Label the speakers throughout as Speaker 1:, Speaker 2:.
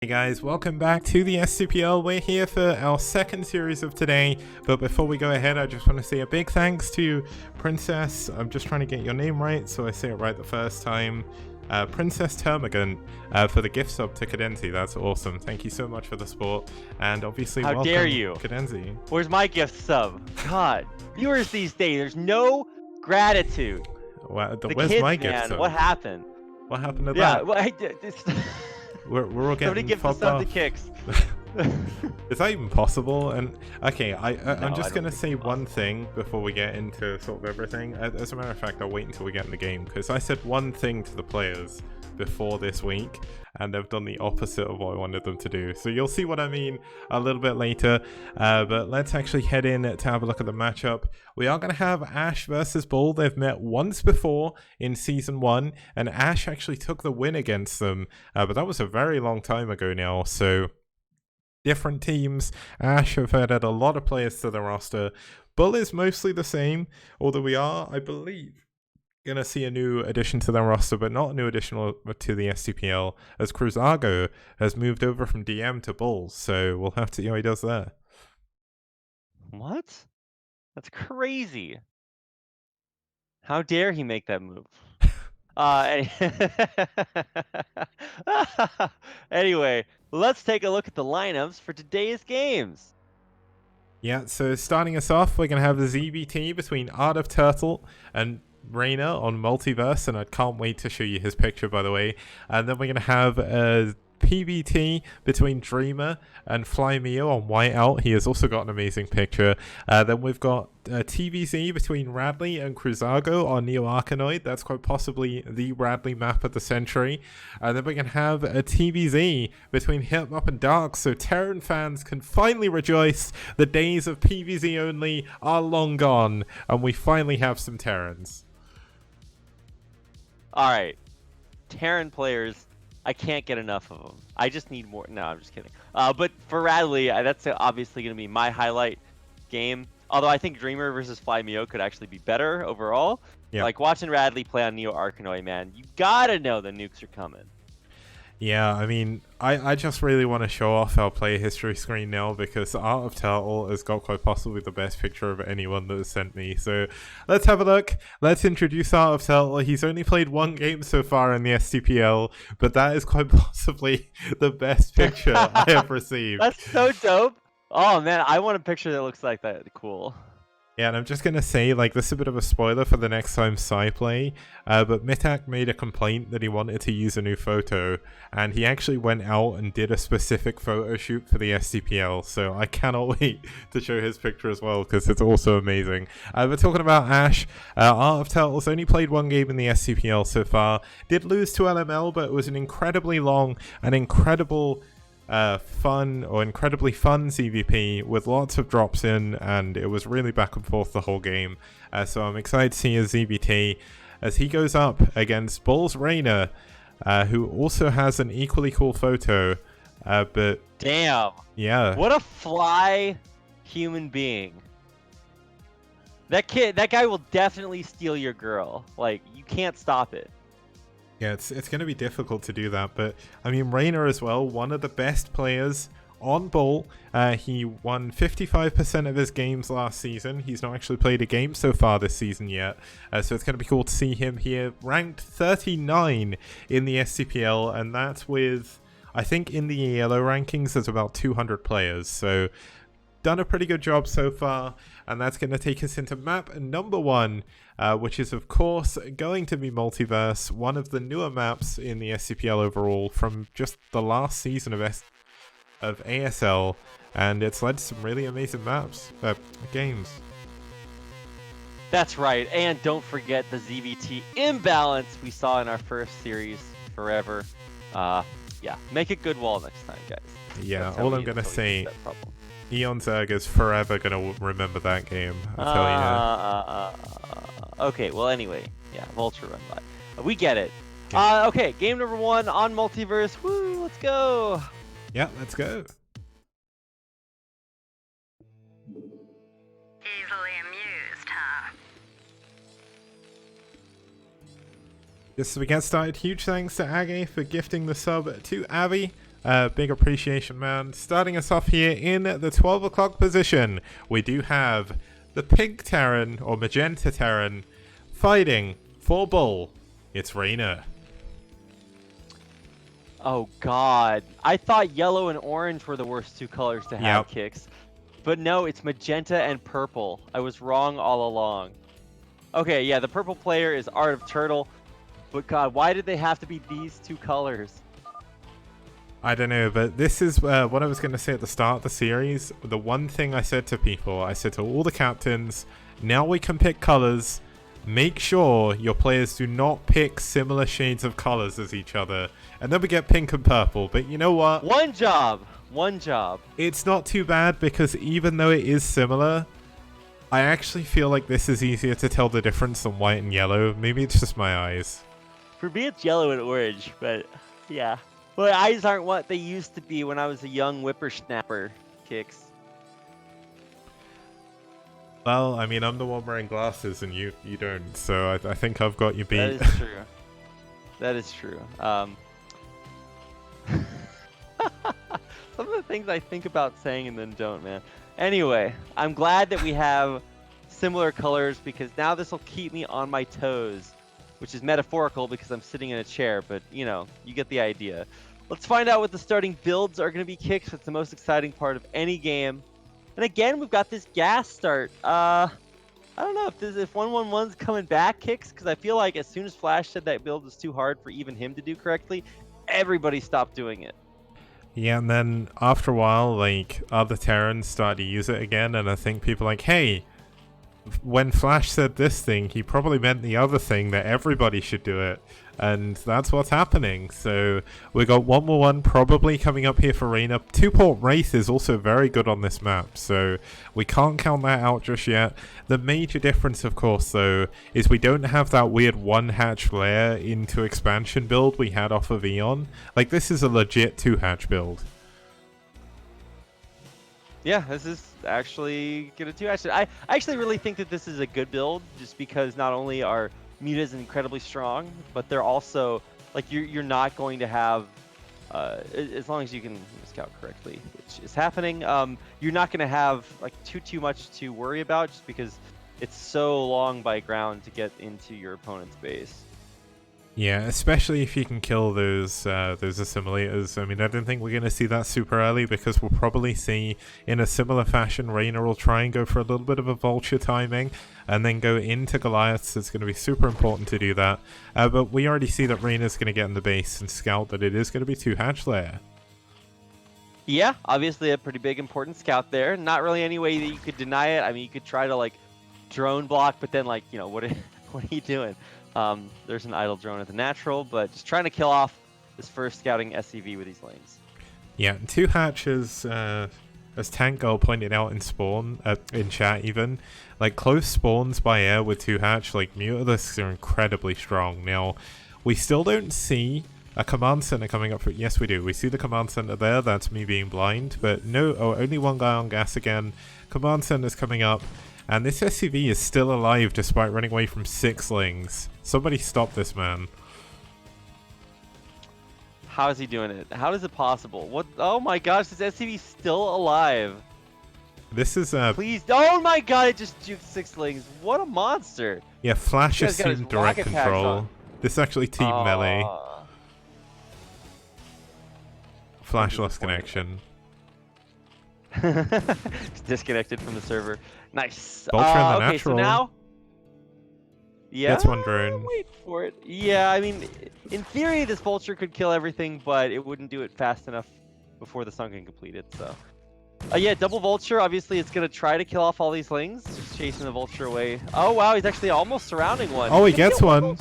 Speaker 1: Hey guys, welcome back to the STPL. We're here for our second series of today, but before we go ahead, I just want to say a big thanks to Princess. I'm just trying to get your name right, so I say it right the first time. Princess Termagant for the gift sub to Cadenzi. That's awesome. Thank you so much for the support, and obviously
Speaker 2: How
Speaker 1: welcome,
Speaker 2: dare you?
Speaker 1: Cadenzi.
Speaker 2: Where's my gift sub? God, viewers these days, there's no gratitude.
Speaker 1: Wow,
Speaker 2: The
Speaker 1: where's
Speaker 2: kids,
Speaker 1: my gift
Speaker 2: man,
Speaker 1: sub?
Speaker 2: what happened?
Speaker 1: What happened to
Speaker 2: Yeah,
Speaker 1: that?
Speaker 2: well,
Speaker 1: We're all
Speaker 2: somebody
Speaker 1: getting
Speaker 2: gives the
Speaker 1: fobbed
Speaker 2: sub
Speaker 1: off.
Speaker 2: to Kicks.
Speaker 1: Is that even possible? And okay, I'm
Speaker 2: No,
Speaker 1: just
Speaker 2: I don't
Speaker 1: gonna
Speaker 2: think
Speaker 1: say
Speaker 2: it's
Speaker 1: one
Speaker 2: possible.
Speaker 1: thing before we get into sort of everything. As a matter of fact, I'll wait until we get in the game because I said one thing to the players before this week, and they've done the opposite of what I wanted them to do. So you'll see what I mean a little bit later. But let's actually head in to have a look at the matchup. We are going to have aSh versus BuLL. They've met once before in Season 1, and aSh actually took the win against them. But that was a very long time ago now, so different teams. aSh have added a lot of players to the roster. BuLL is mostly the same, although we are, I believe, gonna see a new addition to their roster, but not a new addition to the STPL, as Cruzago has moved over from DM to BuLL, so we'll have to see how he does there.
Speaker 2: What? That's crazy. How dare he make that move? Anyway, let's take a look at the lineups for today's games.
Speaker 1: Yeah, so starting us off, we're gonna have the ZBT between Art of Turtle and Rainer on Multiverse, and I can't wait to show you his picture, by the way. And then we're gonna have a PVT between Dreamer and Fly Mio on Whiteout. He has also got an amazing picture. Then we've got TVZ between Radley and Cruzago on Neo Arkanoid. That's quite possibly the Radley map of the century. And then we can have a TVZ between Hitmap and Dark, so Terran fans can finally rejoice. The days of PVZ only are long gone, and we finally have some Terrans.
Speaker 2: All right, Terran players, I can't get enough of them. I just need more. No, I'm just kidding. But for Radley, that's obviously going to be my highlight game. Although I think Dreamer versus Fly Mio could actually be better overall.
Speaker 1: Yeah.
Speaker 2: Like watching Radley play on Neo Arkanoid, man, you gotta know the nukes are coming.
Speaker 1: Yeah, I mean, I just really want to show off our player history screen now because Art of Turtle has got quite possibly the best picture of anyone that has sent me. So let's have a look. Let's introduce Art of Turtle. He's only played one game so far in the STPL, but that is quite possibly the best picture I have received.
Speaker 2: That's so dope. Oh man, I want a picture that looks like that. Cool.
Speaker 1: Yeah, and I'm just going to say, like, this is a bit of a spoiler for the next time Psy play, but Mitak made a complaint that he wanted to use a new photo, and he actually went out and did a specific photo shoot for the STPL, so I cannot wait to show his picture as well, because it's also amazing. We're talking about aSh. Art of Turtle's only played one game in the STPL so far, did lose to LML, but it was an incredibly long and incredibly fun ZVP with lots of drops in, and it was really back and forth the whole game. So I'm excited to see his ZVT as he goes up against BuLL's Rainer, who also has an equally cool photo. But
Speaker 2: damn,
Speaker 1: yeah,
Speaker 2: what a fly human being. That guy will definitely steal your girl. Like, you can't stop it.
Speaker 1: Yeah, it's going to be difficult to do that, but I mean, Rainer as well, one of the best players on BuLL. He won 55% of his games last season. He's not actually played a game so far this season yet, so it's going to be cool to see him here. Ranked 39 in the STPL, and that's with, I think in the yellow rankings, there's about 200 players, so done a pretty good job so far, and that's going to take us into map number 1, which is of course going to be Multiverse, one of the newer maps in the SCPL overall from just the last season of ASL, and it's led to some really amazing games.
Speaker 2: That's right, and don't forget the ZVT imbalance we saw in our first series forever. Yeah, make a good wall next time, guys.
Speaker 1: Yeah, all I'm gonna say, Eon Zerg is forever gonna remember that game, I tell you.
Speaker 2: Okay, well anyway, yeah, Vulture run by. We get it. Okay, game number 1 on Multiverse. Woo, let's go.
Speaker 1: Yeah, let's go.
Speaker 3: Easily amused, huh?
Speaker 1: Just as we get started, huge thanks to Age for gifting the sub to Abby. Big appreciation, man. Starting us off here in the 12 o'clock position, we do have the pink Terran, or magenta Terran, fighting for BuLL. It's Reyna.
Speaker 2: Oh god. I thought yellow and orange were the worst 2 colors to have kicks. But no, it's magenta and purple. I was wrong all along. Okay, yeah, the purple player is Art of Turtle. But god, why did they have to be these 2 colors?
Speaker 1: I don't know, but this is what I was going to say at the start of the series. The one thing I said to people, I said to all the captains, now we can pick colors. Make sure your players do not pick similar shades of colors as each other. And then we get pink and purple. But you know what?
Speaker 2: One job. One job.
Speaker 1: It's not too bad because even though it is similar, I actually feel like this is easier to tell the difference than white and yellow. Maybe it's just my eyes.
Speaker 2: For me, it's yellow and orange, but yeah. My eyes aren't what they used to be when I was a young whippersnapper, Kicks.
Speaker 1: Well, I mean, I'm the one wearing glasses and you don't, so I think I've got you beat.
Speaker 2: That is true. That is true. Some of the things I think about saying and then don't, man. Anyway, I'm glad that we have similar colors because now this will keep me on my toes, which is metaphorical because I'm sitting in a chair, but you know, you get the idea. Let's find out what the starting builds are going to be, Kicks. It's the most exciting part of any game. And again, we've got this gas start. I don't know if 111's coming back, Kicks, because I feel like as soon as Flash said that build was too hard for even him to do correctly, everybody stopped doing it.
Speaker 1: Yeah, and then after a while, like, other Terrans started to use it again, and I think people are like, hey, when Flash said this thing, he probably meant the other thing, that everybody should do it. And that's what's happening. So we got 111 probably coming up here for Reyna. 2-port Wraith is also very good on this map, so we can't count that out just yet. The major difference, of course, though, is we don't have that weird one-hatch layer into expansion build we had off of Eon. Like, this is a legit 2-hatch build.
Speaker 2: Yeah, this is actually gonna do. I actually really think that this is a good build, just because not only are Mutas incredibly strong, but they're also like you're not going to have as long as you can scout correctly, which is happening. You're not going to have like too much to worry about, just because it's so long by ground to get into your opponent's base.
Speaker 1: Yeah, especially if you can kill those assimilators. I mean, I don't think we're going to see that super early, because we'll probably see, in a similar fashion, Reyna will try and go for a little bit of a vulture timing, and then go into Goliaths. It's going to be super important to do that. But we already see that Reyna's going to get in the base and scout that it is going to be 2-hatch layer.
Speaker 2: Yeah, obviously a pretty big important scout there. Not really any way that you could deny it. I mean, you could try to like drone block, but then like, you know, what are you doing? There's an idle drone at the natural, but just trying to kill off this first scouting SCV with these lanes.
Speaker 1: Yeah, 2-hatches, as Tank Girl pointed out in spawn, in chat even, like close spawns by air with 2-hatch, like Mutalisks are incredibly strong. Now, we still don't see a command center coming up for, yes we do, we see the command center there, that's me being blind, but no, only one guy on gas again. Command center's coming up. And this SCV is still alive despite running away from 6 lings. Somebody stop this man.
Speaker 2: How is he doing it? How is it possible? What? Oh my gosh, this SCV is still alive.
Speaker 1: This is
Speaker 2: Please. Oh my god, it just juked 6 lings. What a monster.
Speaker 1: Yeah, Flash assumed direct control. This is actually team melee. Flash lost connection.
Speaker 2: It's disconnected from the server. Nice.
Speaker 1: Vulture in the
Speaker 2: okay,
Speaker 1: natural.
Speaker 2: so now. Yeah.
Speaker 1: That's one drone.
Speaker 2: Wait for it. Yeah, I mean, in theory, this vulture could kill everything, but it wouldn't do it fast enough before the sun can complete it. So, yeah, double vulture. Obviously, it's gonna try to kill off all these lings, just chasing the vulture away. Oh wow, he's actually almost surrounding one.
Speaker 1: Oh, he gets one.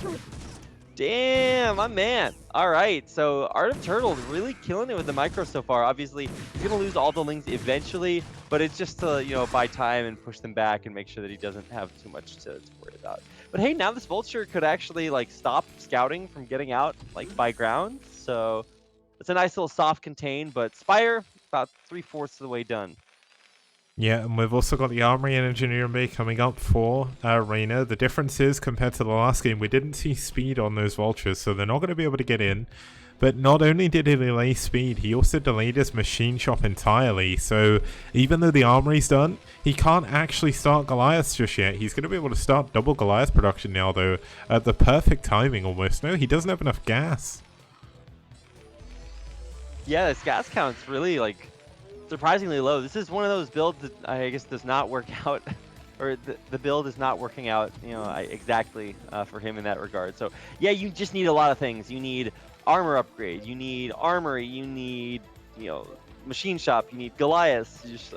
Speaker 2: Damn, my man. All right, so Art of Turtle really killing it with the micro so far. Obviously, he's gonna lose all the lings eventually, but it's just to, you know, buy time and push them back and make sure that he doesn't have too much to worry about. But hey, now this vulture could actually like stop scouting from getting out like by ground. So it's a nice little soft contain, but Spire about 3/4 of the way done.
Speaker 1: Yeah, and we've also got the Armory and Engineering Bay coming up for Reyna. The difference is, compared to the last game, we didn't see speed on those vultures, so they're not going to be able to get in. But not only did he delay speed, he also delayed his machine shop entirely. So even though the armory's done, he can't actually start Goliath just yet. He's going to be able to start double Goliath production now, though, at the perfect timing almost. No, he doesn't have enough gas.
Speaker 2: Yeah, this gas count's really like surprisingly low. This is one of those builds that I guess does not work out, or the build is not working out, you know, exactly for him in that regard. So yeah, you just need a lot of things. You need armor upgrade, you need armory, you need, you know, machine shop, you need Goliaths. Just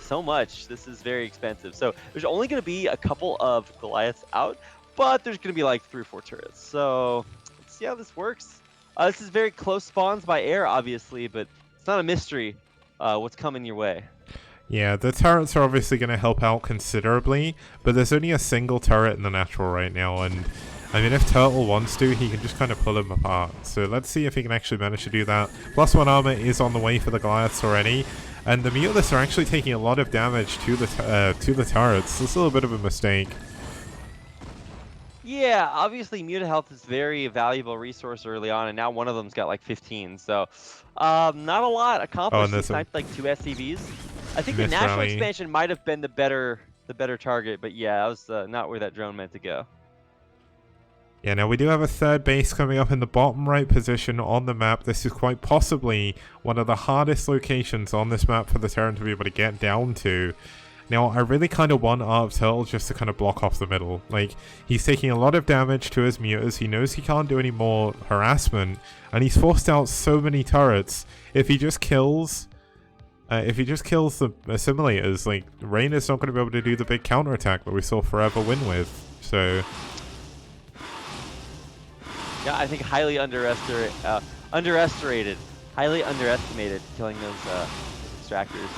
Speaker 2: so much. This is very expensive. So there's only going to be a couple of Goliaths out, but there's going to be like 3 or 4 turrets. So let's see how this works. This is very close spawns by air, obviously, but it's not a mystery what's coming your way.
Speaker 1: Yeah, the turrets are obviously going to help out considerably, but there's only a single turret in the natural right now, and I mean, if Turtle wants to, he can just kind of pull them apart. So let's see if he can actually manage to do that. +1 armor is on the way for the Goliaths already, and the Mutas are actually taking a lot of damage to the turrets. It's a little bit of a mistake.
Speaker 2: Yeah, obviously Muta health is very valuable resource early on, and now one of them's got like 15, so not a lot accomplished. He sniped like 2 SCVs. I think the national expansion might have been the better target, but yeah, that was not where that drone meant to go.
Speaker 1: Yeah, now we do have a third base coming up in the bottom right position on the map. This is quite possibly one of the hardest locations on this map for the Terran to be able to get down to. Now, I really kind of want Art of Turtle just to kind of block off the middle. Like, he's taking a lot of damage to his mutas. He knows he can't do any more harassment, and he's forced out so many turrets. If he just kills the assimilators, like, Reyna's not going to be able to do the big counterattack that we saw Forever win with. So
Speaker 2: yeah, I think highly underestimated, killing those extractors.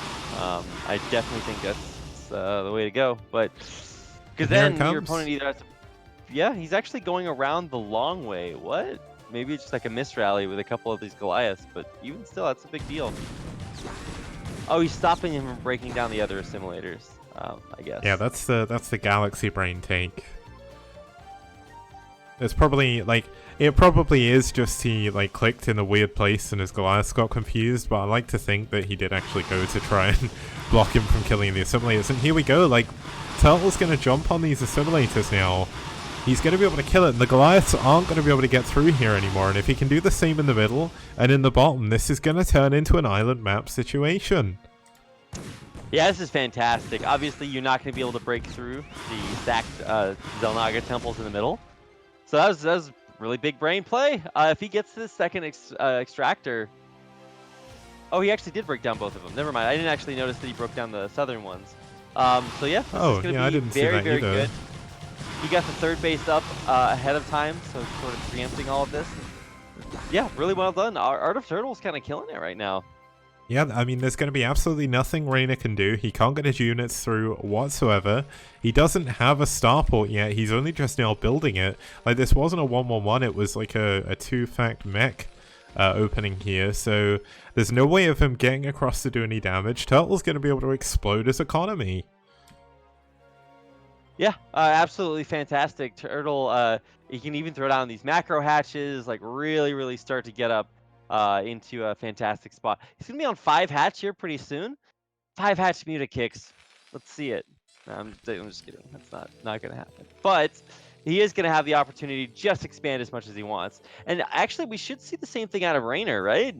Speaker 2: I definitely think that's the way to go, but because then your opponent either has to, yeah, he's actually going around the long way. What? Maybe it's just like a mist rally with a couple of these Goliaths, but even still, that's a big deal. Oh, he's stopping him from breaking down the other assimilators, I guess.
Speaker 1: Yeah, that's the Galaxy Brain take. It's probably like, it probably is just he like clicked in a weird place and his Goliath got confused, but I like to think that he did actually go to try and block him from killing the assimilators. And here we go, like, Turtle's gonna jump on these assimilators now. He's gonna be able to kill it, and the Goliaths aren't gonna be able to get through here anymore. And if he can do the same in the middle and in the bottom, this is gonna turn into an island map situation.
Speaker 2: Yeah, this is fantastic. Obviously, you're not gonna be able to break through the stacked Zelnaga temples in the middle. So that was really big brain play. If he gets to the second extractor... Oh, he actually did break down both of them. Never mind. I didn't actually notice that he broke down the southern ones. So yeah, this is going to be very good. He got the third base up ahead of time, so sort of preempting all of this. Yeah, really well done. Art of Turtle's kind of killing it right now.
Speaker 1: Yeah, I mean, there's going to be absolutely nothing Reyna can do. He can't get his units through whatsoever. He doesn't have a starport yet. He's only just now building it. Like, this wasn't a 1-1-1. It was like a 2-fact mech opening here. So there's no way of him getting across to do any damage. Turtle's going to be able to explode his economy.
Speaker 2: Yeah, absolutely fantastic. Turtle, he can even throw down these macro hatches, like really start to get up into a fantastic spot. He's going to be on 5 hatch here pretty soon. 5 hatch Muta kicks. Let's see it. No, I'm just kidding. That's not going to happen. But he is going to have the opportunity to just expand as much as he wants. And actually, we should see the same thing out of Reyna, right?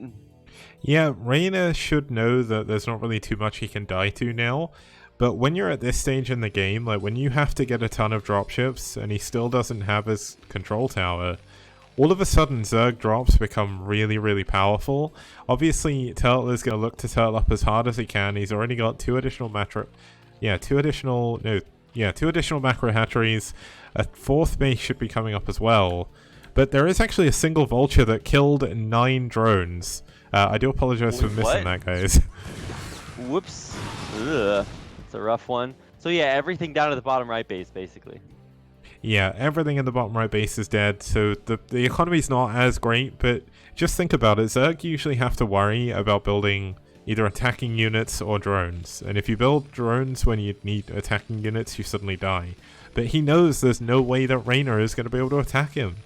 Speaker 1: Yeah, Reyna should know that there's not really too much he can die to now. But when you're at this stage in the game, like when you have to get a ton of dropships and he still doesn't have his control tower, all of a sudden Zerg drops become really powerful. Obviously, Turtle is going to look to turtle up as hard as he can. He's already got 2 additional macro hatcheries. A 4th base should be coming up as well. But there is actually a single vulture that killed 9 drones. I do apologize for missing that, guys.
Speaker 2: Whoops. Ugh. It's a rough one. So yeah, everything down to the bottom right base, basically.
Speaker 1: Yeah, everything in the bottom right base is dead, so the economy's not as great, but just think about it. Zerg usually have to worry about building either attacking units or drones. And if you build drones when you need attacking units, you suddenly die. But he knows there's no way that Reyna is going to be able to attack him.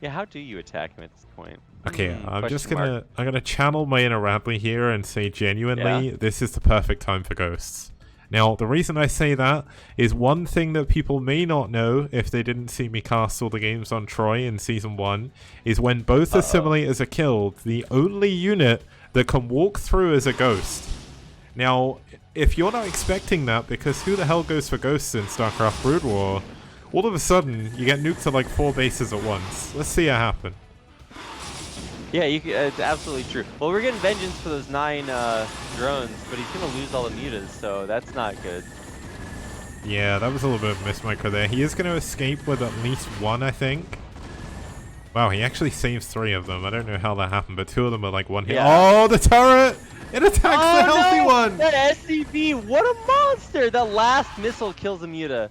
Speaker 2: Yeah, how do you attack him at this point?
Speaker 1: Okay, I'm just
Speaker 2: Question mark.
Speaker 1: I'm gonna channel my inner Radley here and say genuinely, this is the perfect time for ghosts. Now, the reason I say that is one thing that people may not know if they didn't see me cast all the games on Troy in Season 1 is when both assimilators are killed, the only unit that can walk through is a ghost. Now, if you're not expecting that, because who the hell goes for ghosts in StarCraft Brood War, all of a sudden, you get nuked to like 4 bases at once. Let's see it happen.
Speaker 2: Yeah, it's absolutely true. Well, we're getting vengeance for those 9 drones, but he's going to lose all the mutas, so that's not good.
Speaker 1: Yeah, that was a little bit of a mismicro there. He is going to escape with at least 1, I think. Wow, he actually saves 3 of them. I don't know how that happened, but 2 of them are like 1 hit.
Speaker 2: Yeah.
Speaker 1: Oh, the turret! It attacks the healthy one!
Speaker 2: That SCV, what a monster! That last missile kills the muta.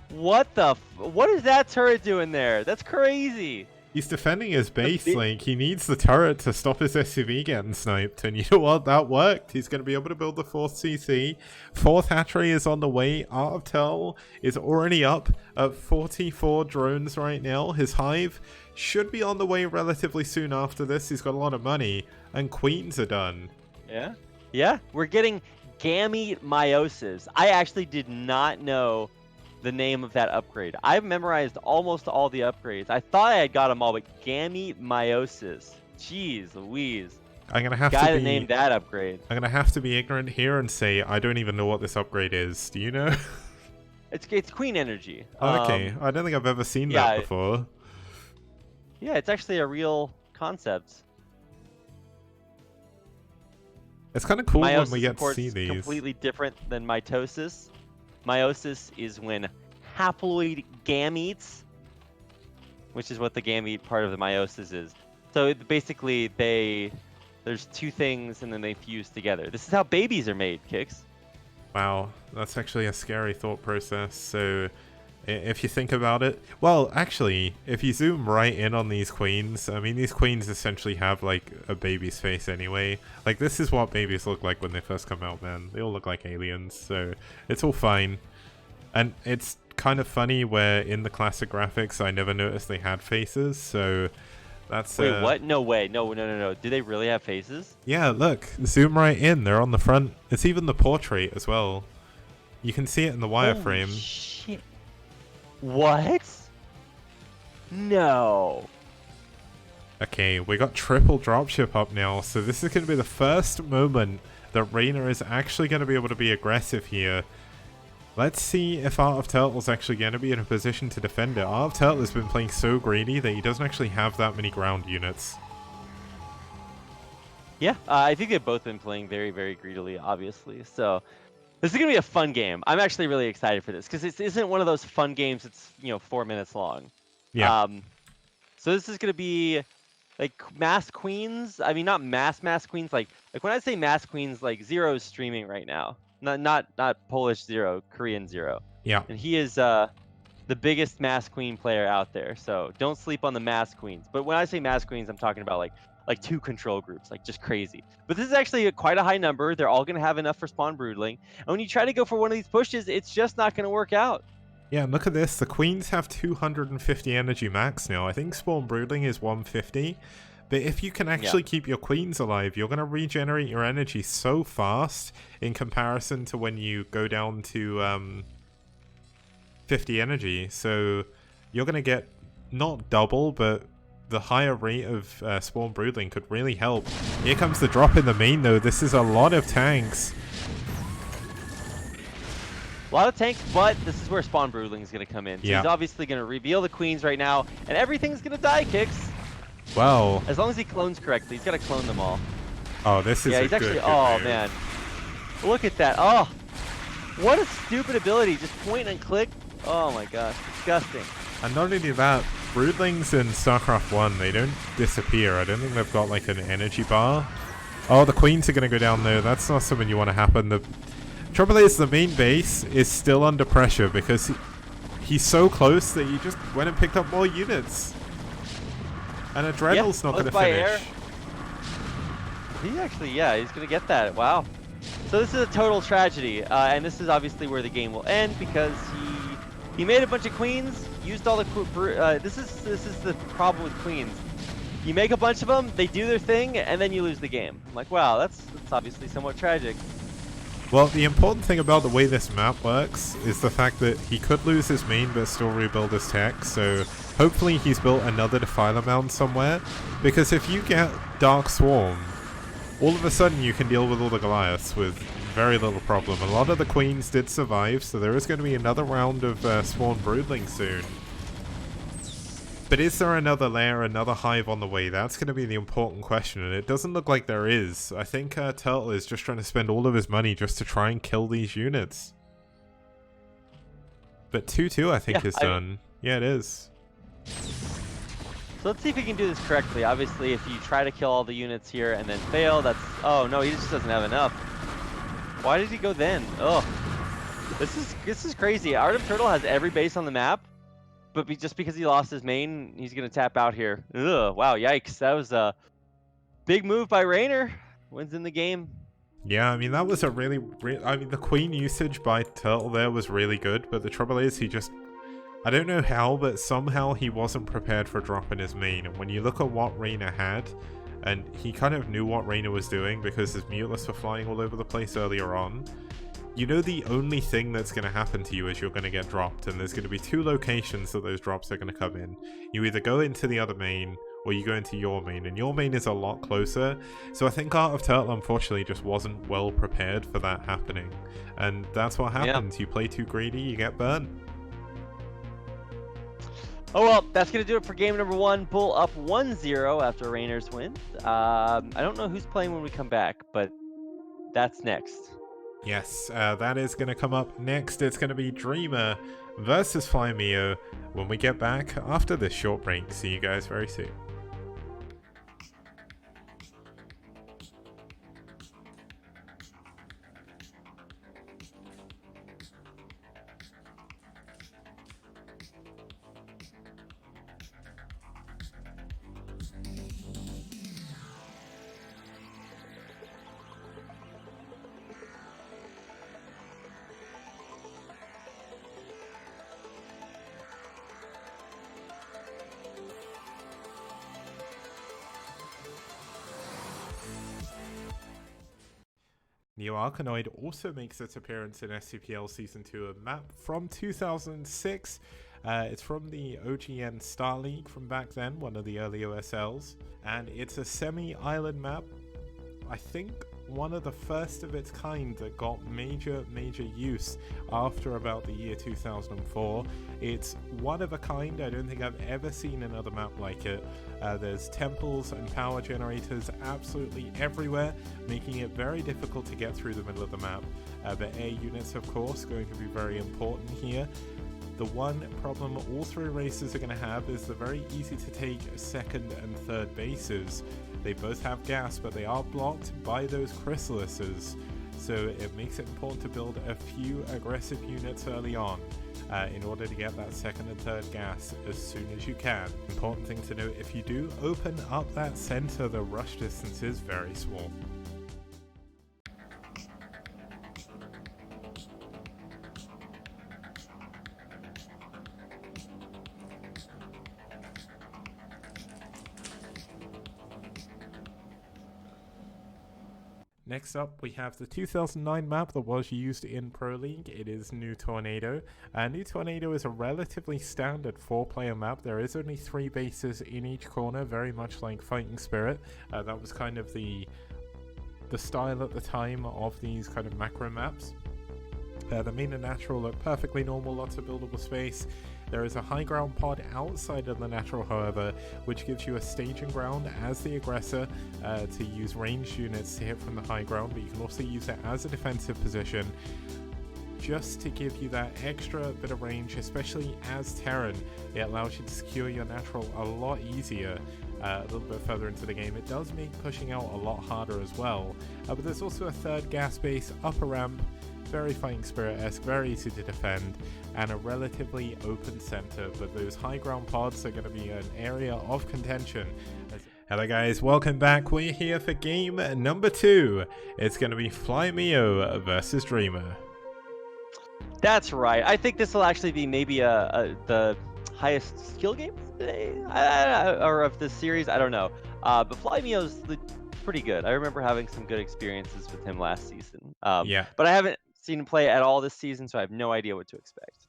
Speaker 2: What is that turret doing there? That's crazy.
Speaker 1: He's defending his base, like, he needs the turret to stop his SCV getting sniped, and you know what? That worked. He's going to be able to build the 4th CC. 4th hatchery is on the way. Art of Tell is already up at 44 drones right now. His hive should be on the way relatively soon after this. He's got a lot of money, and queens are done.
Speaker 2: Yeah? Yeah, we're getting Gamete Meiosis. I actually did not know the name of that upgrade. I've memorized almost all the upgrades. I thought I had got them all, but Gamete Meiosis. Jeez Louise.
Speaker 1: I'm gonna have
Speaker 2: Guy
Speaker 1: to
Speaker 2: that
Speaker 1: be,
Speaker 2: named that upgrade.
Speaker 1: I'm gonna have to be ignorant here and say I don't even know what this upgrade is. Do you know?
Speaker 2: It's Queen Energy.
Speaker 1: Okay, I don't think I've ever seen that before.
Speaker 2: Yeah, it's actually a real concept.
Speaker 1: It's kind of cool
Speaker 2: Meiosis,
Speaker 1: when we get
Speaker 2: of
Speaker 1: to
Speaker 2: course,
Speaker 1: see
Speaker 2: is
Speaker 1: these.
Speaker 2: completely different than mitosis. Meiosis is when haploid gametes, which is what the gamete part of the meiosis is. So basically, there's 2 things and then they fuse together. This is how babies are made, Kix.
Speaker 1: Wow, that's actually a scary thought process. So, if you think about it, well, actually, if you zoom right in on these queens, I mean, these queens essentially have like a baby's face anyway. Like, this is what babies look like when they first come out, man. They all look like aliens, so it's all fine. And it's kind of funny where in the classic graphics, I never noticed they had faces, so that's...
Speaker 2: Wait, what? No way. No. Do they really have faces?
Speaker 1: Yeah, look, zoom right in. They're on the front. It's even the portrait as well. You can see it in the wireframe.
Speaker 2: Holy shit. What? No.
Speaker 1: Okay, we got triple dropship up now, so this is going to be the first moment that Reyna is actually going to be able to be aggressive here. Let's see if Art of Turtle's actually going to be in a position to defend it. Art of Turtle has been playing so greedy that he doesn't actually have that many ground units.
Speaker 2: Yeah, I think they've both been playing very, very greedily, obviously. So this is going to be a fun game. I'm actually really excited for this because this isn't one of those fun games that's, 4 minutes long.
Speaker 1: Yeah.
Speaker 2: So this is going to be like mass queens. I mean, not mass queens. Like when I say mass queens, like Zero is streaming right now. Not Polish Zero, Korean Zero.
Speaker 1: Yeah.
Speaker 2: And he is the biggest mass queen player out there. So don't sleep on the mass queens. But when I say mass queens, I'm talking about like 2 control groups, like just crazy. But this is actually quite a high number. They're all going to have enough for spawn broodling. And when you try to go for one of these pushes, it's just not going to work out.
Speaker 1: Yeah, and look at this. The queens have 250 energy max now. I think spawn broodling is 150. But if you can actually keep your queens alive, you're going to regenerate your energy so fast in comparison to when you go down to 50 energy. So you're going to get not double, but the higher rate of spawn broodling could really help. Here comes the drop in the main, though. This is a lot of tanks.
Speaker 2: A lot of tanks, but this is where spawn broodling is going to come in. So he's obviously going to reveal the queens right now, and everything's going to die, Kix.
Speaker 1: Well,
Speaker 2: as long as he clones correctly, he's got to clone them all.
Speaker 1: Oh, this is
Speaker 2: he's actually.
Speaker 1: Good
Speaker 2: oh
Speaker 1: move.
Speaker 2: Man, look at that! Oh, what a stupid ability! Just point and click. Oh my gosh, disgusting.
Speaker 1: And not only that, broodlings in StarCraft 1, they don't disappear. I don't think they've got like an energy bar. Oh, the queens are going to go down there. That's not something you want to happen. The trouble is the main base is still under pressure because he's so close that he just went and picked up more units. And Adrenal's not going to finish.
Speaker 2: Air. He actually, he's going to get that. Wow. So this is a total tragedy. And this is obviously where the game will end because he made a bunch of queens, used all the this is the problem with queens. You make a bunch of them, they do their thing, and then you lose the game. I'm like, wow, that's obviously somewhat tragic.
Speaker 1: Well, the important thing about the way this map works is the fact that he could lose his main but still rebuild his tech, so hopefully he's built another Defiler mound somewhere, because if you get Dark Swarm, all of a sudden you can deal with all the Goliaths with very little problem. A lot of the queens did survive, so there is going to be another round of Spawn Broodling soon. But is there another lair, another hive on the way? That's going to be the important question, and it doesn't look like there is. I think Turtle is just trying to spend all of his money just to try and kill these units. But 2-2 I think is done. Yeah, it is.
Speaker 2: So let's see if he can do this correctly. Obviously, if you try to kill all the units here and then fail, that's... Oh, no, he just doesn't have enough. Why did he go then? Oh, this is crazy. Artem Turtle has every base on the map. But just because he lost his main, he's going to tap out here. Ugh, wow, yikes. That was a big move by Raynor. Wins in the game.
Speaker 1: Yeah, I mean, that was a really... I mean, the queen usage by Turtle there was really good, but the trouble is he just... I don't know how, but somehow he wasn't prepared for dropping his main. And when you look at what Raynor had, and he kind of knew what Raynor was doing because his Mutless were flying all over the place earlier on, you know the only thing that's going to happen to you is you're going to get dropped, and there's going to be two locations that those drops are going to come in. You either go into the other main, or you go into your main, and your main is a lot closer. So I think Art of Turtle unfortunately just wasn't well prepared for that happening. And that's what happens. You play too greedy, you get burned.
Speaker 2: Oh well, that's going to do it for game number 1. BuLL up 1-0 after Raynor's win. I don't know who's playing when we come back, but that's next.
Speaker 1: Yes, that is going to come up next. It's going to be Dreamer versus FlyMio when we get back after this short break. See you guys very soon. Neo Arkanoid also makes its appearance in STPL Season 2, a map from 2006. It's from the OGN Star League from back then, one of the early OSLs. And it's a semi-island map. I think one of the first of its kind that got major use after about the year 2004. It's one of a kind. I don't think I've ever seen another map like it. There's temples and power generators absolutely everywhere, making it very difficult to get through the middle of the map. The air units, of course, going to be very important here. The one problem all three races are going to have is the very easy to take second and third bases. They both have gas, but they are blocked by those chrysalises, so it makes it important to build a few aggressive units early on in order to get that second and third gas as soon as you can. Important thing to note, if you do open up that center, the rush distance is very small. Next up, we have the 2009 map that was used in Pro League. It is New Tornado. New Tornado is a relatively standard 4-player map. There is only 3 bases in each corner, very much like Fighting Spirit. That was kind of the style at the time of these kind of macro maps. The main and natural look perfectly normal, lots of buildable space. There is a high ground pod outside of the natural, however, which gives you a staging ground as the aggressor to use ranged units to hit from the high ground, but you can also use it as a defensive position just to give you that extra bit of range, especially as Terran. It allows you to secure your natural a lot easier a little bit further into the game. It does make pushing out a lot harder as well, but there's also a third gas base, upper ramp, very Fighting Spirit-esque, very easy to defend, and a relatively open center, but those high ground pods are going to be an area of contention. Hello guys, welcome back. We're here for game number 2. It's going to be FlyMio versus Dreamer.
Speaker 2: That's right. I think this will actually be maybe the highest skill games today, or of this series. I don't know. But Flymio's pretty good. I remember having some good experiences with him last season.
Speaker 1: Yeah.
Speaker 2: But I haven't seen him play at all this season, so I have no idea what to expect.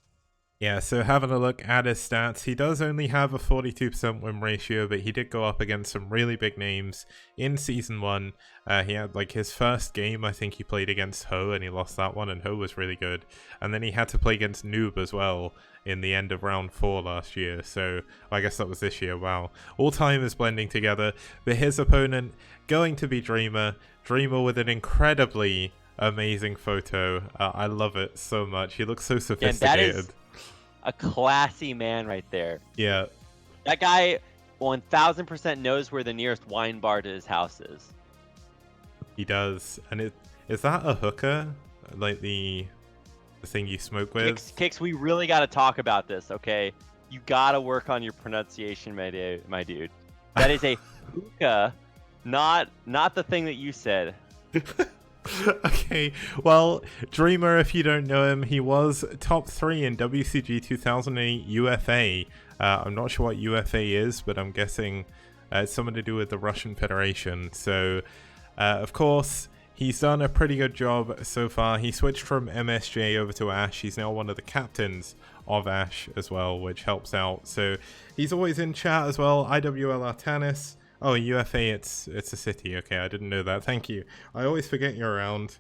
Speaker 1: Yeah, so having a look at his stats, he does only have a 42% win ratio, but he did go up against some really big names in Season 1. He had, like, his first game, I think he played against Ho, and he lost that one, and Ho was really good. And then he had to play against Noob as well in the end of Round 4 last year, so I guess that was this year, wow. All time is blending together, but his opponent going to be Dreamer. Dreamer with an incredibly amazing photo. I love it so much. He looks so sophisticated.
Speaker 2: And that is a classy man right there.
Speaker 1: Yeah.
Speaker 2: That guy 1000% knows where the nearest wine bar to his house is.
Speaker 1: He does. And is that a hookah? Like the thing you smoke with?
Speaker 2: Kix, we really got to talk about this, okay? You got to work on your pronunciation, my dude. That is a hookah, not the thing that you said.
Speaker 1: Okay, well, Dreamer, if you don't know him, he was top 3 in WCG 2008 UFA. I'm not sure what UFA is, but I'm guessing it's something to do with the Russian Federation. So, of course, he's done a pretty good job so far. He switched from MSJ over to aSh. He's now one of the captains of aSh as well, which helps out. So, he's always in chat as well. IWL Artanis. Oh, UFA, it's a city. Okay, I didn't know that. Thank you. I always forget you're around.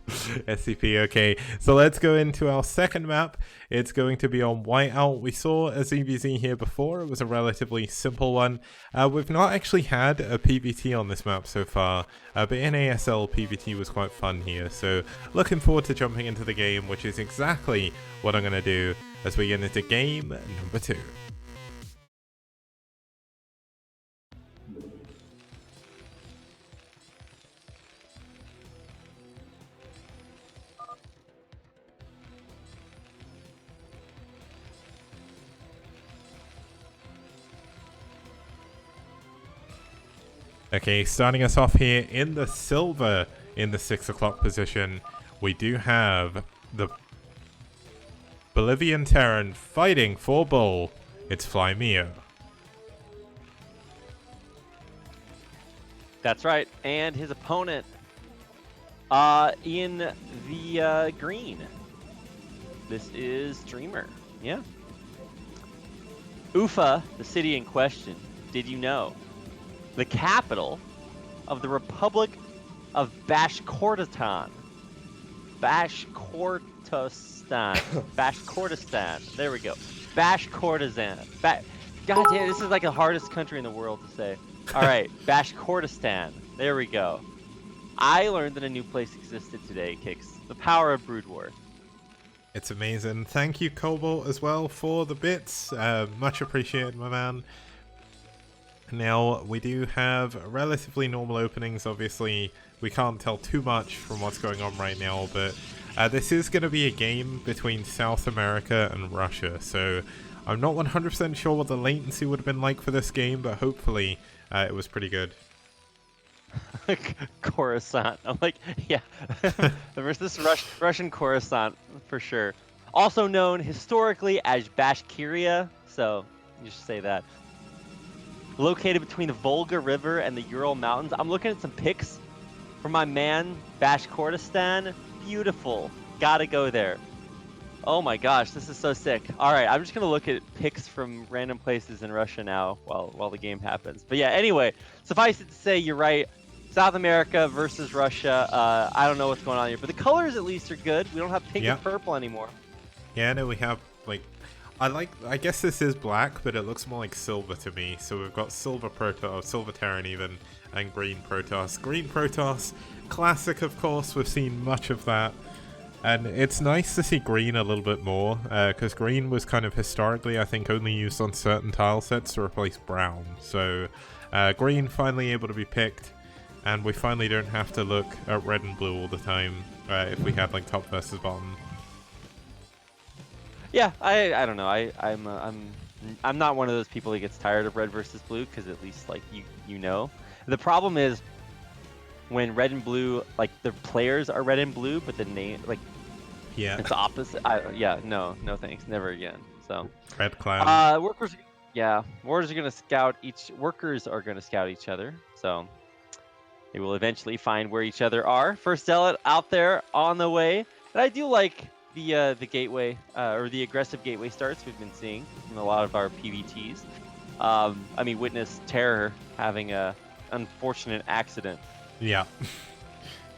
Speaker 1: SCP, okay. So let's go into our second map. It's going to be on Whiteout. We saw a ZBZ here before. It was a relatively simple one. We've not actually had a PvT on this map so far, but in ASL, PvT was quite fun here. So looking forward to jumping into the game, which is exactly what I'm going to do as we get into game number 2. Okay, starting us off here in the silver in the 6 o'clock position, we do have the Bolivian Terran fighting for BuLL. It's Flymio.
Speaker 2: That's right, and his opponent in the green. This is Dreamer, yeah. Ufa, the city in question, did you know? The capital of the Republic of Bashkortostan. Bashkortostan. There we go. Bashkortostan. God damn, this is like the hardest country in the world to say. All right, Bashkortostan. There we go. I learned that a new place existed today, Kix. The power of Brood War.
Speaker 1: It's amazing. Thank you, Cobalt, as well, for the bits. Much appreciated, my man. Now, we do have relatively normal openings. Obviously, we can't tell too much from what's going on right now, but this is going to be a game between South America and Russia, so I'm not 100% sure what the latency would have been like for this game, but hopefully it was pretty good.
Speaker 2: Coruscant. I'm like, yeah. Versus Russian Coruscant, for sure. Also known historically as Bashkiria, so you should say that. Located between the Volga River and the Ural Mountains. I'm looking at some pics from my man, Bashkortostan. Beautiful. Gotta go there. Oh my gosh, this is so sick. All right, I'm just gonna look at pics from random places in Russia now while the game happens. But yeah, anyway, suffice it to say, you're right. South America versus Russia. I don't know what's going on here, but the colors at least are good. We don't have pink and purple anymore.
Speaker 1: Yeah, no, we have like, I guess this is black, but it looks more like silver to me. So we've got silver Protoss, silver Terran even, and green Protoss. Green Protoss, classic of course, we've seen much of that. And it's nice to see green a little bit more, because green was kind of historically, I think, only used on certain tile sets to replace brown. So green finally able to be picked, and we finally don't have to look at red and blue all the time if we had like top versus bottom.
Speaker 2: Yeah, I don't know. I'm not one of those people that gets tired of red versus blue, because at least like you know. The problem is when red and blue, like the players are red and blue, but the name, like,
Speaker 1: yeah,
Speaker 2: it's opposite. No thanks, never again. So
Speaker 1: Red Clan.
Speaker 2: workers, yeah, workers are gonna scout each other. So they will eventually find where each other are. First zealot out there on the way, and I do like the gateway or the aggressive gateway starts we've been seeing in a lot of our PVTs. I mean, witness Terror having a unfortunate accident.
Speaker 1: Yeah.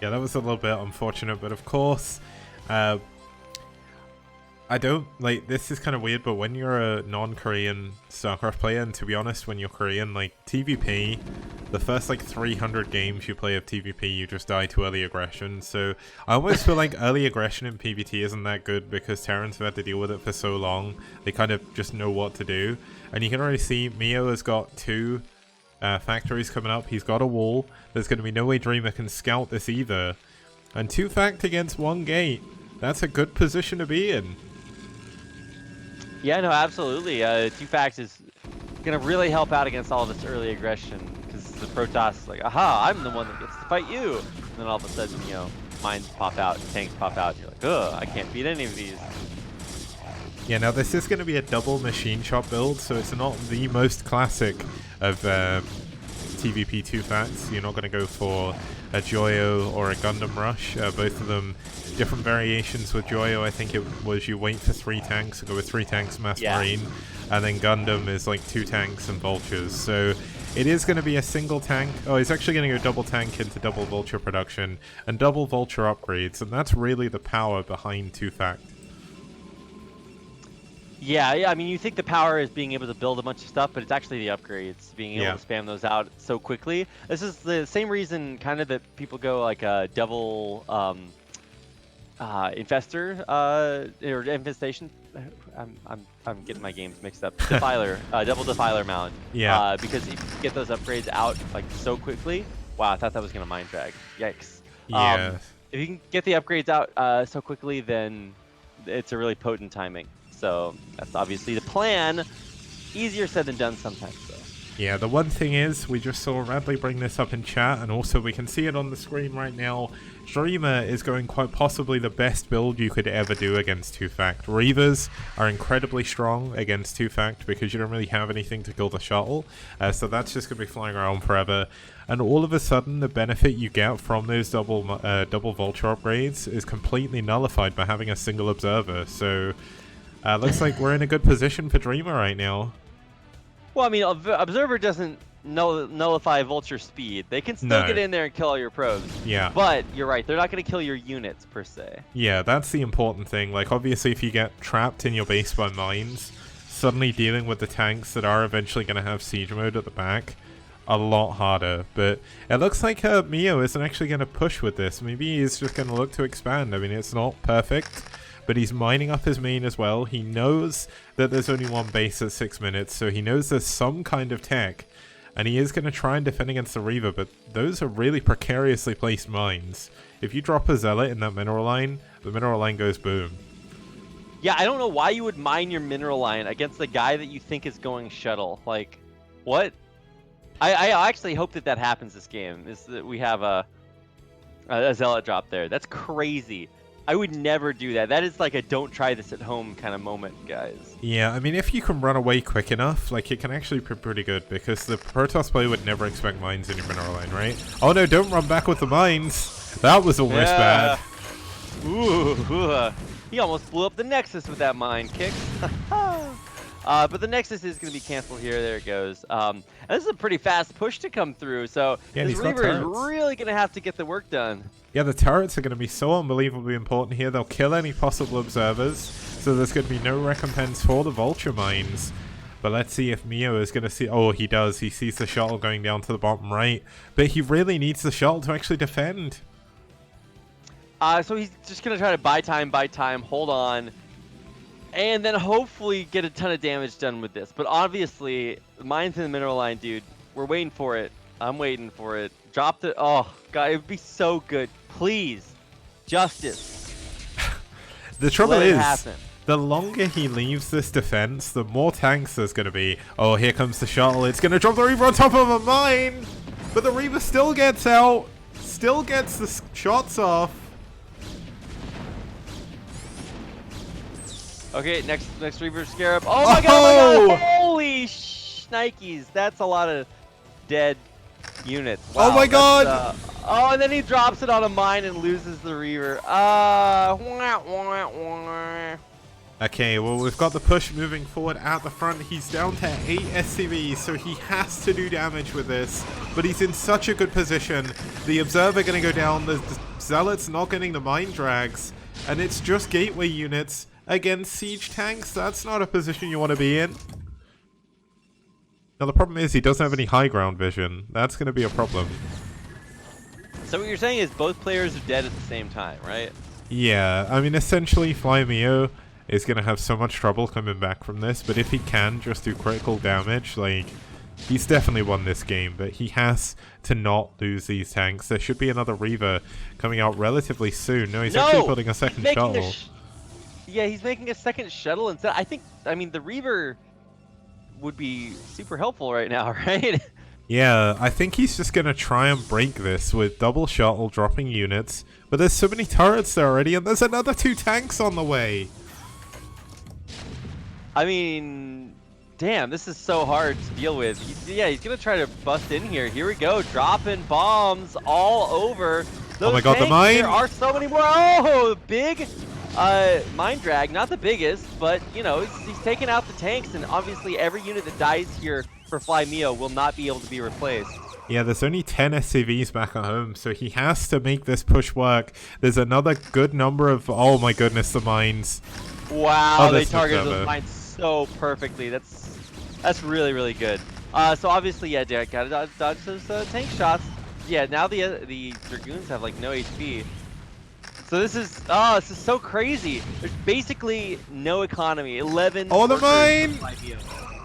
Speaker 1: Yeah, that was a little bit unfortunate, but of course, I don't, like, this is kind of weird, but when you're a non-Korean StarCraft player, and to be honest, when you're Korean, like, TVP, the first, like, 300 games you play of TVP, you just die to early aggression, so I almost feel like early aggression in PvT isn't that good because Terrans have had to deal with it for so long, they kind of just know what to do, and you can already see Mio has got 2 factories coming up, he's got a wall, there's going to be no way Dreamer can scout this either, and 2 fact against 1 gate, that's a good position to be in.
Speaker 2: Yeah, no, absolutely. 2 facts is gonna really help out against all this early aggression because the Protoss is like, aha, I'm the one that gets to fight you. And then all of a sudden, you know, mines pop out, tanks pop out, and you're like, ugh, I can't beat any of these.
Speaker 1: Yeah, now this is going to be a double machine shop build, so it's not the most classic of TVP 2 facts. You're not going to go for a Joyo or a Gundam Rush. Both of them different variations. With Joyo, I think it was you wait for 3 tanks, so go with 3 tanks, Mass Marine, and then Gundam is like 2 tanks and Vultures. So it is going to be a single tank. Oh, it's actually going to go double tank into double Vulture production and double Vulture upgrades, and that's really the power behind 2 fact.
Speaker 2: Yeah, I mean, you think the power is being able to build a bunch of stuff, but it's actually the upgrades, being able to spam those out so quickly. This is the same reason kind of that people go like a double infestor or infestation. I'm getting my games mixed up. Defiler, double defiler mount.
Speaker 1: Yeah.
Speaker 2: Because if you get those upgrades out like so quickly, wow, I thought that was gonna mind drag. Yikes.
Speaker 1: Yeah.
Speaker 2: If you can get the upgrades out so quickly, then it's a really potent timing. So that's obviously the plan. Easier said than done sometimes, though.
Speaker 1: Yeah, the one thing is, we just saw Radley bring this up in chat, and also we can see it on the screen right now. Dreamer is going quite possibly the best build you could ever do against 2 fact. Reavers are incredibly strong against 2 fact because you don't really have anything to kill the shuttle, so that's just going to be flying around forever. And all of a sudden, the benefit you get from those double Vulture upgrades is completely nullified by having a single observer. So looks like we're in a good position for Dreamer right now.
Speaker 2: Well, I mean, Observer doesn't nullify Vulture speed. They can still get in there and kill all your probes.
Speaker 1: Yeah.
Speaker 2: But you're right, they're not going to kill your units, per se.
Speaker 1: Yeah, that's the important thing. Like, obviously, if you get trapped in your base by mines, suddenly dealing with the tanks that are eventually going to have siege mode at the back, a lot harder. But it looks like Mio isn't actually going to push with this. Maybe he's just going to look to expand. I mean, it's not perfect, but he's mining up his main as well. He knows that there's only 1 base at 6 minutes, so he knows there's some kind of tech, and he is going to try and defend against the Reaver, but those are really precariously placed mines. If you drop a Zealot in that mineral line, the mineral line goes boom.
Speaker 2: Yeah, I don't know why you would mine your mineral line against the guy that you think is going shuttle. Like, what? I actually hope that happens this game, is that we have a Zealot drop there. That's crazy. I would never do that. That is like a don't try this at home kind of moment, guys.
Speaker 1: Yeah, I mean, if you can run away quick enough, like, it can actually be pretty good, because the Protoss player would never expect mines in your mineral line, right? Oh no, don't run back with the mines! That was almost bad.
Speaker 2: Ooh, he almost blew up the Nexus with that mine kick. But the Nexus is going to be canceled here. There it goes. And this is a pretty fast push to come through, so this Reaver is really going to have to get the work done.
Speaker 1: Yeah, the turrets are going to be so unbelievably important here. They'll kill any possible observers, so there's going to be no recompense for the Vulture mines. But let's see if Mio is going to see... Oh, he does. He sees the shuttle going down to the bottom right. But he really needs the shuttle to actually defend.
Speaker 2: So he's just going to try to buy time, hold on, and then hopefully get a ton of damage done with this. But obviously, the mines in the mineral line, dude, we're waiting for it. I'm waiting for it. Drop the... Oh, God, it would be so good. Please. Justice.
Speaker 1: The trouble is, the longer he leaves this defense, the more tanks there's going to be. Oh, here comes the shuttle. It's going to drop the Reaver on top of a mine. But the Reaver still gets out. Still gets the shots off.
Speaker 2: Okay, next Reaper Scarab. Oh my god! Oh my
Speaker 1: Oh!
Speaker 2: god! Holy shnikes! That's a lot of dead units.
Speaker 1: Oh
Speaker 2: Wow,
Speaker 1: my
Speaker 2: that's,
Speaker 1: god!
Speaker 2: oh, and then he drops it on a mine and loses the Reaver.
Speaker 1: Okay, well, we've got the push moving forward at the front. He's down to 8 SCVs, so he has to do damage with this. But he's in such a good position. The Observer going to go down. The Zealot's not getting the mine drags. And it's just gateway units against siege tanks. That's not a position you want to be in. Now, the problem is he doesn't have any high ground vision. That's going to be a problem.
Speaker 2: So what you're saying is both players are dead at the same time, right?
Speaker 1: Yeah, I mean, essentially, Flymeo is going to have so much trouble coming back from this, but if he can just do critical damage, like, he's definitely won this game, but he has to not lose these tanks. There should be another Reaver coming out relatively soon. No, he's actually building a second shuttle.
Speaker 2: Yeah, he's making a second shuttle instead. I mean, the Reaver would be super helpful right now, right?
Speaker 1: Yeah, I think he's just going to try and break this with double shuttle dropping units, but there's so many turrets there already, and there's another 2 tanks on the way.
Speaker 2: I mean, damn, this is so hard to deal with. He's gonna try to bust in here. Here we go, dropping bombs all over.
Speaker 1: Oh my god, the mine!
Speaker 2: There are so many more. Oh, big mine drag. Not the biggest, but, you know, he's taking out the tanks, and obviously every unit that dies here for Flymeo will not be able to be replaced.
Speaker 1: Yeah, there's only 10 SCVs back at home, so he has to make this push work. There's another good number of... Oh my goodness, the mines.
Speaker 2: Wow,
Speaker 1: Oh,
Speaker 2: they targeted those mines so perfectly. That's really, really good. So obviously, yeah, Derek gotta dodge those tank shots. Yeah, now the Dragoons have like no HP. So this is so crazy. There's basically no economy. 11.
Speaker 1: Oh, the mine!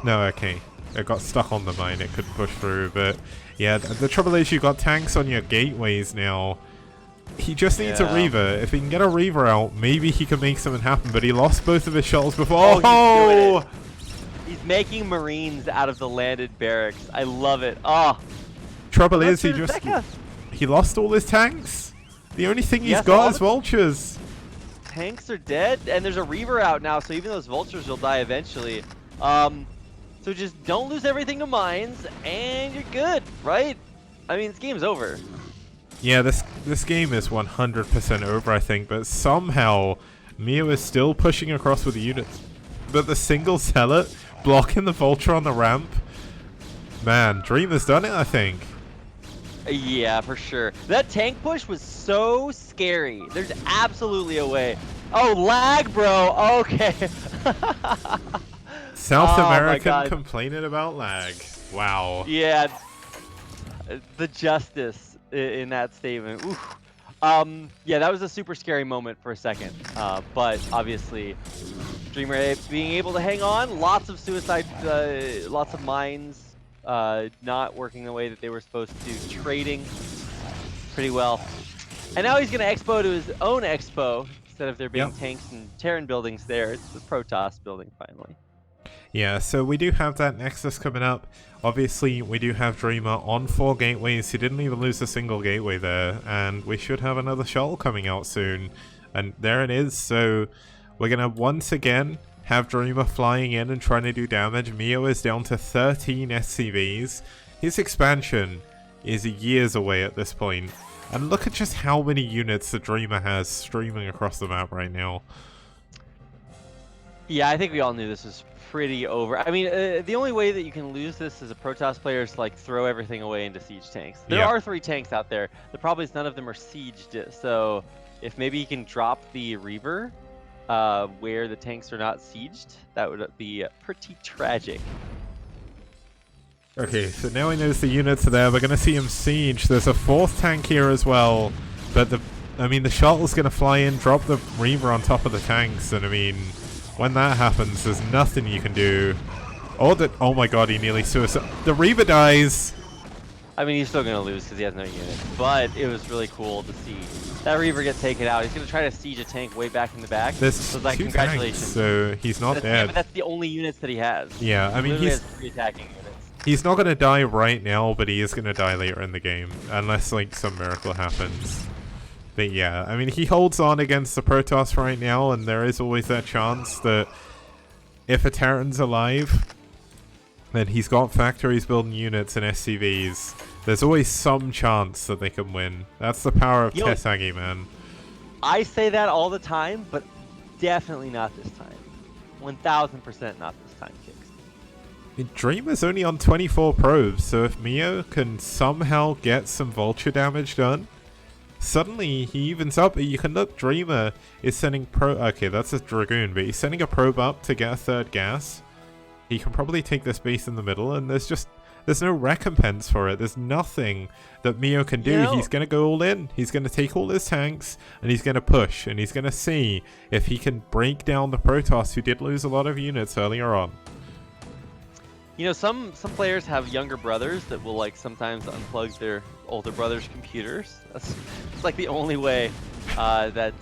Speaker 1: No, okay. It got stuck on the mine. It couldn't push through, but yeah, the trouble is you've got tanks on your gateways now. He just needs a Reaver. If he can get a Reaver out, maybe he can make something happen, but he lost both of his shuttles before.
Speaker 2: Oh! He's making Marines out of the landed barracks. I love it. Oh.
Speaker 1: Trouble is he lost all his tanks. The only thing he's got is vultures.
Speaker 2: Tanks are dead, and there's a Reaver out now, so even those vultures will die eventually. So just don't lose everything to mines, and you're good, right? I mean, this game's over.
Speaker 1: Yeah, this game is 100% over, I think, but somehow Mio is still pushing across with the units. But the single Zealot blocking the Vulture on the ramp, man, Dream has done it, I think.
Speaker 2: Yeah, for sure. That tank push was so scary. There's absolutely a way. Oh, lag, bro. Okay.
Speaker 1: South American complaining about lag. Wow.
Speaker 2: Yeah. The justice in that statement. Oof. Yeah, that was a super scary moment for a second. But obviously, Dreamer being able to hang on, lots of suicide, lots of mines, not working the way that they were supposed to, trading pretty well. And now he's going to expo to his own expo instead of there being tanks and Terran buildings there. It's the Protoss building finally.
Speaker 1: Yeah, so we do have that Nexus coming up. Obviously, we do have Dreamer on 4 gateways. He didn't even lose a single gateway there. And we should have another shuttle coming out soon. And there it is. So we're going to once again have Dreamer flying in and trying to do damage. Mio is down to 13 SCVs. His expansion is years away at this point. And look at just how many units the Dreamer has streaming across the map right now.
Speaker 2: Yeah, I think we all knew this was pretty over. I mean, the only way that you can lose this as a Protoss player is to, like, throw everything away into siege tanks. There are 3 tanks out there. The problem is none of them are sieged. So if maybe he can drop the Reaver where the tanks are not sieged, that would be pretty tragic.
Speaker 1: Okay, so now he knows the units are there. We're going to see him siege. There's a 4th tank here as well. But the shuttle's going to fly in, drop the Reaver on top of the tanks. And I mean, when that happens, there's nothing you can do. Oh my god, he nearly suicide. The Reaver dies.
Speaker 2: I mean, he's still going to lose because he has no units. But it was really cool to see that Reaver get taken out. He's going to try to siege a tank way back in the back.
Speaker 1: There's
Speaker 2: so, like,
Speaker 1: 2
Speaker 2: congratulations.
Speaker 1: tanks, so he's not dead.
Speaker 2: Yeah, but that's the only units that he has.
Speaker 1: Yeah, I mean,
Speaker 2: he has 3 attacking units.
Speaker 1: He's not going to die right now, but he is going to die later in the game. Unless, like, some miracle happens. But yeah, I mean, he holds on against the Protoss right now, and there is always that chance that if a Terran's alive, then he's got factories building units and SCVs. There's always some chance that they can win. That's the power of Tesagi, man.
Speaker 2: I say that all the time, but definitely not this time. 1000% not this time, Kicks.
Speaker 1: Dreamer's only on 24 probes, so if Mio can somehow get some vulture damage done, suddenly he evens up. You can look, Dreamer is sending okay, that's a Dragoon, but he's sending a probe up to get a third gas. He can probably take this base in the middle, and there's no recompense for it. There's nothing that Mio can do. He's going to go all in. He's going to take all his tanks, and he's going to push, and he's going to see if he can break down the Protoss, who did lose a lot of units earlier on.
Speaker 2: You know, some players have younger brothers that will like sometimes unplug their older brother's computers. It's like the only way that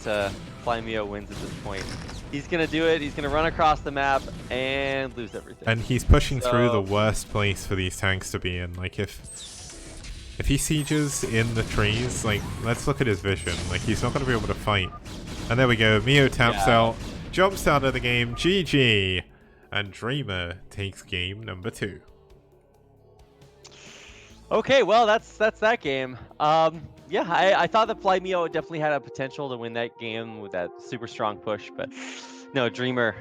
Speaker 2: FlyMio wins at this point. He's gonna do it. He's gonna run across the map and lose everything.
Speaker 1: And he's pushing through the worst place for these tanks to be in. Like if he sieges in the trees, like let's look at his vision. Like he's not gonna be able to fight. And there we go. Mio taps out, jumps out of the game. GG. And Dreamer takes game number 2.
Speaker 2: Okay, well that's that game. Yeah, I thought that FlyMio definitely had a potential to win that game with that super strong push, but no, Dreamer,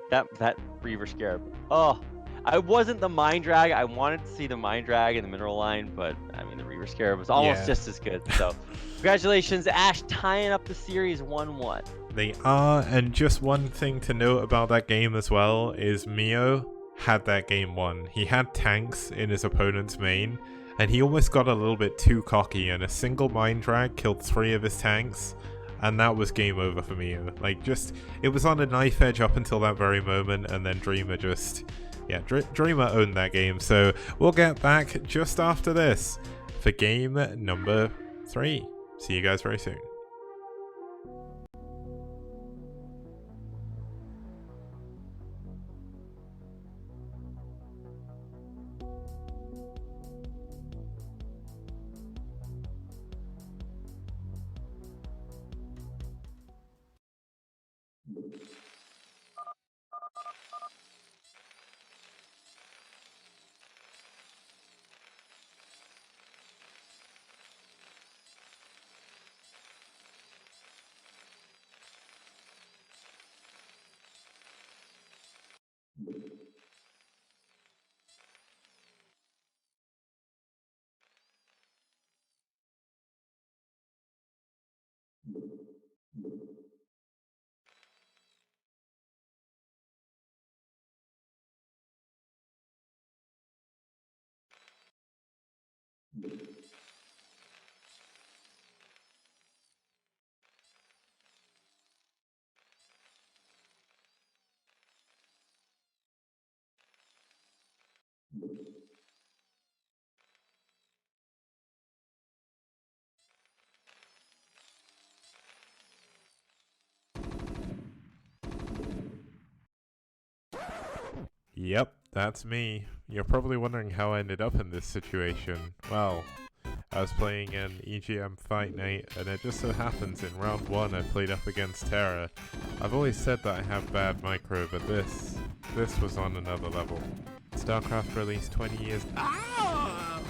Speaker 2: that Reaver Scarab. Oh, I wasn't the Mind Drag. I wanted to see the Mind Drag in the mineral line, but I mean the Reaver Scarab was almost just as good. So, congratulations, aSh, tying up the series 1-1.
Speaker 1: They are, and just one thing to note about that game as well is Mio had that game won. He had tanks in his opponent's main, and he almost got a little bit too cocky, and a single Mind Drag killed 3 of his tanks, and that was game over for Mio. Like, it was on a knife edge up until that very moment, and then Dreamer Dreamer owned that game. So we'll get back just after this for game number 3. See you guys very soon. Yep, that's me. You're probably wondering how I ended up in this situation. Well, I was playing an EGM fight night, and it just so happens in round 1 I played up against Terra. I've always said that I have bad micro, but this was on another level. StarCraft released 20 years. Ah!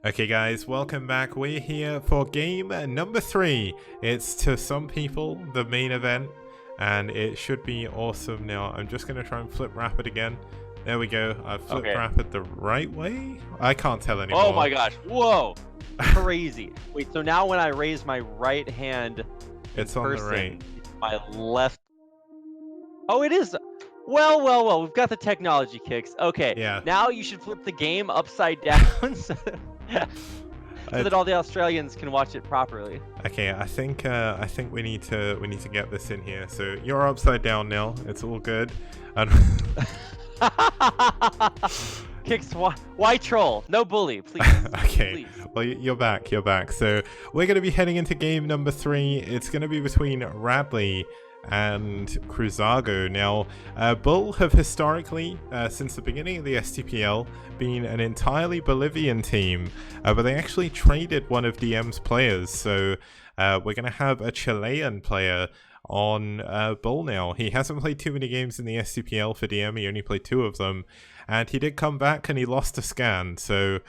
Speaker 1: Okay guys, welcome back. We're here for game number 3. It's, to some people, the main event, and it should be awesome. Now, I'm just going to try and flip rapid again. There we go. I've flipped rapid the right way? I can't tell anymore.
Speaker 2: Oh my gosh, whoa! Crazy. Wait, so now when I raise my right hand
Speaker 1: it's on the right.
Speaker 2: My left... Oh, it is... Well, we've got the technology kicks. Okay,
Speaker 1: Yeah.
Speaker 2: now you should flip the game upside down so that all the Australians can watch it properly.
Speaker 1: Okay, I think we need to get this in here. So you're upside down now. It's all good. And
Speaker 2: Kicks, why troll? No bully, please.
Speaker 1: Okay,
Speaker 2: please.
Speaker 1: well, you're back. So we're going to be heading into game number 3. It's going to be between Radley and Cruzago. Now, BuLL have historically, since the beginning of the STPL, been an entirely Bolivian team, but they actually traded one of DM's players, so we're going to have a Chilean player on BuLL now. He hasn't played too many games in the STPL for DM, he only played 2 of them, and he did come back and he lost to Scan, so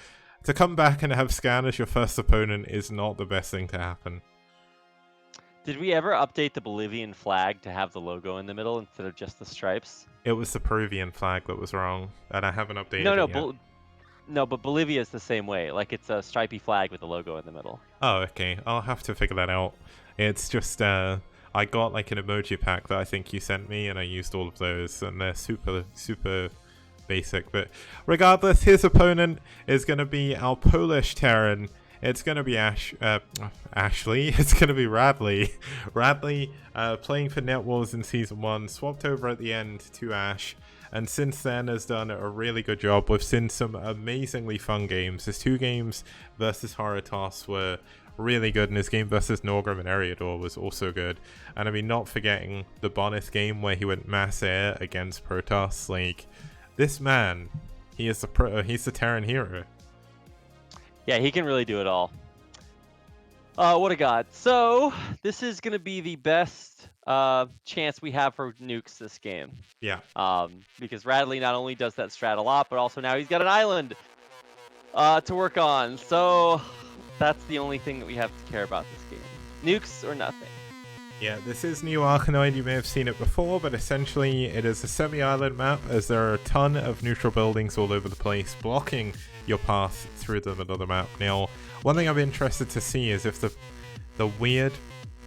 Speaker 1: to come back and have Scan as your first opponent is not the best thing to happen.
Speaker 2: Did we ever update the Bolivian flag to have the logo in the middle instead of just the stripes?
Speaker 1: It was the Peruvian flag that was wrong, and I haven't updated it yet.
Speaker 2: No, but Bolivia is the same way. Like, it's a stripy flag with a logo in the middle.
Speaker 1: Oh, okay. I'll have to figure that out. It's just, I got like an emoji pack that I think you sent me, and I used all of those, and they're super basic. But regardless, his opponent is going to be our Polish Terran. It's going to be Ashley. It's going to be Radley. Radley, playing for Net Wars in Season 1, swapped over at the end to aSh, and since then has done a really good job. We've seen some amazingly fun games. His 2 games versus Haratos were really good, and his game versus Norgrim and Eriador was also good. And I mean, not forgetting the bonus game where he went mass air against Protoss. Like, this man, he's the Terran hero.
Speaker 2: Yeah, he can really do it all. What a god. So, this is going to be the best chance we have for nukes this game.
Speaker 1: Yeah.
Speaker 2: Because Radley not only does that strat a lot, but also now he's got an island to work on. So, that's the only thing that we have to care about this game. Nukes or nothing.
Speaker 1: Yeah, this is New Arkanoid. You may have seen it before, but essentially it is a semi-island map, as there are a ton of neutral buildings all over the place, blocking your path through the middle of the map. Now, one thing I'm interested to see is if the weird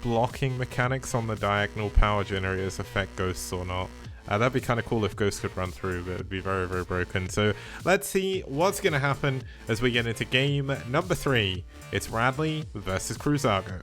Speaker 1: blocking mechanics on the diagonal power generators affect ghosts or not. That'd be kind of cool if ghosts could run through, but it'd be very, very broken. So let's see what's going to happen as we get into game number 3. It's Radley versus Cruzago.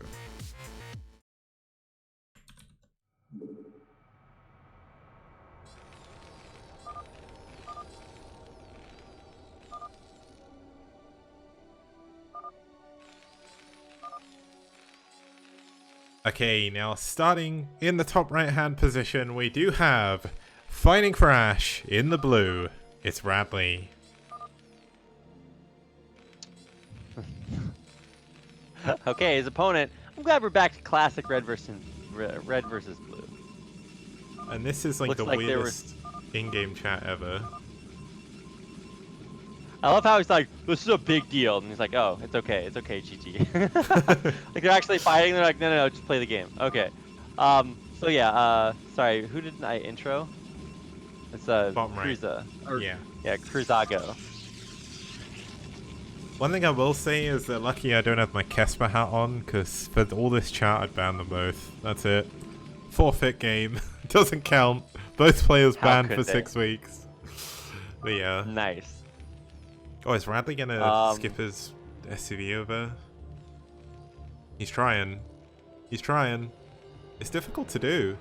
Speaker 1: Okay, now starting in the top right hand position, we do have fighting for aSh in the blue. It's Radley.
Speaker 2: Okay, his opponent. I'm glad we're back to classic red versus blue.
Speaker 1: And this is like
Speaker 2: Looks
Speaker 1: the
Speaker 2: like
Speaker 1: weirdest in-game chat ever.
Speaker 2: I love how he's like, this is a big deal. And he's like, oh, it's okay, GG. Like, they're actually fighting. They're like, no, just play the game. Okay. So yeah, sorry, who didn't I intro? It's Cruza.
Speaker 1: Yeah.
Speaker 2: Yeah, Cruzago.
Speaker 1: One thing I will say is that lucky I don't have my Kesper hat on, because for all this chat I'd ban them both. That's it. Forfeit game. Doesn't count. Both players banned for 6 weeks. But yeah.
Speaker 2: Nice.
Speaker 1: Oh, is Radley gonna skip his SCV over? He's trying. He's trying. It's difficult to do.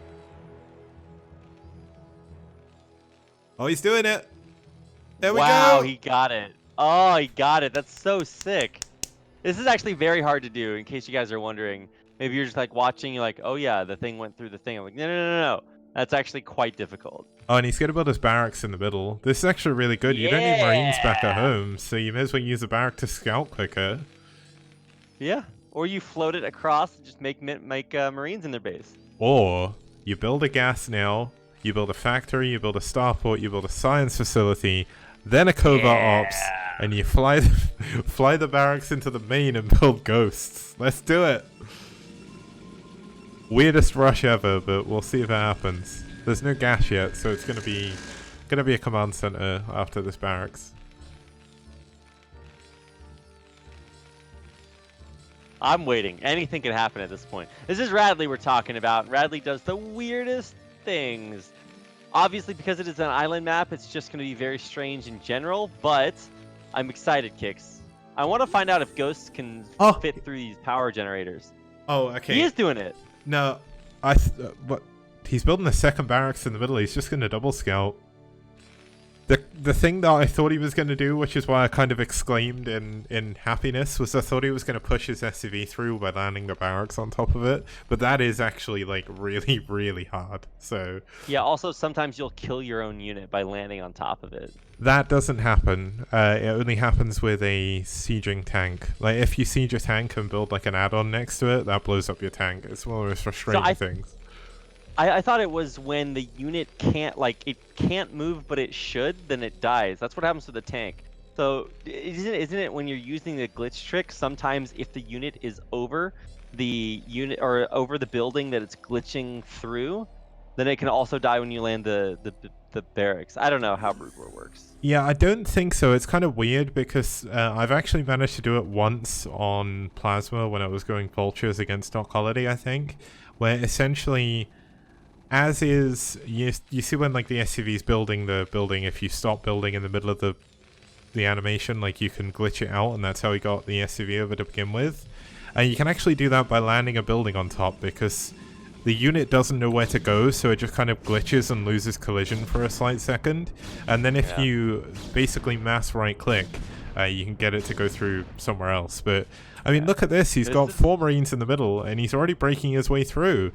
Speaker 1: Oh, he's doing it. There we go.
Speaker 2: Wow, he got it. Oh, he got it. That's so sick. This is actually very hard to do, in case you guys are wondering. Maybe you're just like watching, you're like, oh yeah, the thing went through the thing. I'm like, no. That's actually quite difficult.
Speaker 1: Oh, and he's going to build his barracks in the middle. This is actually really good. You don't need Marines back at home, so you may as well use a barrack to scout quicker.
Speaker 2: Yeah, or you float it across and just make Marines in their base.
Speaker 1: Or you build a gas now, you build a factory, you build a starport, you build a science facility, then a covert ops, and you fly fly the barracks into the main and build ghosts. Let's do it. Weirdest rush ever, but we'll see if it happens. There's no gas yet, so it's gonna be a command center after this barracks.
Speaker 2: I'm waiting. Anything can happen at this point. This is Radley we're talking about. Radley does the weirdest things. Obviously, because it is an island map, it's just going to be very strange in general, but I'm excited, Kix. I want to find out if ghosts can fit through these power generators.
Speaker 1: Oh, okay.
Speaker 2: He is doing it.
Speaker 1: No, what? He's building a second barracks in the middle. He's just going to double scout. The thing that I thought he was going to do, which is why I kind of exclaimed in happiness, was I thought he was going to push his SCV through by landing the barracks on top of it. But that is actually like really, really hard. So
Speaker 2: yeah. Also, sometimes you'll kill your own unit by landing on top of it.
Speaker 1: that doesn't happen. It only happens with a sieging tank. Like if you siege a tank and build like an add-on next to it, that blows up your tank. It's one of the most frustrating things.
Speaker 2: I thought it was when the unit can't move, but it should, then it dies. That's what happens with the tank. So isn't it when you're using the glitch trick, sometimes if the unit is over the unit or over the building that it's glitching through, then it can also die when you land the barracks. I don't know how Brood War works.
Speaker 1: Yeah, I don't think so. It's kind of weird because I've actually managed to do it once on Plasma when I was going vultures against Doc Holiday, I think, where essentially, as is, you see when like the SCV is building the building, if you stop building in the middle of the animation, like you can glitch it out, and that's how we got the SCV over to begin with. And you can actually do that by landing a building on top because the unit doesn't know where to go, so it just kind of glitches and loses collision for a slight second. And then if you basically mass right click, you can get it to go through somewhere else. But I mean, look at this. He's got 4 Marines in the middle, and he's already breaking his way through.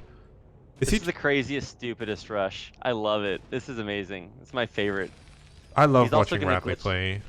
Speaker 2: This is the craziest, stupidest rush. I love it. This is amazing. It's my favorite.
Speaker 1: I love watching Radley play.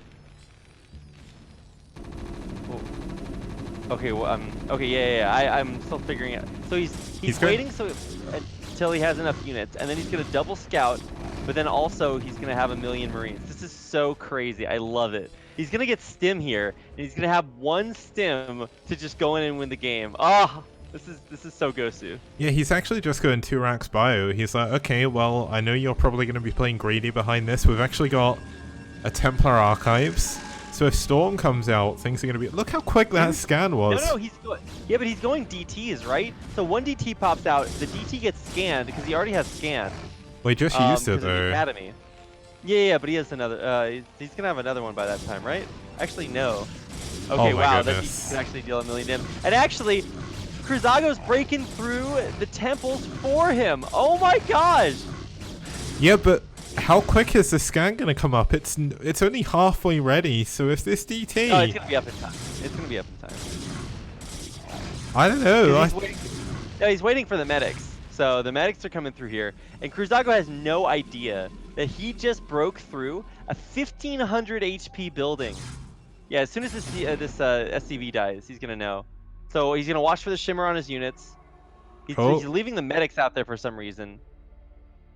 Speaker 2: Okay, well, yeah. I'm still figuring it. So he's waiting until he has enough units, and then he's gonna double scout, but then also he's gonna have 1,000,000 Marines. This is so crazy. I love it. He's gonna get stim here, and he's gonna have 1 stim to just go in and win the game. Oh, this is so Gosu.
Speaker 1: Yeah, he's actually just going 2 racks bio. He's like, okay, well, I know you're probably going to be playing greedy behind this. We've actually got a Templar Archives. So if Storm comes out, things are going to be... Look how quick that scan was.
Speaker 2: No, he's going... Yeah, but he's going DTs, right? So 1 DT pops out, the DT gets scanned because he already has scan.
Speaker 1: Well, he just used it, though.
Speaker 2: Academy. Yeah, but he has another... he's going to have another one by that time, right? Actually, no. Okay, wow, that DT can actually deal 1,000,000 damage. And actually... Cruzago's breaking through the temples for him. Oh my gosh!
Speaker 1: Yeah, but how quick is the scan gonna come up? It's only halfway ready. So if this DT,
Speaker 2: oh, it's gonna be up in time. It's gonna be up in time.
Speaker 1: I don't know.
Speaker 2: He's waiting for the medics. So the medics are coming through here, and Cruzago has no idea that he just broke through a 1,500 HP building. Yeah, as soon as this SCV dies, he's gonna know. So he's going to watch for the shimmer on his units. He's leaving the medics out there for some reason.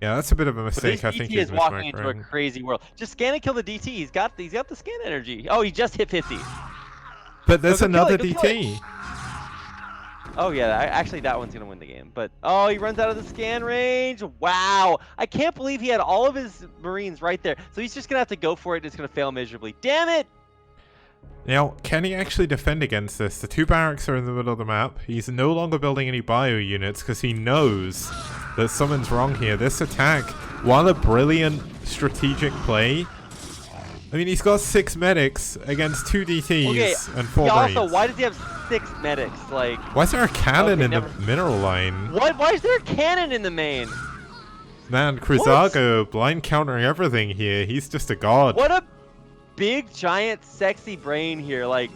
Speaker 1: Yeah, that's a bit of a mistake. I think
Speaker 2: he is walking into a crazy world. Just scan and kill the DT. He's got the scan energy. Oh, he just hit 50.
Speaker 1: But there's another DT.
Speaker 2: Oh yeah, actually that one's going to win the game. But oh, he runs out of the scan range. Wow. I can't believe he had all of his Marines right there. So he's just going to have to go for it. And it's going to fail miserably. Damn it.
Speaker 1: Now, can he actually defend against this? The 2 barracks are in the middle of the map. He's no longer building any bio units because he knows that something's wrong here. This attack, while a brilliant strategic play, I mean, he's got 6 medics against 2 DTs and 4 Marines.
Speaker 2: Also, why does he have 6 medics? Like,
Speaker 1: why is there a cannon in the mineral line?
Speaker 2: Why is there a cannon in the main?
Speaker 1: Man, Cruzago blind countering everything here. He's just a god.
Speaker 2: What a big, giant, sexy brain here. Like,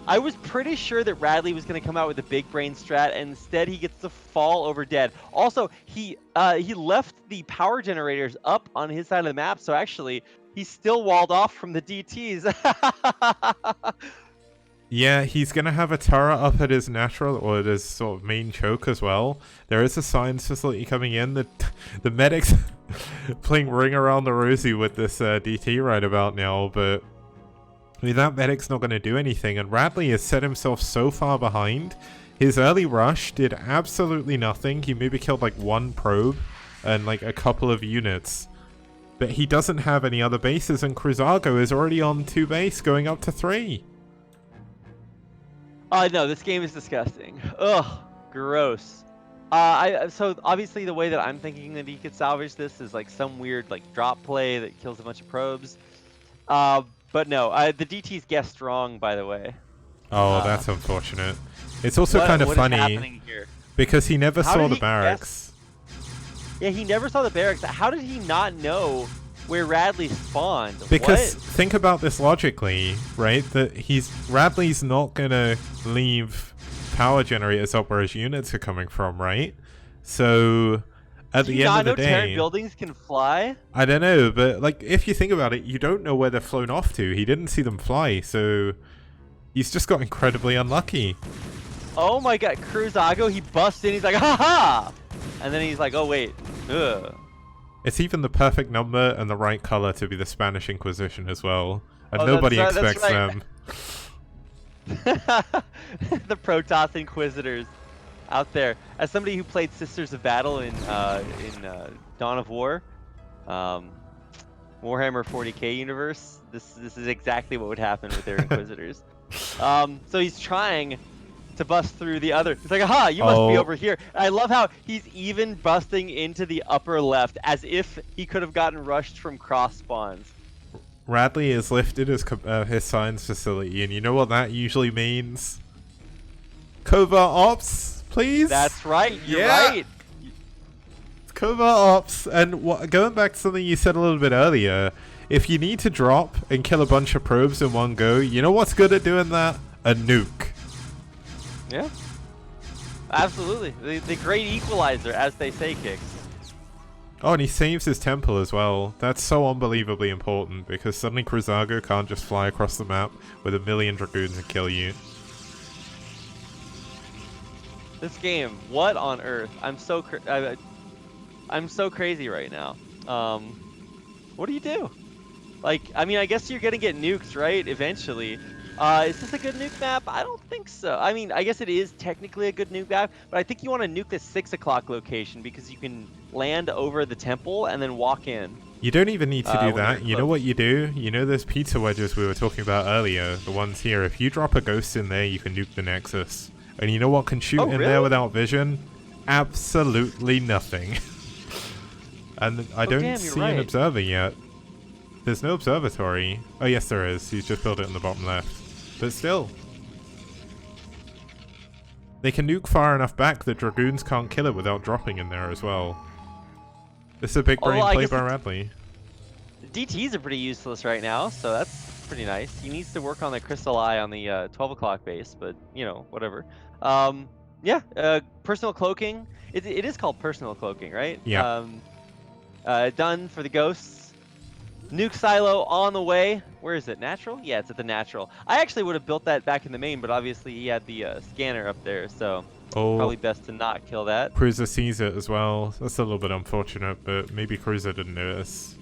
Speaker 2: I was pretty sure that Radley was going to come out with a big brain strat, and instead he gets to fall over dead. Also, he left the power generators up on his side of the map, so actually he's still walled off from the DTs.
Speaker 1: Yeah, he's going to have a turret up at his natural or at his sort of main choke as well. There is a science facility coming in. The medics playing Ring Around the Rosie with this DT right about now, but I mean, that medic's not going to do anything, and Radley has set himself so far behind. His early rush did absolutely nothing. He maybe killed like one probe and like a couple of units. But he doesn't have any other bases, and Cruzago is already on 2 base, going up to 3.
Speaker 2: No, this game is disgusting. Ugh, gross. So obviously the way that I'm thinking that he could salvage this is like some weird like drop play that kills a bunch of probes. But no, the DT's guessed wrong, by the way.
Speaker 1: Oh, that's unfortunate. It's also kind of
Speaker 2: what
Speaker 1: funny
Speaker 2: is happening here?
Speaker 1: because he never
Speaker 2: How
Speaker 1: saw
Speaker 2: did
Speaker 1: the
Speaker 2: he
Speaker 1: barracks.
Speaker 2: Yeah, he never saw the barracks. How did he not know where Radley spawned?
Speaker 1: Because
Speaker 2: What?
Speaker 1: think about this logically, right? That Radley's not gonna leave power generators up where his units are coming from, right? So at the end of the day,
Speaker 2: Terran buildings can fly?
Speaker 1: I don't know, but like if you think about it, you don't know where they're flown off to. He didn't see them fly, so he's just got incredibly unlucky.
Speaker 2: Oh my god, Cruzago, he busts in, he's like, ha! And then he's like, oh wait, ugh.
Speaker 1: It's even the perfect number and the right color to be the Spanish Inquisition as well. And nobody expects them.
Speaker 2: The Protoss Inquisitors out there. As somebody who played Sisters of Battle in Dawn of War, Warhammer 40k universe, this is exactly what would happen with their Inquisitors. So he's trying to bust through the other. It's like, aha, you must be over here. And I love how he's even busting into the upper left as if he could have gotten rushed from cross spawns.
Speaker 1: Radley has lifted his science facility, and you know what that usually means? Covert ops, please?
Speaker 2: That's right, you're right.
Speaker 1: It's covert ops, and going back to something you said a little bit earlier, if you need to drop and kill a bunch of probes in one go, you know what's good at doing that? A nuke.
Speaker 2: Yeah, absolutely. The great equalizer, as they say, Kicks.
Speaker 1: Oh, and he saves his temple as well. That's so unbelievably important, because suddenly Cruzago can't just fly across the map with 1,000,000 Dragoons and kill you.
Speaker 2: This game, what on earth? I'm so crazy right now. What do you do? Like, I mean, I guess you're gonna get nukes, right? Eventually. Is this a good nuke map? I don't think so. I mean, I guess it is technically a good nuke map, but I think you want to nuke the 6 o'clock location because you can land over the temple and then walk in.
Speaker 1: You don't even need to do that. You know
Speaker 2: close.
Speaker 1: what you do? You know those pizza wedges we were talking about earlier? The ones here. If you drop a ghost in there, you can nuke the Nexus. And you know what can shoot in there without vision? Absolutely nothing. And I don't see an observer yet. There's no observatory. Oh yes there is. He's just built it in the bottom left. But still. They can nuke far enough back that Dragoons can't kill it without dropping in there as well. This is a big brain play by Radley.
Speaker 2: DTs are pretty useless right now, so that's pretty nice. He needs to work on the Crystal Eye on the 12 o'clock base, but, you know, whatever. Yeah, personal cloaking. It is called personal cloaking, right?
Speaker 1: Yeah.
Speaker 2: Done for the ghosts. Nuke silo on the way. Where is it? Natural? Yeah, it's at the natural. I actually would have built that back in the main, but obviously he had the scanner up there, so probably best to not kill that.
Speaker 1: Cruiser sees it as well. That's a little bit unfortunate, but maybe Cruiser didn't notice.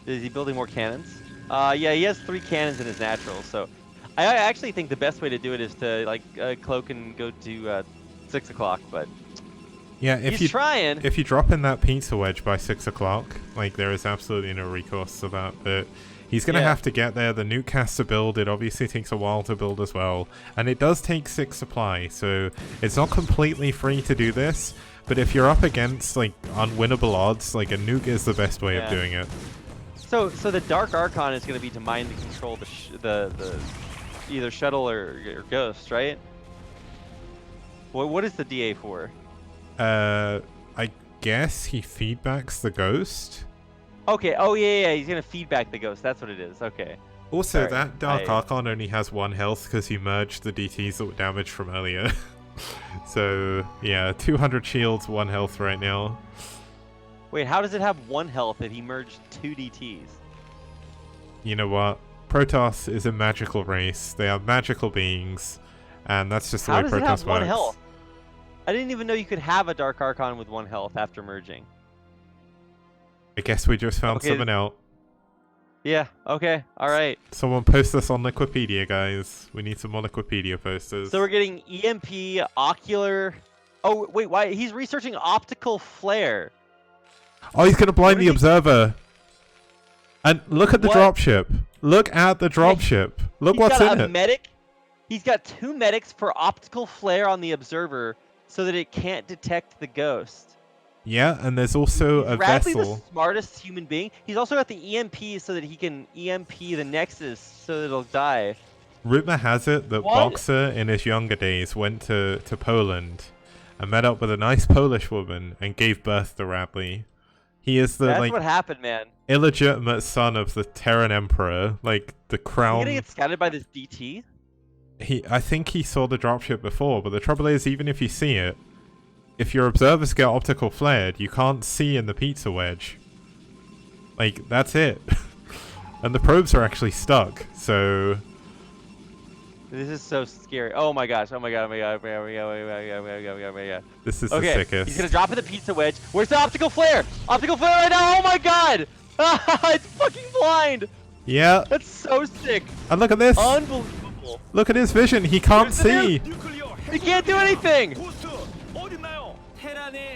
Speaker 2: Is he building more cannons? Yeah, he has 3 cannons in his natural, so I actually think the best way to do it is to like cloak and go to 6 o'clock, but
Speaker 1: yeah, if you drop in that pizza wedge by 6 o'clock, like there is absolutely no recourse to that. But he's gonna have to get there. The nuke has to build. It obviously takes a while to build as well, and it does take 6 supply, so it's not completely free to do this. But if you're up against like unwinnable odds, like a nuke is the best way of doing it.
Speaker 2: So the Dark Archon is gonna be to mind and control the either shuttle or ghost, right? What is the DA for?
Speaker 1: I guess he feedbacks the ghost.
Speaker 2: Okay, oh yeah, he's gonna feedback the ghost, that's what it is, okay.
Speaker 1: Also, that Dark Archon only has 1 health because he merged the DTs that were damaged from earlier. So, yeah, 200 shields, 1 health right now.
Speaker 2: Wait, how does it have 1 health if he merged 2 DTs?
Speaker 1: You know what? Protoss is a magical race. They are magical beings, and that's just the way Protoss works.
Speaker 2: How does it have 1 health? I didn't even know you could have a Dark Archon with 1 health after merging.
Speaker 1: I guess we just found
Speaker 2: Okay.
Speaker 1: something out.
Speaker 2: Yeah, okay, alright.
Speaker 1: Someone post this on Liquipedia, guys. We need some more Liquipedia posters.
Speaker 2: So we're getting EMP, ocular... Oh, wait, why? He's researching optical flare.
Speaker 1: Oh, he's gonna blind
Speaker 2: What
Speaker 1: the
Speaker 2: is he-
Speaker 1: observer. And look at the
Speaker 2: What?
Speaker 1: dropship. Look at the dropship. Look
Speaker 2: He's
Speaker 1: what's
Speaker 2: got
Speaker 1: in
Speaker 2: a
Speaker 1: it.
Speaker 2: medic. He's got 2 medics for optical flare on the observer so that it can't detect the ghost.
Speaker 1: Yeah, and there's also
Speaker 2: Is
Speaker 1: a
Speaker 2: Radley
Speaker 1: vessel.
Speaker 2: the smartest human being? He's also got the EMP so that he can EMP the Nexus so that it'll die.
Speaker 1: Rumor has it that
Speaker 2: What?
Speaker 1: Boxer in his younger days went to Poland and met up with a nice Polish woman and gave birth to Radley. He is the
Speaker 2: That's what happened, man.
Speaker 1: illegitimate son of the Terran Emperor, like the
Speaker 2: He's
Speaker 1: crown.
Speaker 2: gonna get scouted by this DT.
Speaker 1: I think he saw the dropship before, but the trouble is, even if you see it, if your observers get optical flared, you can't see in the pizza wedge. Like, that's it. And the probes are actually stuck, so...
Speaker 2: This is so scary. Oh my gosh. Oh my god. Oh my god. Oh my god. Oh my god. Oh my god. Oh my god. Oh my god.
Speaker 1: This is the
Speaker 2: Okay.
Speaker 1: sickest.
Speaker 2: He's gonna drop in the pizza wedge. Where's the optical flare? Optical flare right now. Oh my god. It's fucking blind.
Speaker 1: Yeah,
Speaker 2: That's so sick.
Speaker 1: and look at this!
Speaker 2: Unbelievable.
Speaker 1: Look at his vision, he can't
Speaker 2: There's the
Speaker 1: see!
Speaker 2: He can't do anything.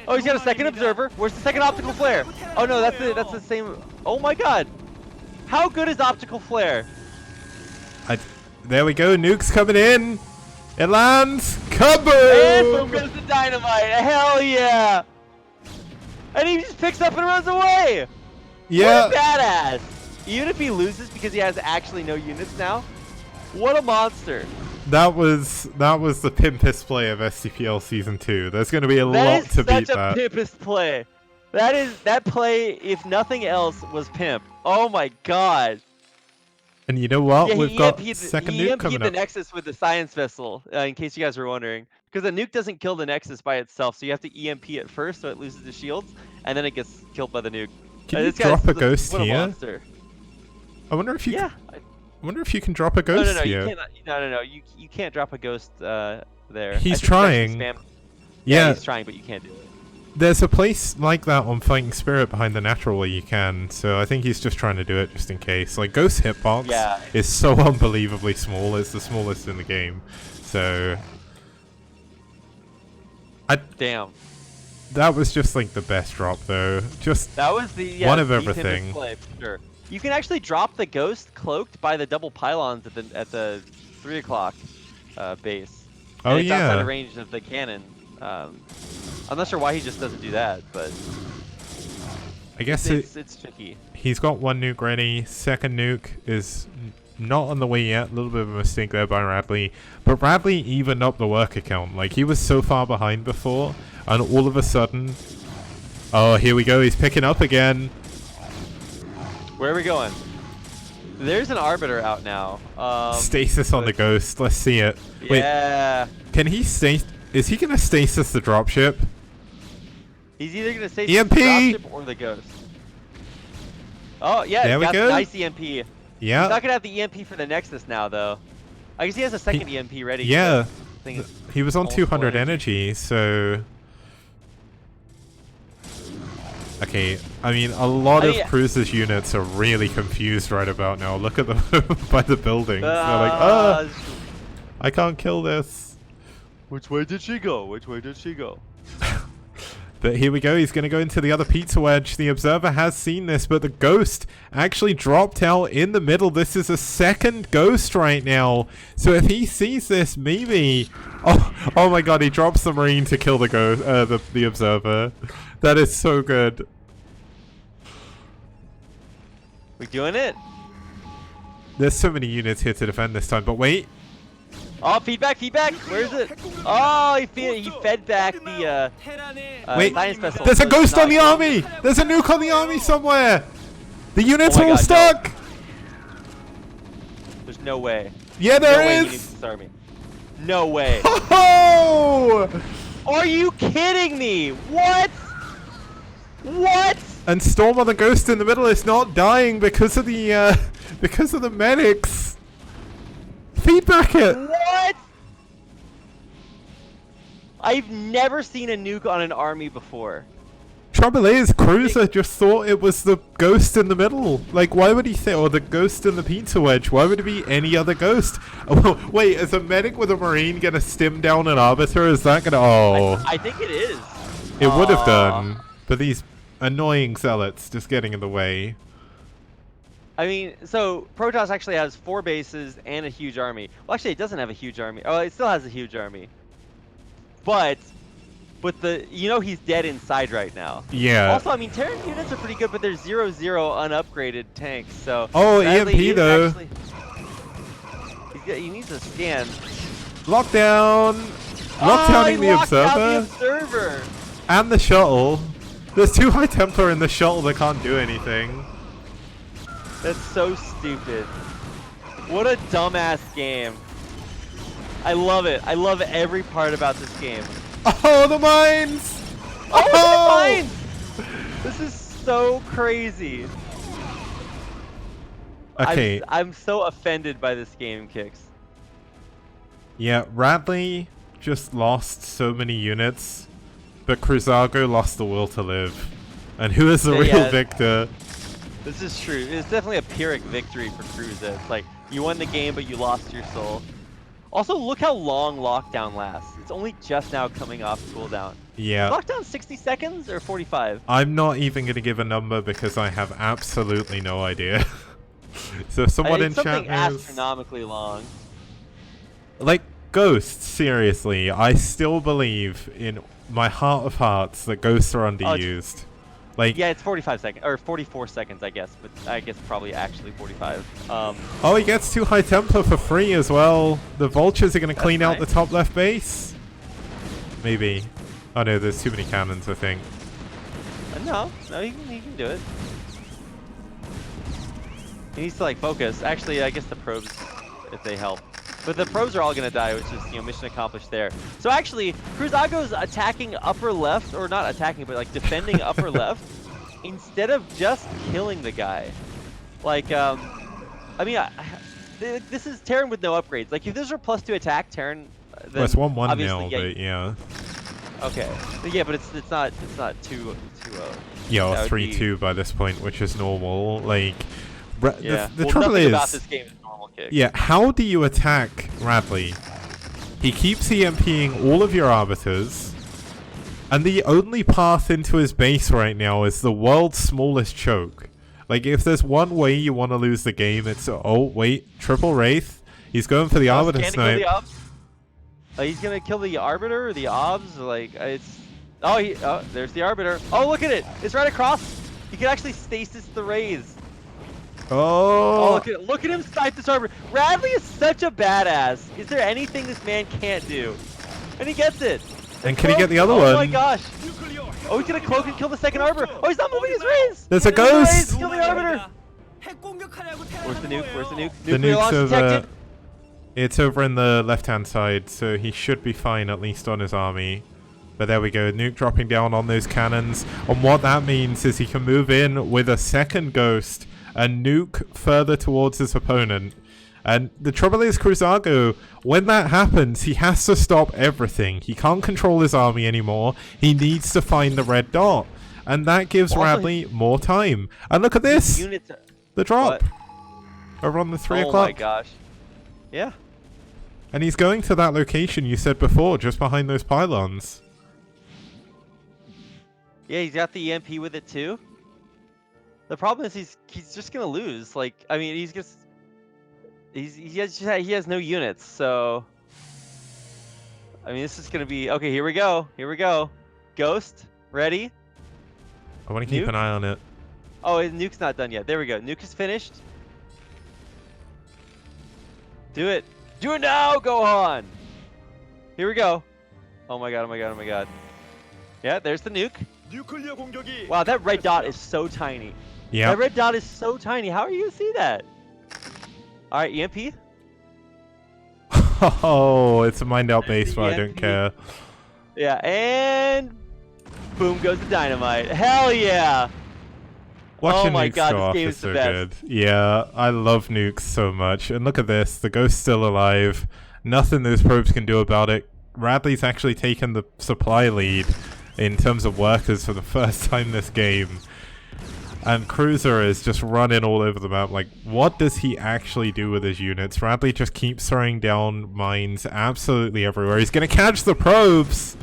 Speaker 2: Oh, he's got a second observer. Where's the second optical flare? Oh no, that's the same. Oh my god. How good is optical flare?
Speaker 1: There we go, nuke's coming in! It lands!
Speaker 2: And boom
Speaker 1: Kaboom!
Speaker 2: goes the dynamite. Hell yeah. And he just picks up and runs away.
Speaker 1: Yeah,
Speaker 2: What a badass! Even if he loses because he has actually no units now, what a monster!
Speaker 1: that was the pimpest play of STPL Season 2. There's gonna be a
Speaker 2: That
Speaker 1: lot
Speaker 2: is
Speaker 1: to beat
Speaker 2: such a
Speaker 1: that.
Speaker 2: pimpest play. That play, if nothing else, was pimp. Oh my god!
Speaker 1: And you know what?
Speaker 2: Yeah,
Speaker 1: We've
Speaker 2: he
Speaker 1: got
Speaker 2: EMP'd,
Speaker 1: second
Speaker 2: he
Speaker 1: nuke coming
Speaker 2: EMP'd the
Speaker 1: up.
Speaker 2: Nexus with the science vessel, in case you guys were wondering. Because the nuke doesn't kill the Nexus by itself, so you have to EMP it first so it loses the shields, and then it gets killed by the nuke.
Speaker 1: Can you
Speaker 2: This guy's
Speaker 1: drop a ghost
Speaker 2: what a
Speaker 1: here?
Speaker 2: monster.
Speaker 1: I wonder if you
Speaker 2: Yeah.
Speaker 1: I wonder if you can drop a
Speaker 2: No,
Speaker 1: ghost
Speaker 2: no,
Speaker 1: here.
Speaker 2: you can't. No. You can't drop a ghost there. I
Speaker 1: He's
Speaker 2: think you actually
Speaker 1: trying.
Speaker 2: spam-
Speaker 1: Yeah,
Speaker 2: he's trying, but you can't do it.
Speaker 1: there's a place like that on Fighting Spirit behind the Natural where you can, so I think he's just trying to do it just in case. Like, Ghost hitbox
Speaker 2: Yeah.
Speaker 1: is so unbelievably small, it's the smallest in the game. So,
Speaker 2: Damn.
Speaker 1: that was just like the best drop though. Just,
Speaker 2: That was the
Speaker 1: One of
Speaker 2: the pimpest
Speaker 1: everything.
Speaker 2: play, for sure. You can actually drop the ghost cloaked by the double pylons at the 3 o'clock base.
Speaker 1: oh
Speaker 2: And it's outside
Speaker 1: yeah.
Speaker 2: the range of the cannon. I'm not sure why he just doesn't do that, but
Speaker 1: I guess
Speaker 2: it's tricky.
Speaker 1: he's got one nuke ready. Second nuke is not on the way yet. A little bit of a mistake there by Radley. But Radley evened up the worker count. Like, he was so far behind before, and all of a sudden... Oh, here we go. He's picking up again.
Speaker 2: Where are we going? There's an Arbiter out now.
Speaker 1: Stasis on the Ghost. Let's see it. Wait,
Speaker 2: Yeah.
Speaker 1: can he stay... Is he going to stasis the dropship?
Speaker 2: He's either gonna say
Speaker 1: EMP!
Speaker 2: the dropship or the ghost. Oh yeah,
Speaker 1: There
Speaker 2: he's
Speaker 1: we
Speaker 2: got
Speaker 1: go.
Speaker 2: nice EMP. He's
Speaker 1: Yeah.
Speaker 2: not gonna have the EMP for the Nexus now though. I guess he has a second EMP ready.
Speaker 1: Yeah.
Speaker 2: I think it's
Speaker 1: He was on
Speaker 2: almost
Speaker 1: 200
Speaker 2: full
Speaker 1: energy, so... Okay, I mean, a lot of
Speaker 2: mean-
Speaker 1: Cruiser's units are really confused right about now. Look at them by the buildings. They're like,
Speaker 2: Ah,
Speaker 1: I can't kill this.
Speaker 2: Which way did she go? Which way did she go?
Speaker 1: But here we go, he's going to go into the other pizza wedge. The Observer has seen this, but the Ghost actually dropped out in the middle. This is a second Ghost right now. So if he sees this, maybe... Oh my god, he drops the Marine to kill the Ghost, the Observer. That is so good.
Speaker 2: We doing it?
Speaker 1: There's so many units here to defend this time, but wait.
Speaker 2: Oh, feedback, feedback. Where is it? Oh, he fed back the
Speaker 1: Wait,
Speaker 2: science vessel.
Speaker 1: there's a
Speaker 2: so it's
Speaker 1: Ghost on
Speaker 2: not-
Speaker 1: the army! There's a nuke on the army somewhere! The units
Speaker 2: Oh my
Speaker 1: are all
Speaker 2: God, no.
Speaker 1: stuck!
Speaker 2: There's no way.
Speaker 1: Yeah,
Speaker 2: No
Speaker 1: there
Speaker 2: way he
Speaker 1: is!
Speaker 2: needs this army. No way.
Speaker 1: Oh!
Speaker 2: Are you kidding me? What? What?
Speaker 1: And Storm on the Ghost in the middle is not dying because of the medics. Feedback it.
Speaker 2: What? I've never seen a nuke on an army before.
Speaker 1: Trouble is, Cruiser just thought it was the ghost in the middle. Like, why would he say, or the ghost in the pizza wedge? Why would it be any other ghost? Oh, wait, is a medic with a marine gonna stim down an arbiter? Is that gonna? Oh,
Speaker 2: I think it is.
Speaker 1: it would have done, but these annoying zealots just getting in the way.
Speaker 2: I mean, so Protoss actually has 4 bases and a huge army. Well, actually, it doesn't have a huge army. Oh, it still has a huge army. But he's dead inside right now.
Speaker 1: Yeah.
Speaker 2: Also, I mean, Terran units are pretty good, but they're 0-0 unupgraded tanks. So.
Speaker 1: Oh,
Speaker 2: sadly,
Speaker 1: EMP though.
Speaker 2: Actually, he needs a scan.
Speaker 1: Lockdown. Lockdowning the
Speaker 2: observer.
Speaker 1: And the shuttle. There's 2 High Templar in the shuttle that can't do anything.
Speaker 2: That's so stupid. What a dumbass game. I love it. I love every part about this game.
Speaker 1: Oh, the mines!
Speaker 2: Oh, the mines! This is so crazy.
Speaker 1: Okay.
Speaker 2: I'm so offended by this game, Kicks.
Speaker 1: Yeah, Radley just lost so many units, but Cruzago lost the will to live. And who is the real victor?
Speaker 2: This is true. It's definitely a Pyrrhic victory for Cruza. It's like, you won the game, but you lost your soul. Also, look how long lockdown lasts. It's only just now coming off cooldown.
Speaker 1: Yeah.
Speaker 2: Lockdown 60 seconds or 45?
Speaker 1: I'm not even going to give a number because I have absolutely no idea. So someone in chat
Speaker 2: something
Speaker 1: knows.
Speaker 2: astronomically long.
Speaker 1: Like, Ghosts, seriously, I still believe in my heart of hearts that Ghosts are underused. Like,
Speaker 2: yeah, it's 45 seconds, or 44 seconds, I guess, but I guess probably actually 45.
Speaker 1: Oh, he gets 2 High Templar for free as well. The Vultures are going to clean out the top left base. Maybe. Oh no, there's too many cannons, I think.
Speaker 2: No, he can do it. He needs to like focus. Actually, I guess the probes, if they help. But the probes are all gonna die, which is mission accomplished there. So actually, Cruzago's attacking upper left, or not attacking, but like defending upper left, instead of just killing the guy. Like, I mean, this is Terran with no upgrades. Like, if this were +2 attack, Terran. Then
Speaker 1: well, it's 1-1 now,
Speaker 2: yeah,
Speaker 1: but yeah.
Speaker 2: Okay, but yeah, but it's not 2-0.
Speaker 1: Yeah, or 3-2 by this point, which is normal. Like,
Speaker 2: yeah.
Speaker 1: the trouble
Speaker 2: nothing
Speaker 1: is,
Speaker 2: about this game is normal, Kick.
Speaker 1: yeah, how do you attack Radley? He keeps EMPing all of your arbiters, and the only path into his base right now is the world's smallest choke. Like, if there's one way you want to lose the game, it's oh wait, triple Wraith. He's going for the arbiter snipe.
Speaker 2: He's gonna kill the arbiter or the obs. Like it's there's the arbiter. Oh, look at it! It's right across. You can actually stasis the rays.
Speaker 1: Oh,
Speaker 2: look at him snipe this arbiter. Radley is such a badass. Is there anything this man can't do? And he gets it.
Speaker 1: And can he get the other one?
Speaker 2: Oh my gosh. Oh, he's gonna cloak and kill the second arbiter. Oh, he's not moving his rays.
Speaker 1: There's a ghost.
Speaker 2: Kill the arbiter. Where's the nuke? Where's the nuke?
Speaker 1: The nuke's over. It's over in the left-hand side, so he should be fine, at least on his army. But there we go, nuke dropping down on those cannons. And what that means is he can move in with a second ghost and nuke further towards his opponent. And the trouble is, Cruzago, when that happens, he has to stop everything. He can't control his army anymore. He needs to find the red dot. And that gives Radley more time. And look at this! The drop!
Speaker 2: What?
Speaker 1: Over on the 3 o'clock.
Speaker 2: Oh my gosh. Yeah.
Speaker 1: And he's going to that location you said before, just behind those pylons.
Speaker 2: Yeah, he's got the EMP with it too. The problem is he's just gonna lose. Like, I mean, he has no units, so I mean, this is gonna be okay. Here we go. Here we go. Ghost, ready?
Speaker 1: I want to keep an eye on it.
Speaker 2: Oh, his nuke's not done yet. There we go. Nuke is finished. Do it. Do it now, Gohan! Here we go. Oh my god, oh my god, oh my god. Yeah, there's the nuke. Wow, that red dot is so tiny.
Speaker 1: Yeah.
Speaker 2: That red dot is so tiny. How are you gonna see that? Alright, EMP.
Speaker 1: Oh, it's a mined out base, but I don't care.
Speaker 2: Yeah, and boom goes the dynamite. Hell yeah!
Speaker 1: Watching
Speaker 2: oh my
Speaker 1: nukes
Speaker 2: god,
Speaker 1: go
Speaker 2: this
Speaker 1: off
Speaker 2: game
Speaker 1: is
Speaker 2: is
Speaker 1: so
Speaker 2: the best.
Speaker 1: good. Yeah, I love nukes so much. And look at this, the ghost's still alive. Nothing those probes can do about it. Radley's actually taken the supply lead in terms of workers for the first time this game. And Cruiser is just running all over the map. Like, what does he actually do with his units? Radley just keeps throwing down mines absolutely everywhere. He's gonna catch the probes!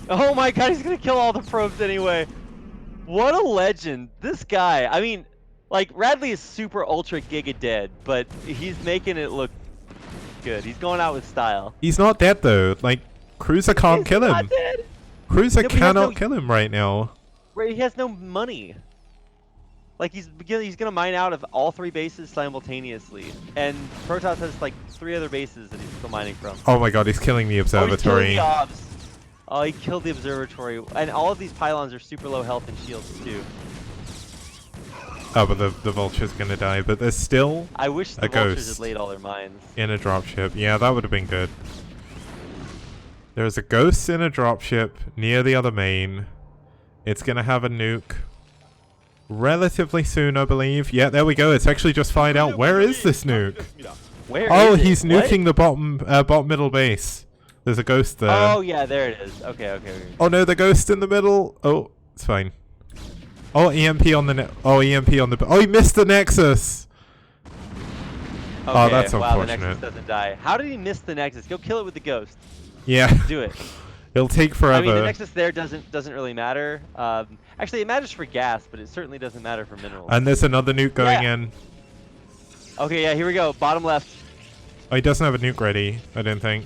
Speaker 2: Oh my god, he's gonna kill all the probes anyway. What a legend. This guy, I mean, like, Radley is super ultra giga dead, but he's making it look good. He's going out with style.
Speaker 1: He's not dead though. Like, Cruiser can't kill
Speaker 2: Not
Speaker 1: him.
Speaker 2: dead.
Speaker 1: Cruiser
Speaker 2: Yeah, but he has
Speaker 1: cannot
Speaker 2: no-
Speaker 1: kill him right now.
Speaker 2: He has no money. Like, he's gonna mine out of all 3 bases simultaneously, and Protoss has like 3 other bases that he's still mining from.
Speaker 1: Oh my god, he's killing the observatory.
Speaker 2: Oh, he's killing the obs. Oh, he killed the observatory, and all of these pylons are super low health and shields too.
Speaker 1: Oh, but the vulture's gonna die. But there's still
Speaker 2: I wish the
Speaker 1: a
Speaker 2: vultures
Speaker 1: ghost
Speaker 2: had laid all their mines.
Speaker 1: in a dropship. Yeah, that would have been good. There's a ghost in a dropship near the other main. It's gonna have a nuke relatively soon, I believe. Yeah, there we go. It's actually just fired out. Where is this nuke?
Speaker 2: Where
Speaker 1: Oh,
Speaker 2: is it?
Speaker 1: he's
Speaker 2: What?
Speaker 1: nuking the bottom middle base. There's a ghost there.
Speaker 2: Oh yeah, there it is. Okay.
Speaker 1: Oh no, the ghost in the middle. Oh, it's fine. Oh, EMP on the EMP on the. Oh, he missed the Nexus. Oh, that's
Speaker 2: wow, the
Speaker 1: unfortunate.
Speaker 2: Nexus doesn't die. How did he miss the Nexus? Go kill it with the ghost.
Speaker 1: Yeah,
Speaker 2: Do it.
Speaker 1: it'll take forever.
Speaker 2: I mean, the Nexus there doesn't really matter. Actually, it matters for gas, but it certainly doesn't matter for minerals.
Speaker 1: And there's another nuke going
Speaker 2: Yeah.
Speaker 1: in.
Speaker 2: Okay, yeah, here we go. Bottom left.
Speaker 1: Oh, he doesn't have a nuke ready, I don't think.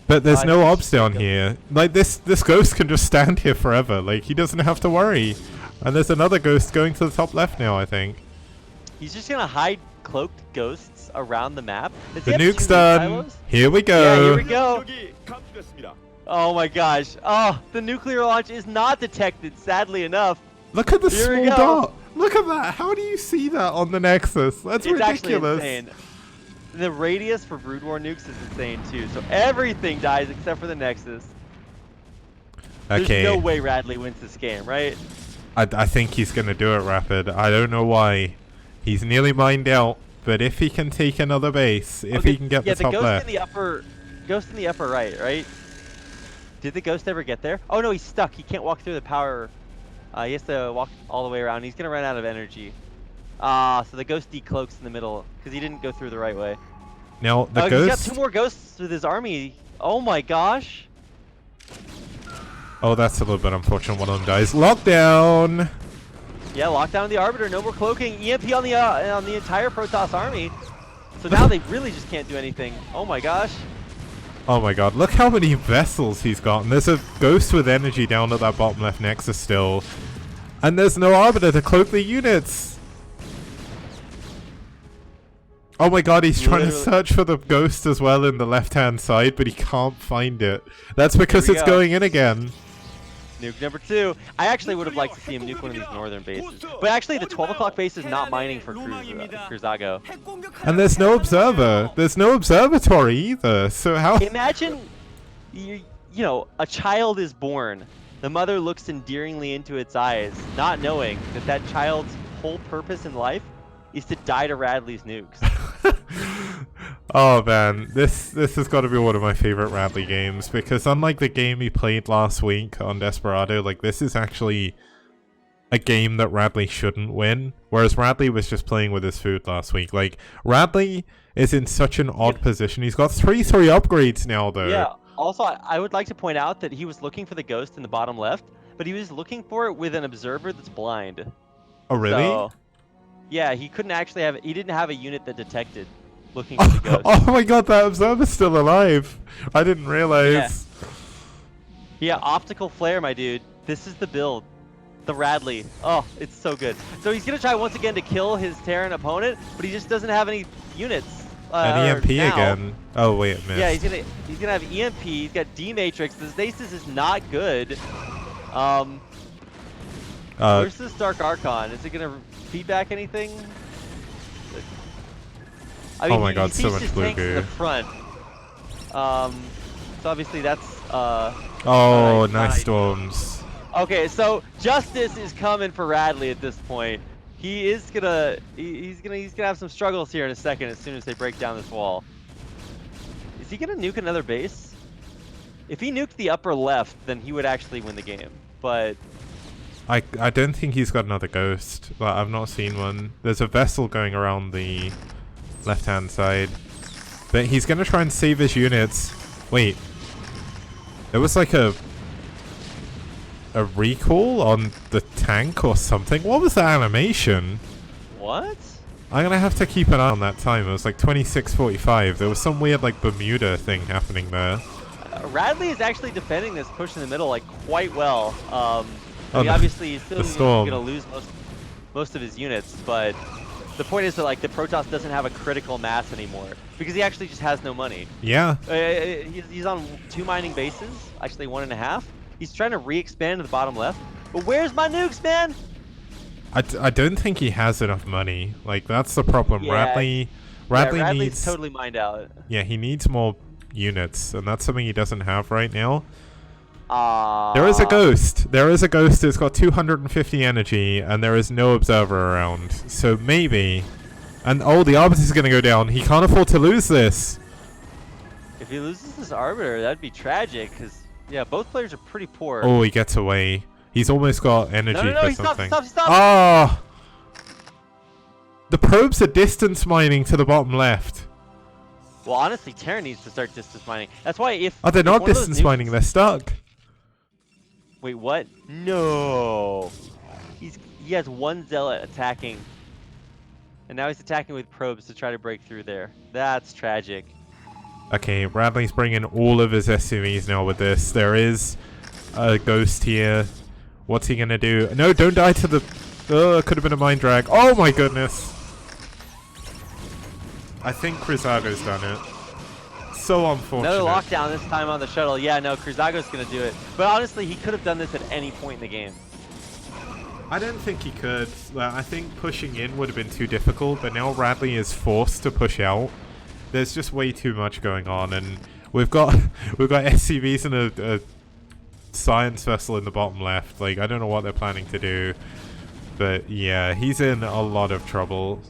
Speaker 1: But there's
Speaker 2: I
Speaker 1: no
Speaker 2: think
Speaker 1: obs
Speaker 2: he's
Speaker 1: down
Speaker 2: go-
Speaker 1: here. Like, this ghost can just stand here forever. Like, he doesn't have to worry. And there's another ghost going to the top left now, I think.
Speaker 2: He's just gonna hide cloaked ghosts around the map. Does he
Speaker 1: The
Speaker 2: have
Speaker 1: nuke's
Speaker 2: two nuke
Speaker 1: done.
Speaker 2: silos?
Speaker 1: Here we go.
Speaker 2: Yeah, here we go. Oh my gosh. Oh, the nuclear launch is not detected, sadly enough.
Speaker 1: Look at the
Speaker 2: Here we
Speaker 1: small
Speaker 2: go.
Speaker 1: dot. Look at that. How do you see that on the Nexus? That's
Speaker 2: It's actually
Speaker 1: ridiculous.
Speaker 2: insane. The radius for Brood War nukes is insane too. So everything dies except for the Nexus.
Speaker 1: Okay.
Speaker 2: There's no way Radley wins this game, right?
Speaker 1: I think he's going to do it, Rapid. I don't know why. He's nearly mined out, but if he can take another base, if
Speaker 2: Okay,
Speaker 1: he can get
Speaker 2: yeah,
Speaker 1: the top
Speaker 2: ghost
Speaker 1: left.
Speaker 2: ghost in the upper right? Did the ghost ever get there? Oh no, he's stuck. He can't walk through the power. He has to walk all the way around. He's gonna run out of energy. So the ghost decloaks in the middle because he didn't go through the right way.
Speaker 1: Now, the
Speaker 2: He's
Speaker 1: ghost...
Speaker 2: got 2 more ghosts with his army. Oh my gosh.
Speaker 1: Oh, that's a little bit unfortunate. One of them dies. Lockdown!
Speaker 2: Yeah, lock down the Arbiter. No more cloaking. EMP on the entire Protoss army. So now they really just can't do anything. Oh my gosh.
Speaker 1: Oh my god, look how many vessels he's got. And there's a ghost with energy down at that bottom left Nexus still. And there's no Arbiter to cloak the units. Oh my god, he's trying to
Speaker 2: Literally.
Speaker 1: search for the ghost as well in the left-hand side, but he can't find it. That's because
Speaker 2: Here we
Speaker 1: it's
Speaker 2: go.
Speaker 1: going in again.
Speaker 2: Nuke number 2. I actually would have liked to see him nuke one of these northern bases. But actually, the 12 o'clock base is not mining for Cruzago.
Speaker 1: And there's no observer. There's no observatory either. So how...
Speaker 2: Imagine, you know, a child is born. The mother looks endearingly into its eyes, not knowing that that child's whole purpose in life is to die to Radley's nukes.
Speaker 1: Oh man, this has got to be one of my favorite Radley games, because unlike the game he played last week on Desperado, like, this is actually a game that Radley shouldn't win, whereas Radley was just playing with his food last week. Like, Radley is in such an odd position. He's got 3 upgrades now though.
Speaker 2: Yeah, also, I would like to point out that he was looking for the ghost in the bottom left, but he was looking for it with an observer that's blind.
Speaker 1: Oh really?
Speaker 2: So, yeah, he couldn't actually have, he didn't have a unit that detected looking for the ghost.
Speaker 1: Oh my god, that observer's still alive. I didn't realize.
Speaker 2: Yeah, optical flare, my dude. This is the build. The Radley. Oh, it's so good. So he's going to try once again to kill his Terran opponent, but he just doesn't have any units.
Speaker 1: An EMP
Speaker 2: now.
Speaker 1: again. Oh wait, it missed.
Speaker 2: Yeah, he's gonna have EMP. He's got D Matrix. The stasis is not good. Where's this Dark Archon? Is it gonna feedback anything? I mean,
Speaker 1: Oh my
Speaker 2: he
Speaker 1: god, so
Speaker 2: sees
Speaker 1: much
Speaker 2: his
Speaker 1: blue
Speaker 2: tanks in
Speaker 1: goo.
Speaker 2: the front. So obviously that's
Speaker 1: Oh,
Speaker 2: nice,
Speaker 1: nice
Speaker 2: nice.
Speaker 1: storms.
Speaker 2: okay. So justice is coming for Radley at this point. He is gonna he's gonna have some struggles here in a second as soon as they break down this wall. Is he gonna nuke another base? If he nuked the upper left, then he would actually win the game. But
Speaker 1: I don't think he's got another ghost. Like, I've not seen one. There's a vessel going around the left-hand side. But he's gonna try and save his units. Wait. There was like a recall on the tank or something? What was that animation?
Speaker 2: what?
Speaker 1: I'm gonna have to keep an eye on that time. It was like 26:45. There was some weird like Bermuda thing happening there.
Speaker 2: Radley is actually defending this push in the middle like quite well. I
Speaker 1: Oh,
Speaker 2: mean, obviously he's
Speaker 1: the
Speaker 2: still
Speaker 1: storm.
Speaker 2: gonna lose most of his units, but the point is that like the Protoss doesn't have a critical mass anymore because he actually just has no money.
Speaker 1: Yeah.
Speaker 2: He's on 2 mining bases, actually 1.5. He's trying to re-expand to the bottom left, but where's my nukes, man?
Speaker 1: I don't think he has enough money. Like, that's the problem.
Speaker 2: Yeah.
Speaker 1: Radley
Speaker 2: Radley's
Speaker 1: needs...
Speaker 2: totally mined out.
Speaker 1: Yeah, he needs more units, and that's something he doesn't have right now.
Speaker 2: Ah.
Speaker 1: There is a ghost. There is a ghost. It's got 250 energy, and there is no observer around. So maybe... And, oh, the Arbiter is going to go down. He can't afford to lose this.
Speaker 2: If he loses this Arbiter, that'd be tragic, because, yeah, both players are pretty poor.
Speaker 1: Oh, he gets away. He's almost got energy
Speaker 2: no,
Speaker 1: for
Speaker 2: he stopped,
Speaker 1: something.
Speaker 2: stop!
Speaker 1: Ah! The probes are distance mining to the bottom left.
Speaker 2: Well, honestly, Terran needs to start distance mining. That's why if...
Speaker 1: Oh, they're
Speaker 2: if
Speaker 1: not
Speaker 2: one of those
Speaker 1: distance
Speaker 2: nukes-
Speaker 1: mining. They're stuck.
Speaker 2: Wait, what? No! He has 1 Zealot attacking. And now he's attacking with probes to try to break through there. That's tragic.
Speaker 1: Okay, Radley's bringing all of his SUVs now with this. There is a ghost here. What's he gonna do? No, don't die to the... could have been a mind drag. Oh my goodness. I think Krizago's done it. So unfortunate.
Speaker 2: Another lockdown this time on the shuttle. Yeah, no, Krizago's gonna do it. But honestly, he could have done this at any point in the game.
Speaker 1: I don't think he could. I think pushing in would have been too difficult, but now Radley is forced to push out. There's just way too much going on, and we've got SCVs and a science vessel in the bottom left. Like, I don't know what they're planning to do, but yeah, he's in a lot of trouble.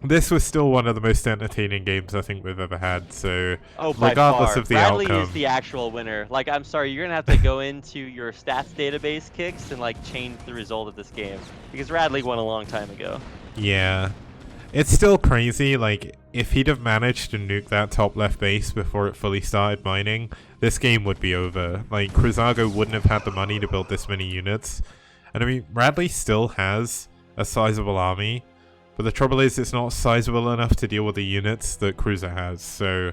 Speaker 1: This was still one of the most entertaining games I think we've ever had, so regardless of the
Speaker 2: Radley
Speaker 1: outcome.
Speaker 2: is the actual winner. Like, I'm sorry, you're gonna have to go into your stats database kicks and like change the result of this game because Radley won a long time ago.
Speaker 1: Yeah. It's still crazy, like, if he'd have managed to nuke that top left base before it fully started mining, this game would be over. Like, Krizago wouldn't have had the money to build this many units. And I mean, Radley still has a sizable army, but the trouble is it's not sizable enough to deal with the units that Cruiser has, so...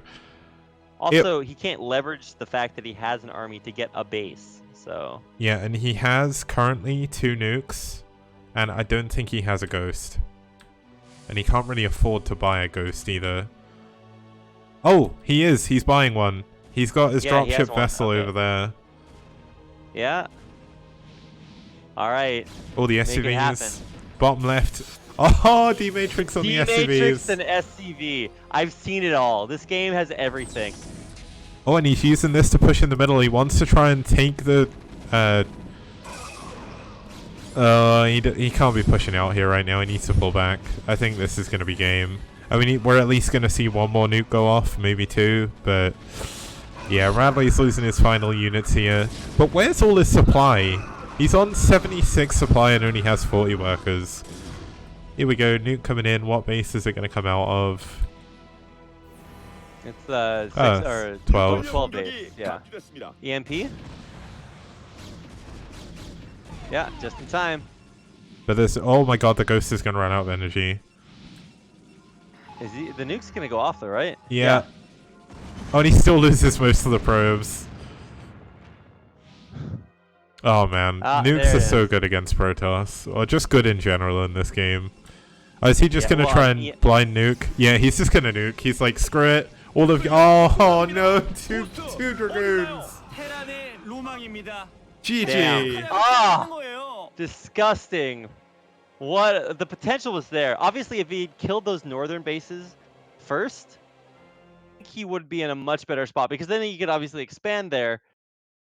Speaker 2: Also, he can't leverage the fact that he has an army to get a base, so...
Speaker 1: Yeah, and he has currently 2 nukes, and I don't think he has a ghost. And he can't really afford to buy a ghost either. Oh, he is. He's buying one. He's got his
Speaker 2: Yeah, he has
Speaker 1: dropship
Speaker 2: one.
Speaker 1: vessel
Speaker 2: Okay.
Speaker 1: over there.
Speaker 2: Yeah. Alright.
Speaker 1: All the
Speaker 2: Make it happen.
Speaker 1: SUVs. Bottom left. Oh, D-Matrix on the
Speaker 2: D-Matrix
Speaker 1: SUVs.
Speaker 2: and SCV. I've seen it all. This game has everything.
Speaker 1: Oh, and he's using this to push in the middle. He wants to try and take the... he can't be pushing out here right now. He needs to pull back. I think this is going to be game. I mean, we're at least going to see 1 more nuke go off, maybe 2, but... Yeah, Radley's losing his final units here. But where's all his supply? He's on 76 supply and only has 40 workers. Here we go, nuke coming in. What base is it going to come out of?
Speaker 2: It's 6 or
Speaker 1: 12.
Speaker 2: 12 base. Yeah. EMP? Yeah, just in time.
Speaker 1: But this... Oh my god, the ghost is going to run out of energy.
Speaker 2: Is the nuke's gonna go off though, right?
Speaker 1: Yeah. Oh, and he still loses most of the probes. Oh man, nukes are so good against Protoss, or just good in general in this game. Oh, is he just gonna try and blind nuke? Yeah, he's just gonna nuke. He's like, screw it. All of you. Oh no, two dragoons. GG.
Speaker 2: Ah, disgusting. What the potential was there. Obviously, if he'd killed those northern bases first, I think he would be in a much better spot because then he could obviously expand there.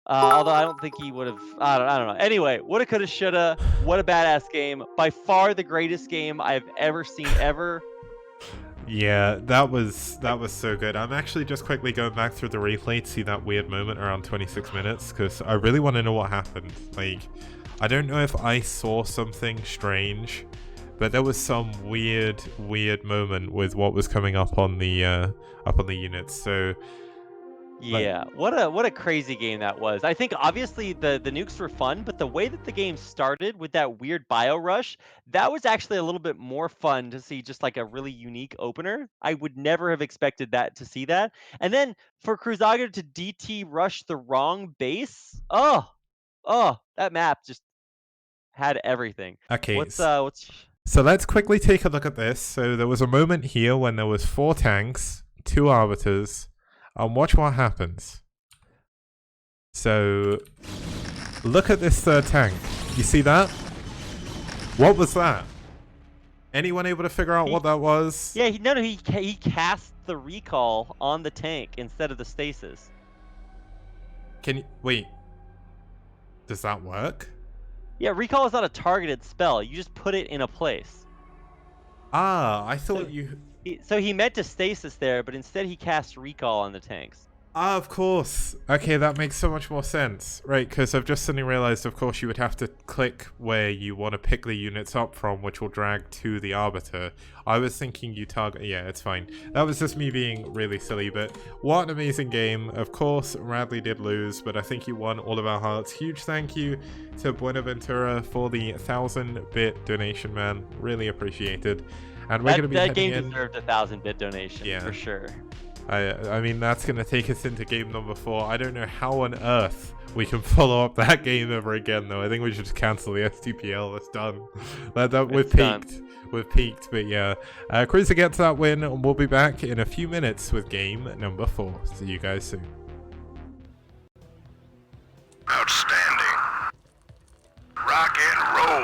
Speaker 2: Although I don't think he would have. I don't know. Anyway, woulda, coulda, shoulda. What a badass game! By far the greatest game I've ever seen ever.
Speaker 1: Yeah, that was so good. I'm actually just quickly going back through the replay to see that weird moment around 26 minutes because I really want to know what happened. Like, I don't know if I saw something strange, but there was some weird moment with what was coming up on the units. So
Speaker 2: Yeah, what a crazy game that was. I think obviously the nukes were fun, but the way that the game started with that weird bio rush, that was actually a little bit more fun to see, just like a really unique opener. I would never have expected that to see that. And then for Crusader to DT rush the wrong base, oh, that map just had everything.
Speaker 1: okay,
Speaker 2: What's
Speaker 1: so let's quickly take a look at this. So there was a moment here when there was 4 tanks, 2 arbiters, and watch what happens. So look at this third tank. You see that? What was that? Anyone able to figure out what that was?
Speaker 2: Yeah, he cast the recall on the tank instead of the stasis.
Speaker 1: Can you wait? Does that work?
Speaker 2: Yeah, recall is not a targeted spell. You just put it in a place.
Speaker 1: Ah, I thought
Speaker 2: So he meant to stasis there, but instead he cast recall on the tanks.
Speaker 1: Ah, of course. Okay, that makes so much more sense. Right, because I've just suddenly realized, of course, you would have to click where you want to pick the units up from, which will drag to the Arbiter. I was thinking you target... Yeah, it's fine. That was just me being really silly, but what an amazing game. Of course, Radley did lose, but I think he won all of our hearts. Huge thank you to Buenaventura for the 1,000-bit donation, man. Really appreciated. And we're going to be
Speaker 2: that
Speaker 1: heading
Speaker 2: game
Speaker 1: in...
Speaker 2: deserved a 1,000-bit donation,
Speaker 1: Yeah.
Speaker 2: for sure.
Speaker 1: I mean, that's going to take us into game number 4. I don't know how on earth we can follow up that game ever again, though. I think we should just cancel the STPL. It's done. We've peaked. We've peaked, but yeah. Cruiser gets that win, and we'll be back in a few minutes with game number 4. See you guys soon.
Speaker 4: Outstanding. Rock and roll.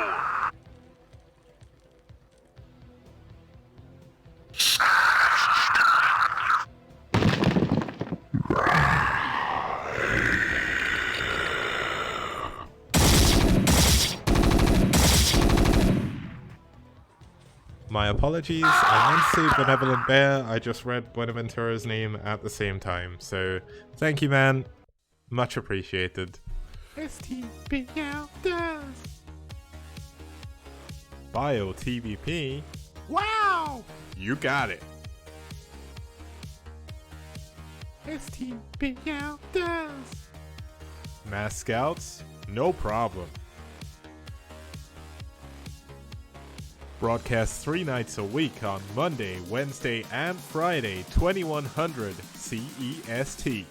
Speaker 1: My apologies, I meant to say Benevolent Bear, I just read Buenaventura's name at the same time, so thank you, man. Much appreciated. STPL does! Bio TVP? Wow! You got it! STPL does! Mass Scouts? No problem. Broadcast 3 nights a week on Monday, Wednesday, and Friday, 2100 CEST.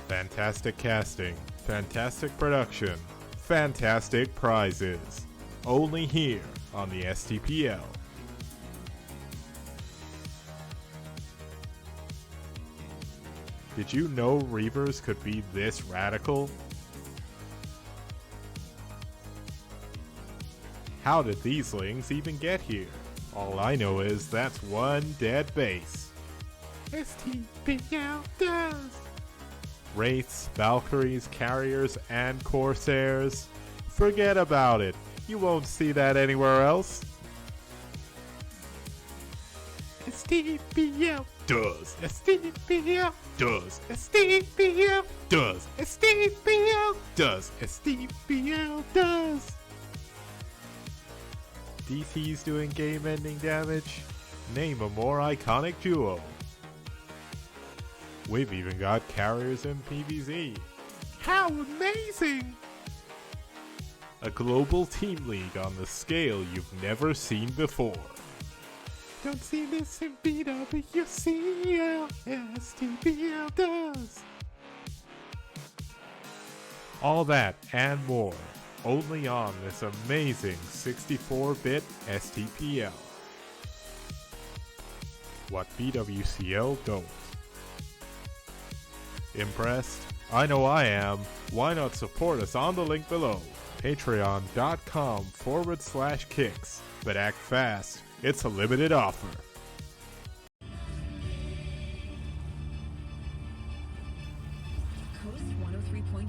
Speaker 1: Fantastic casting, fantastic production, fantastic prizes. Only here on the STPL. Did you know Reavers could be this radical? How did these lings even get here? All I know is that's one dead base. STPL does! Wraiths, Valkyries, Carriers, and Corsairs? Forget about it. You won't see that anywhere else. STPL does. STPL does. STPL does. STPL does. STPL does. DT's doing game-ending damage? Name a more iconic duo. We've even got carriers in PvZ. How amazing! A global team league on the scale you've never seen before. Don't see this in BWCL, STPL does. All that and more. Only on this amazing 64-bit STPL. What BWCL don't. Impressed? I know I am. Why not support us on the link below? Patreon.com/kicks. But act fast. It's a limited offer.
Speaker 5: Coast 103.5.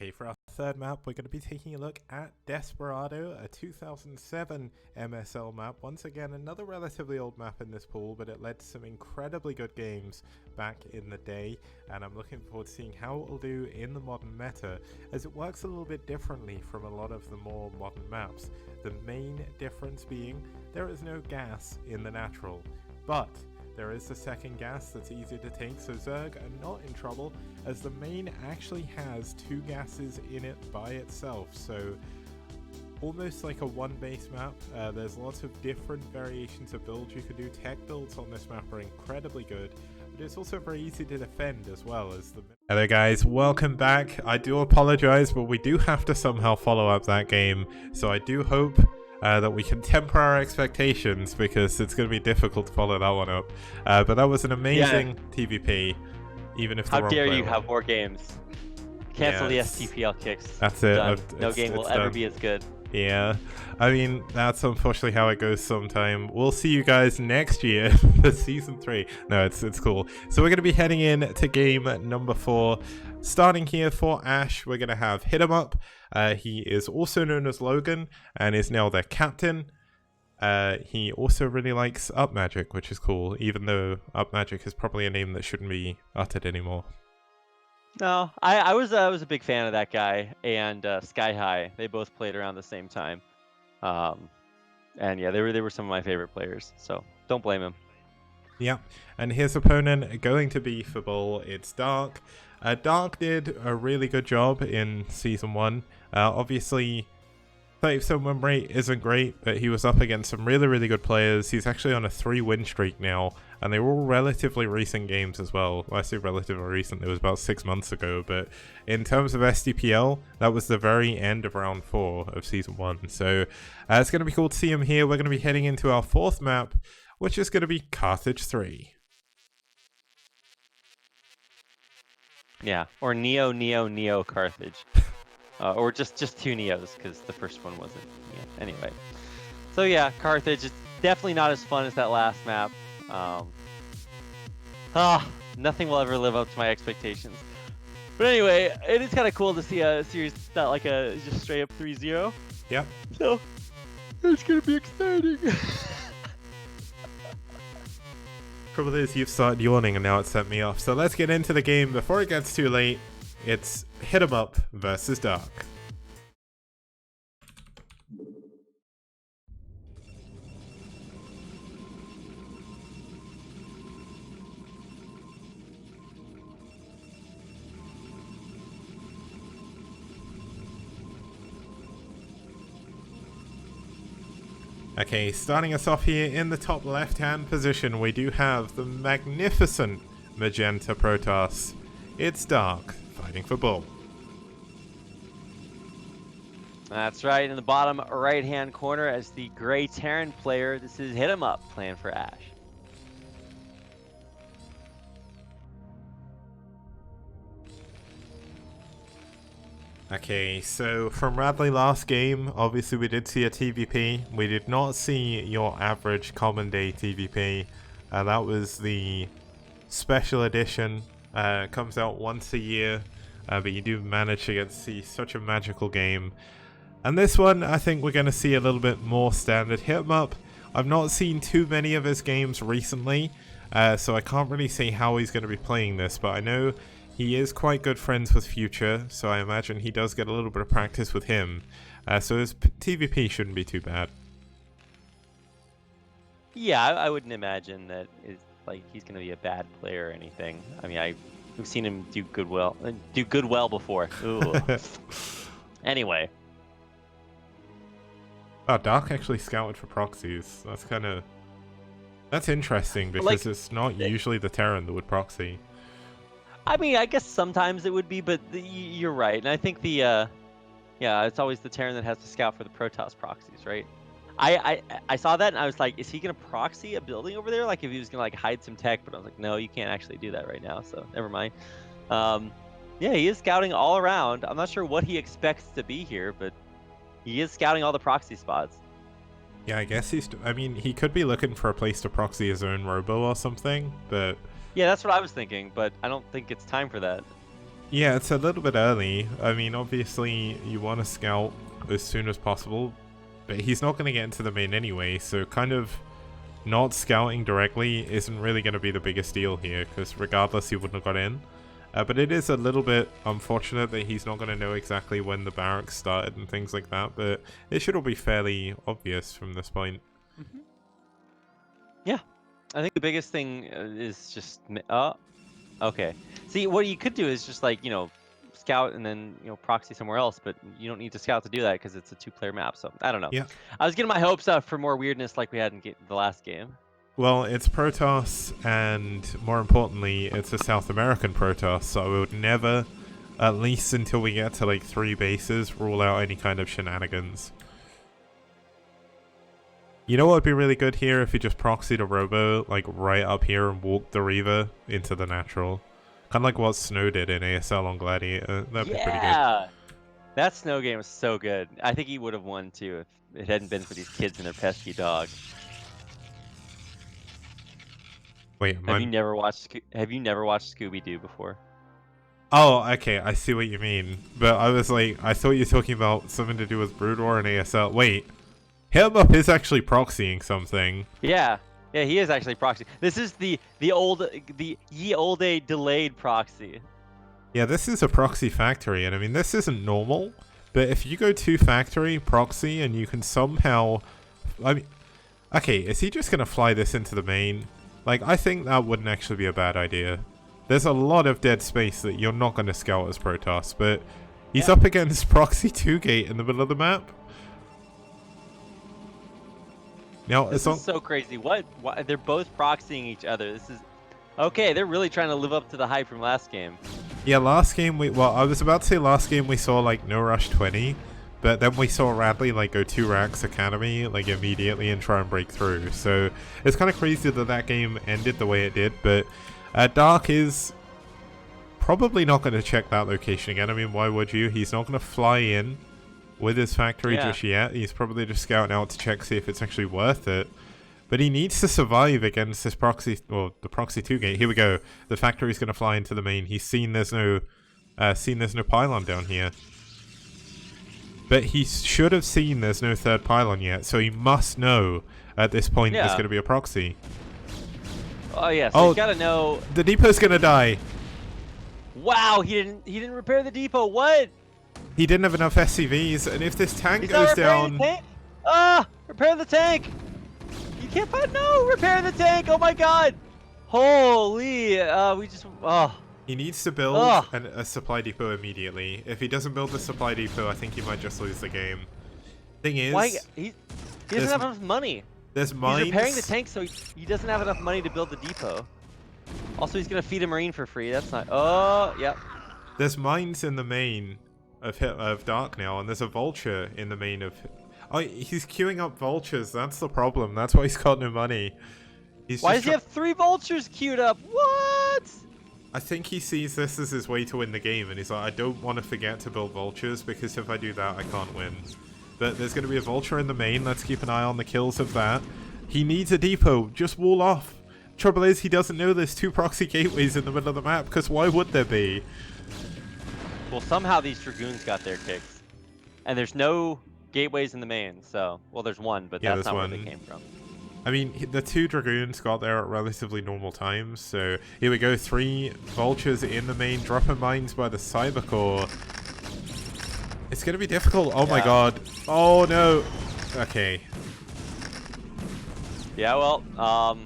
Speaker 1: Okay, for our third map, we're going to be taking a look at Desperado, a 2007 MSL map. Once again, another relatively old map in this pool, but it led to some incredibly good games back in the day, and I'm looking forward to seeing how it will do in the modern meta, as it works a little bit differently from a lot of the more modern maps. The main difference being there is no gas in the natural, but there is the second gas that's easier to take, so Zerg are not in trouble, as the main actually has 2 gases in it by itself, so almost like a one base map. There's lots of different variations of builds you can do. Tech builds on this map are incredibly good, but it's also very easy to defend as well as the... Hello guys, welcome back. I do apologize, but we do have to somehow follow up that game, so I do hope that we can temper our expectations, because it's going to be difficult to follow that one up. But that was an amazing TVP, even if
Speaker 2: How dare you have more games? Cancel the
Speaker 1: Yes.
Speaker 2: STPL kicks.
Speaker 1: That's it.
Speaker 2: Done. No
Speaker 1: It's-
Speaker 2: game will
Speaker 1: it's
Speaker 2: ever
Speaker 1: done.
Speaker 2: be as good.
Speaker 1: Yeah, I mean, that's unfortunately how it goes sometime. We'll see you guys next year for Season 3. No, it's cool. So we're going to be heading in to game number 4. Starting here for aSh, we're going to have Hit 'em Up. He is also known as Logan, and is now their captain. He also really likes Up Magic, which is cool, even though Up Magic is probably a name that shouldn't be uttered anymore.
Speaker 2: No, I was a big fan of that guy and Sky High. They both played around the same time, and yeah, they were some of my favorite players. So don't blame him.
Speaker 1: Yeah, and his opponent going to be for BuLL, it's Dark. Dark did a really good job in Season 1. Obviously, 30% win rate isn't great, but he was up against some really good players. He's actually on a 3-win streak now, and they were all relatively recent games as well. Well, I say relatively recent, it was about 6 months ago, but in terms of STPL, that was the very end of round 4 of Season 1. So it's going to be cool to see him here. We're going to be heading into our 4th map, which is going to be Carthage 3.
Speaker 2: Yeah, or Neo Carthage, or just 2 Neos, because the first one wasn't. Yeah. Anyway, so yeah, Carthage is definitely not as fun as that last map. Nothing will ever live up to my expectations. But anyway, it is kind of cool to see a series not like a just straight up 3-0.
Speaker 1: Yep.
Speaker 2: So it's gonna be exciting.
Speaker 1: Trouble is, you've started yawning and now it sent me off. So let's get into the game before it gets too late. It's Hit 'em Up versus Dark. Okay, starting us off here in the top left-hand position, we do have the magnificent Magenta Protoss. It's Dark, fighting for BuLL.
Speaker 2: That's right, in the bottom right-hand corner as the Gray Terran player, this is Hit 'em Up, playing for aSh.
Speaker 1: Okay, so from Radley last game, obviously we did see a TVP. We did not see your average common day TVP. That was the special edition. Comes out once a year, but you do manage to get to see such a magical game. And this one, I think we're going to see a little bit more standard. Hit 'em Up, I've not seen too many of his games recently, so I can't really say how he's going to be playing this, but I know he is quite good friends with Future, so I imagine he does get a little bit of practice with him. So his TVP shouldn't be too bad.
Speaker 2: Yeah, I wouldn't imagine that like he's going to be a bad player or anything. I mean, we've seen him do good well before. Ooh. Anyway.
Speaker 1: Oh, Dark actually scouted for proxies. That's interesting, because
Speaker 2: Like,
Speaker 1: it's not usually the Terran that would proxy.
Speaker 2: I mean, I guess sometimes it would be, but you're right. And I think yeah, it's always the Terran that has to scout for the Protoss proxies, right? I saw that and I was like, is he gonna proxy a building over there? Like if he was gonna like hide some tech, but I was like, no, you can't actually do that right now, so never mind. Yeah, he is scouting all around. I'm not sure what he expects to be here, but he is scouting all the proxy spots.
Speaker 1: Yeah, I guess I mean, he could be looking for a place to proxy his own robo or something, but...
Speaker 2: Yeah, that's what I was thinking, but I don't think it's time for that.
Speaker 1: Yeah, it's a little bit early. I mean, obviously, you want to scout as soon as possible, but he's not going to get into the main anyway, so kind of not scouting directly isn't really going to be the biggest deal here, because regardless, he wouldn't have got in. But it is a little bit unfortunate that he's not going to know exactly when the barracks started and things like that, but it should all be fairly obvious from this point.
Speaker 2: Yeah, I think the biggest thing is just okay. See, what you could do is just like, scout and then, proxy somewhere else, but you don't need to scout to do that because it's a 2-player map. So I don't know.
Speaker 1: Yeah.
Speaker 2: I was getting my hopes up for more weirdness like we had in the last game.
Speaker 1: Well, it's Protoss, and more importantly, it's a South American Protoss, so I would never, at least until we get to like 3 bases, rule out any kind of shenanigans. You know what would be really good here if you just proxied a robo like right up here and walked the Reaver into the natural. Kind of like what Snow did in ASL on Gladiator. That'd be pretty good.
Speaker 2: Yeah, that Snow game was so good. I think he would have won too if it hadn't been for these kids and their pesky dog.
Speaker 1: Wait,
Speaker 2: Have you never watched Scooby Doo before?
Speaker 1: Oh, okay, I see what you mean. But I was like, I thought you were talking about something to do with Brood War and ASL. Wait, Him Up is actually proxying something.
Speaker 2: Yeah, he is actually proxy. This is the ye olde delayed proxy.
Speaker 1: Yeah, this is a proxy factory, and I mean, this isn't normal, but if you go to factory, proxy, and you can somehow... I mean, okay, is he just going to fly this into the main? Like, I think that wouldn't actually be a bad idea. There's a lot of dead space that you're not going to scout as Protoss, but he's up against proxy 2-gate in the middle of the map. Now,
Speaker 2: This is so crazy. Why? They're both proxying each other. This is... Okay, they're really trying to live up to the hype from last game.
Speaker 1: Yeah, last game well, I was about to say last game we saw like No Rush 20, but then we saw Radley like go 2 racks Academy like immediately and try and break through. So it's kind of crazy that that game ended the way it did, but Dark is probably not going to check that location again. I mean, why would you? He's not going to fly in with his factory just yet. He's probably just scouting out to check, see if it's actually worth it. But he needs to survive against this proxy, or the proxy 2-gate. Here we go. The factory's going to fly into the main. He's seen there's no pylon down here. But he should have seen there's no 3rd pylon yet, so he must know at this point there's going to be a proxy.
Speaker 2: Oh yeah, so he's got to know.
Speaker 1: The depot's going to die.
Speaker 2: Wow, he didn't repair the depot. What?
Speaker 1: He didn't have enough SCVs, and if this tank
Speaker 2: He's
Speaker 1: goes
Speaker 2: not repairing
Speaker 1: down...
Speaker 2: the tank? Repair the tank! You can't find... No! Repair the tank! Oh my god! Holy...
Speaker 1: He needs to build a supply depot immediately. If he doesn't build the supply depot, I think he might just lose the game. Thing is...
Speaker 2: Why? He doesn't have enough money.
Speaker 1: There's mines...
Speaker 2: He's repairing the tank, so he doesn't have enough money to build the depot. Also, he's gonna feed a marine for free. That's not... Oh, yep.
Speaker 1: There's mines in the main of Dark now, and there's a vulture in the main of... Oh, he's queuing up vultures. That's the problem. That's why he's got no money.
Speaker 2: Why does he have 3 vultures queued up? What?
Speaker 1: I think he sees this as his way to win the game, and he's like, I don't want to forget to build vultures, because if I do that, I can't win. But there's going to be a vulture in the main. Let's keep an eye on the kills of that. He needs a depot. Just wall off. Trouble is, he doesn't know there's 2 proxy gateways in the middle of the map, because why would there be?
Speaker 2: Well, somehow these Dragoons got their kicks. And there's no gateways in the main, so... Well, there's one, but that's not where they came from.
Speaker 1: I mean, the 2 Dragoons got there at relatively normal times, so here we go, 3 vultures in the main, dropping mines by the Cybercore. It's gonna be difficult. Oh my god. Oh no. Okay.
Speaker 2: Yeah, well,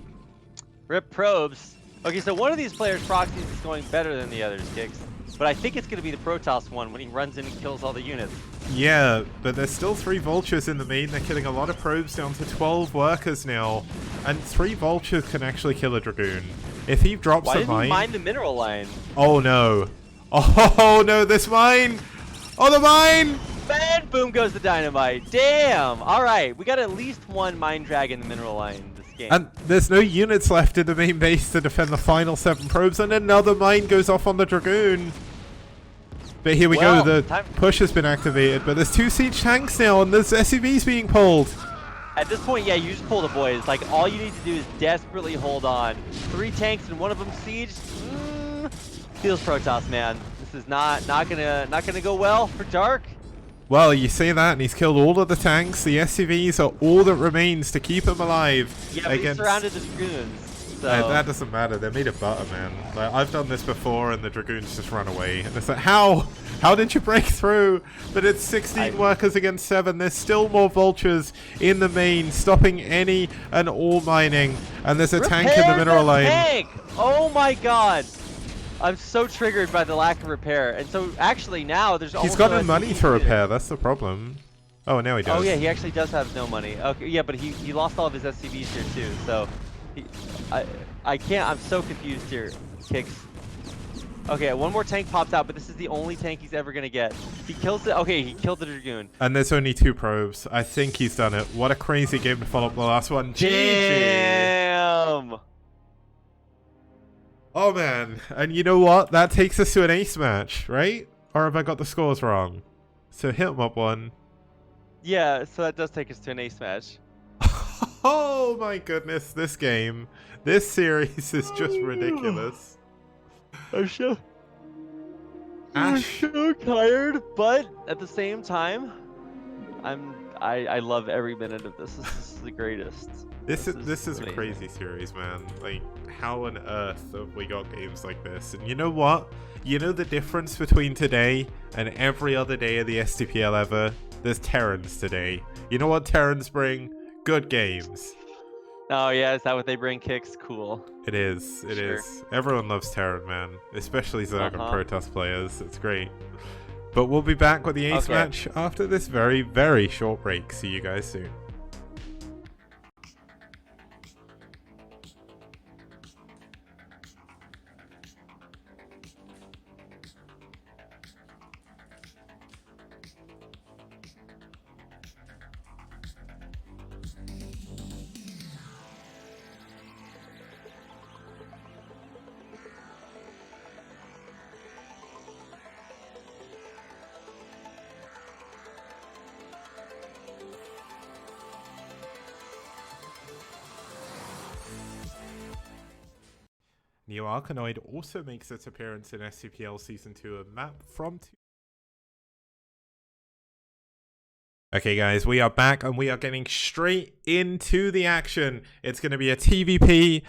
Speaker 2: rip probes. Okay, so one of these players' proxies is going better than the other's kicks, but I think it's gonna be the Protoss one when he runs in and kills all the units.
Speaker 1: Yeah, but there's still 3 vultures in the main. They're killing a lot of probes, down to 12 workers now. And 3 vultures can actually kill a Dragoon. If he drops a mine...
Speaker 2: Why didn't he mine the mineral line?
Speaker 1: Oh no. Oh no, this mine! Oh, the mine!
Speaker 2: And boom goes the dynamite. Damn! Alright, we got at least 1 mine drag in the mineral line this game.
Speaker 1: And there's no units left in the main base to defend the final 7 probes, and another mine goes off on the Dragoon. But here we go, the push has been activated, but there's 2 siege tanks now, and there's SUVs being pulled.
Speaker 2: At this point, yeah, you just pull the boys. Like, all you need to do is desperately hold on. 3 tanks and one of them siege. Feels Protoss, man. This is not gonna go well for Dark.
Speaker 1: Well, you say that, and he's killed all of the tanks. The SCVs are all that remains to keep him alive.
Speaker 2: Yeah, but he surrounded the Dragoons. So
Speaker 1: That doesn't matter. They're made of butter, man. Like, I've done this before, and the Dragoons just run away. And it's like, how? How did you break through? But it's 16 workers against 7. There's still more vultures in the main, stopping any and all mining. And there's a tank in the mineral lane.
Speaker 2: Tank! Oh my god! I'm so triggered by the lack of repair. And so actually now there's
Speaker 1: He's got no money to repair. That's the problem. Oh, now he does.
Speaker 2: Oh yeah, he actually does have no money. Okay, yeah, but he lost all of his SCVs here too. So I can't. I'm so confused here. Kicks. Okay, one more tank pops out, but this is the only tank he's ever gonna get. He kills it. Okay, he killed the Dragoon.
Speaker 1: And there's only 2 probes. I think he's done it. What a crazy game to follow up the last one.
Speaker 2: Damn.
Speaker 1: Oh man, and you know what? That takes us to an ace match, right? Or have I got the scores wrong? So hit him up one.
Speaker 2: Yeah, so that does take us to an ace match.
Speaker 1: Oh my goodness, this game, this series is just ridiculous.
Speaker 2: I'm so tired, but at the same time, I love every minute of this. This is the greatest.
Speaker 1: This is a crazy series, man. Like, how on earth have we got games like this? And you know what? You know the difference between today and every other day of the STPL ever? There's Terrans today. You know what Terrans bring? Good games.
Speaker 2: Oh yeah, is that what they bring? Kicks? Cool.
Speaker 1: It is. It is. Everyone loves Terran, man. Especially Zerg and Protoss players. It's great. But we'll be back with the ace match after this very, very short break. See you guys soon. Neo Arkanoid also makes its appearance in STPL Season 2, a map from... Okay guys, we are back and we are getting straight into the action. It's going to be a TVP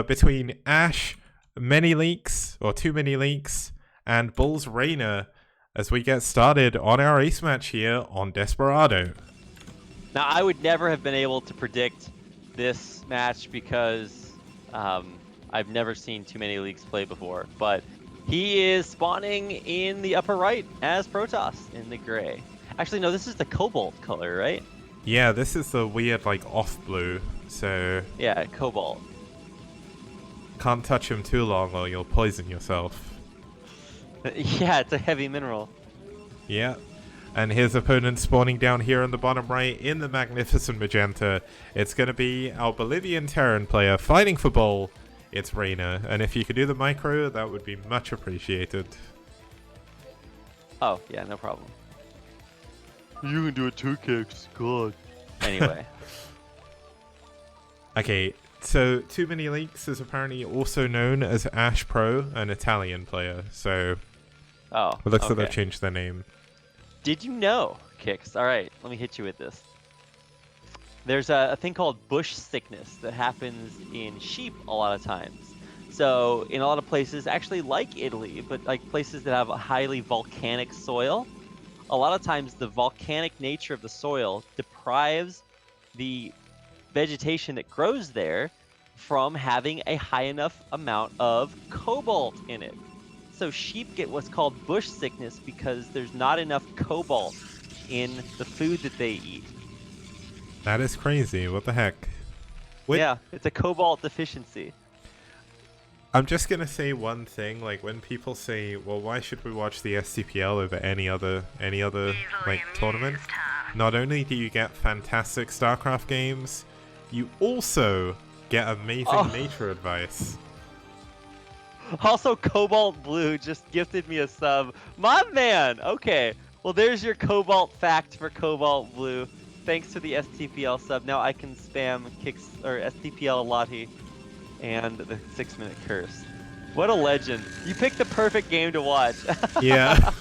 Speaker 1: between aSh Mini Leaks, or 2 Mini Leaks, and BuLL's Reyna as we get started on our ace match here on Desperado.
Speaker 2: Now, I would never have been able to predict this match because I've never seen too many leagues play before, but he is spawning in the upper right as Protoss in the gray. Actually, no, this is the cobalt color, right?
Speaker 1: Yeah, this is the weird, like, off blue, so...
Speaker 2: Yeah, cobalt.
Speaker 1: Can't touch him too long or you'll poison yourself.
Speaker 2: Yeah, it's a heavy mineral.
Speaker 1: Yeah. And his opponent spawning down here in the bottom right in the magnificent magenta. It's going to be our Bolivian Terran player fighting for BuLL. It's Reyna. And if you could do the micro, that would be much appreciated.
Speaker 2: Oh, yeah, no problem.
Speaker 5: You can do it too, Kicks. God.
Speaker 2: Anyway.
Speaker 1: Okay, so 2 Mini Leaks is apparently also known as aSh Pro, an Italian player. So
Speaker 2: Oh,
Speaker 1: it looks like they've changed their name.
Speaker 2: Did you know, Kicks? All right, let me hit you with this. There's a thing called bush sickness that happens in sheep a lot of times. So in a lot of places, actually like Italy, but like places that have a highly volcanic soil, a lot of times the volcanic nature of the soil deprives the vegetation that grows there from having a high enough amount of cobalt in it. So sheep get what's called bush sickness because there's not enough cobalt in the food that they eat.
Speaker 1: That is crazy. What the heck? Wait.
Speaker 2: Yeah, it's a cobalt deficiency.
Speaker 1: I'm just going to say one thing. Like, when people say, well, why should we watch the STPL over any other like, tournament? Not only do you get fantastic StarCraft games, you also get amazing nature advice.
Speaker 2: Also, Cobalt Blue just gifted me a sub. My man! Okay, well there's your Cobalt fact for Cobalt Blue. Thanks to the STPL sub. Now I can spam Kicks or STPL Lottie and the 6-minute curse. What a legend. You picked the perfect game to watch.
Speaker 1: Yeah.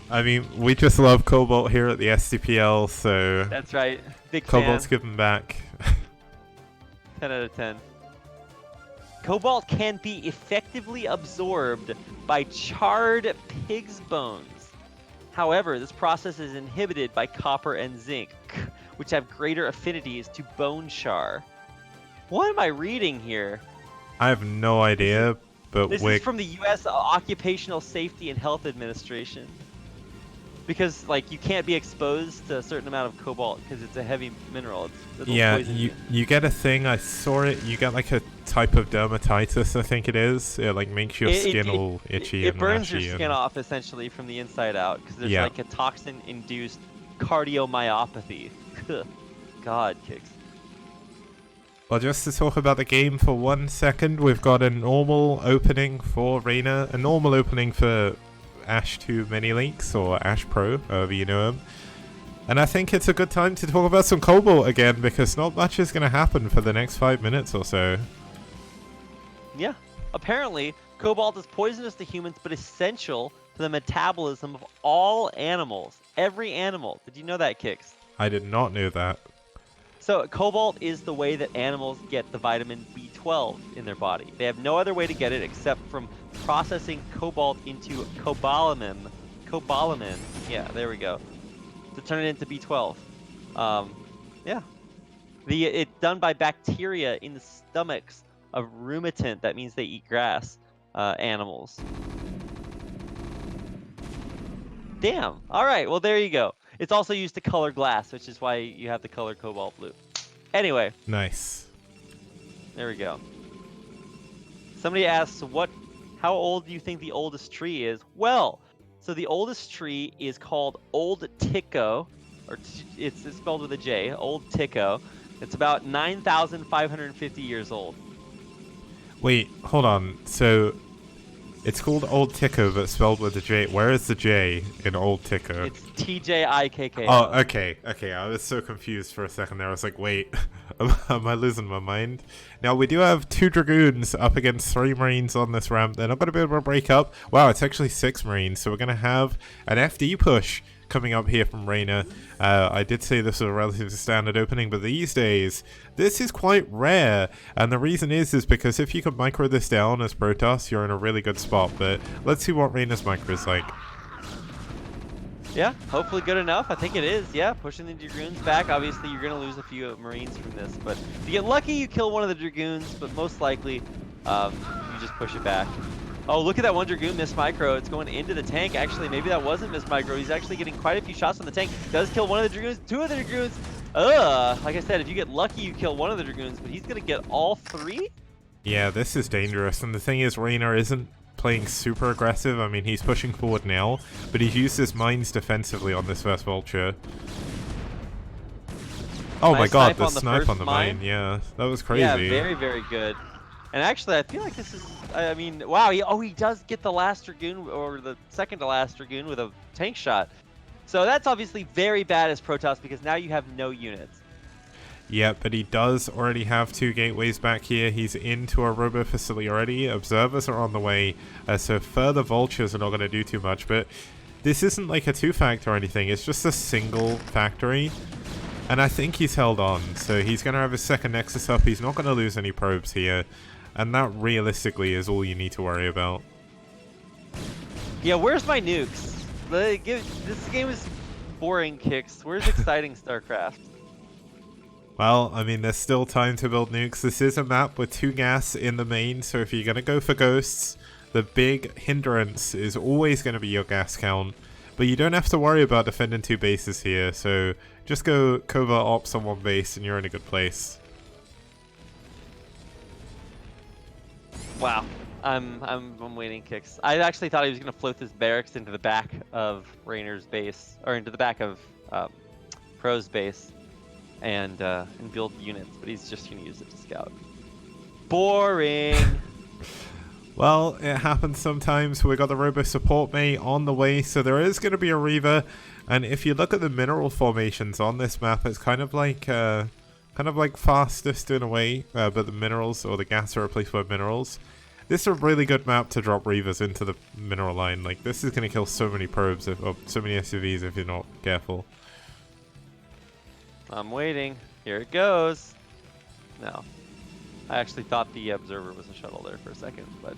Speaker 1: I mean, we just love Cobalt here at the STPL, so
Speaker 2: That's right. Big
Speaker 1: Cobalt's
Speaker 2: fan.
Speaker 1: giving back.
Speaker 2: 10 out of 10. Cobalt can be effectively absorbed by charred pig's bones. However, this process is inhibited by copper and zinc, which have greater affinities to bone char. What am I reading here?
Speaker 1: I have no idea, but
Speaker 2: This is from the U.S. Occupational Safety and Health Administration. Because, like, you can't be exposed to a certain amount of cobalt because it's a heavy mineral. It'll
Speaker 1: yeah,
Speaker 2: poison
Speaker 1: you get a thing. I saw it. You get like a type of dermatitis, I think it is. It like makes your skin all itchy
Speaker 2: It
Speaker 1: and
Speaker 2: burns your
Speaker 1: rashy
Speaker 2: skin off essentially from the inside out because there's
Speaker 1: Yeah.
Speaker 2: like a toxin-induced cardiomyopathy. God, Kicks.
Speaker 1: Well, just to talk about the game for 1 second, we've got a normal opening for Reyna, a normal opening for aSh 2 Mini Links, or aSh Pro, however you know him. And I think it's a good time to talk about some Cobalt again, because not much is going to happen for the next 5 minutes or so.
Speaker 2: Yeah. Apparently, cobalt is poisonous to humans, but essential to the metabolism of all animals. Every animal. Did you know that, Kicks?
Speaker 1: I did not know that.
Speaker 2: So, cobalt is the way that animals get the vitamin B12 in their body. They have no other way to get it except from processing cobalt into cobalamin. Cobalamin. Yeah, there we go. To turn it into B12. Yeah. It's done by bacteria in the stomachs of ruminant, that means they eat grass, animals. Damn. All right, well, there you go. It's also used to color glass, which is why you have the color cobalt blue. Anyway,
Speaker 1: Nice.
Speaker 2: there we go. Somebody asks, how old do you think the oldest tree is? Well, so the oldest tree is called Old Tico, or it's spelled with a J, Old Tico. It's about 9,550 years old.
Speaker 1: Wait, hold on. So, it's called Old Tico, but spelled with a J. Where is the J in Old Tico?
Speaker 2: It's TJIKK.
Speaker 1: Oh, okay. I was so confused for a second there. I was like, wait, am I losing my mind? Now, we do have 2 Dragoons up against 3 Marines on this ramp. They're not going to be able to break up. Wow, it's actually 6 Marines. So we're going to have an FD push coming up here from Reyna. I did say this was a relatively standard opening, but these days, this is quite rare. And the reason is because if you can micro this down as Protoss, you're in a really good spot. But let's see what Reyna's micro is like.
Speaker 2: Yeah, hopefully good enough. I think it is. Yeah, pushing the Dragoons back. Obviously, you're going to lose a few Marines from this. But if you get lucky, you kill one of the Dragoons. But most likely, you just push it back. Oh, look at that one Dragoon miss micro. It's going into the tank. Actually, maybe that wasn't miss micro. He's actually getting quite a few shots on the tank. Does kill one of the Dragoons. 2 of the Dragoons. Like I said, if you get lucky, you kill one of the Dragoons. But he's going to get all 3? Yeah,
Speaker 1: this is dangerous. And the thing is, Reyna isn't playing super aggressive. I mean, he's pushing forward now, but he's used his mines defensively on this first vulture. Oh my god, the snipe on the mine. Yeah, that was crazy.
Speaker 2: Yeah, very, very good. And actually, I feel like this is, I mean, wow, he does get the last Dragoon, or the second to last Dragoon with a tank shot. So that's obviously very bad as Protoss, because now you have no units.
Speaker 1: Yeah, but he does already have 2 gateways back here. He's into a robo facility already. Observers are on the way, so further vultures are not going to do too much. But this isn't like a 2-factor or anything. It's just a single factory. And I think he's held on. So he's going to have his second Nexus up. He's not going to lose any probes here. And that realistically is all you need to worry about.
Speaker 2: Yeah, where's my nukes? This game is boring, Kicks. Where's exciting StarCraft?
Speaker 1: Well, I mean, there's still time to build nukes. This is a map with 2 gas in the main, so if you're going to go for ghosts, the big hindrance is always going to be your gas count. But you don't have to worry about defending 2 bases here, so just go covert ops on 1 base and you're in a good place.
Speaker 2: Wow. I'm waiting, Kicks. I actually thought he was going to float this barracks into the back of Rayner's base, or into the back of Pro's base. And build units, but he's just going to use it to scout. Boring!
Speaker 1: Well, it happens sometimes. We got the Robo Support Mate on the way, so there is going to be a Reaver. And if you look at the mineral formations on this map, it's kind of like kind of like fastest in a way, but the minerals or the gas are replaced by minerals. This is a really good map to drop Reavers into the mineral line. Like, this is going to kill so many probes, or so many SUVs if you're not careful.
Speaker 2: I'm waiting. Here it goes. No. I actually thought the observer was a shuttle there for a second, but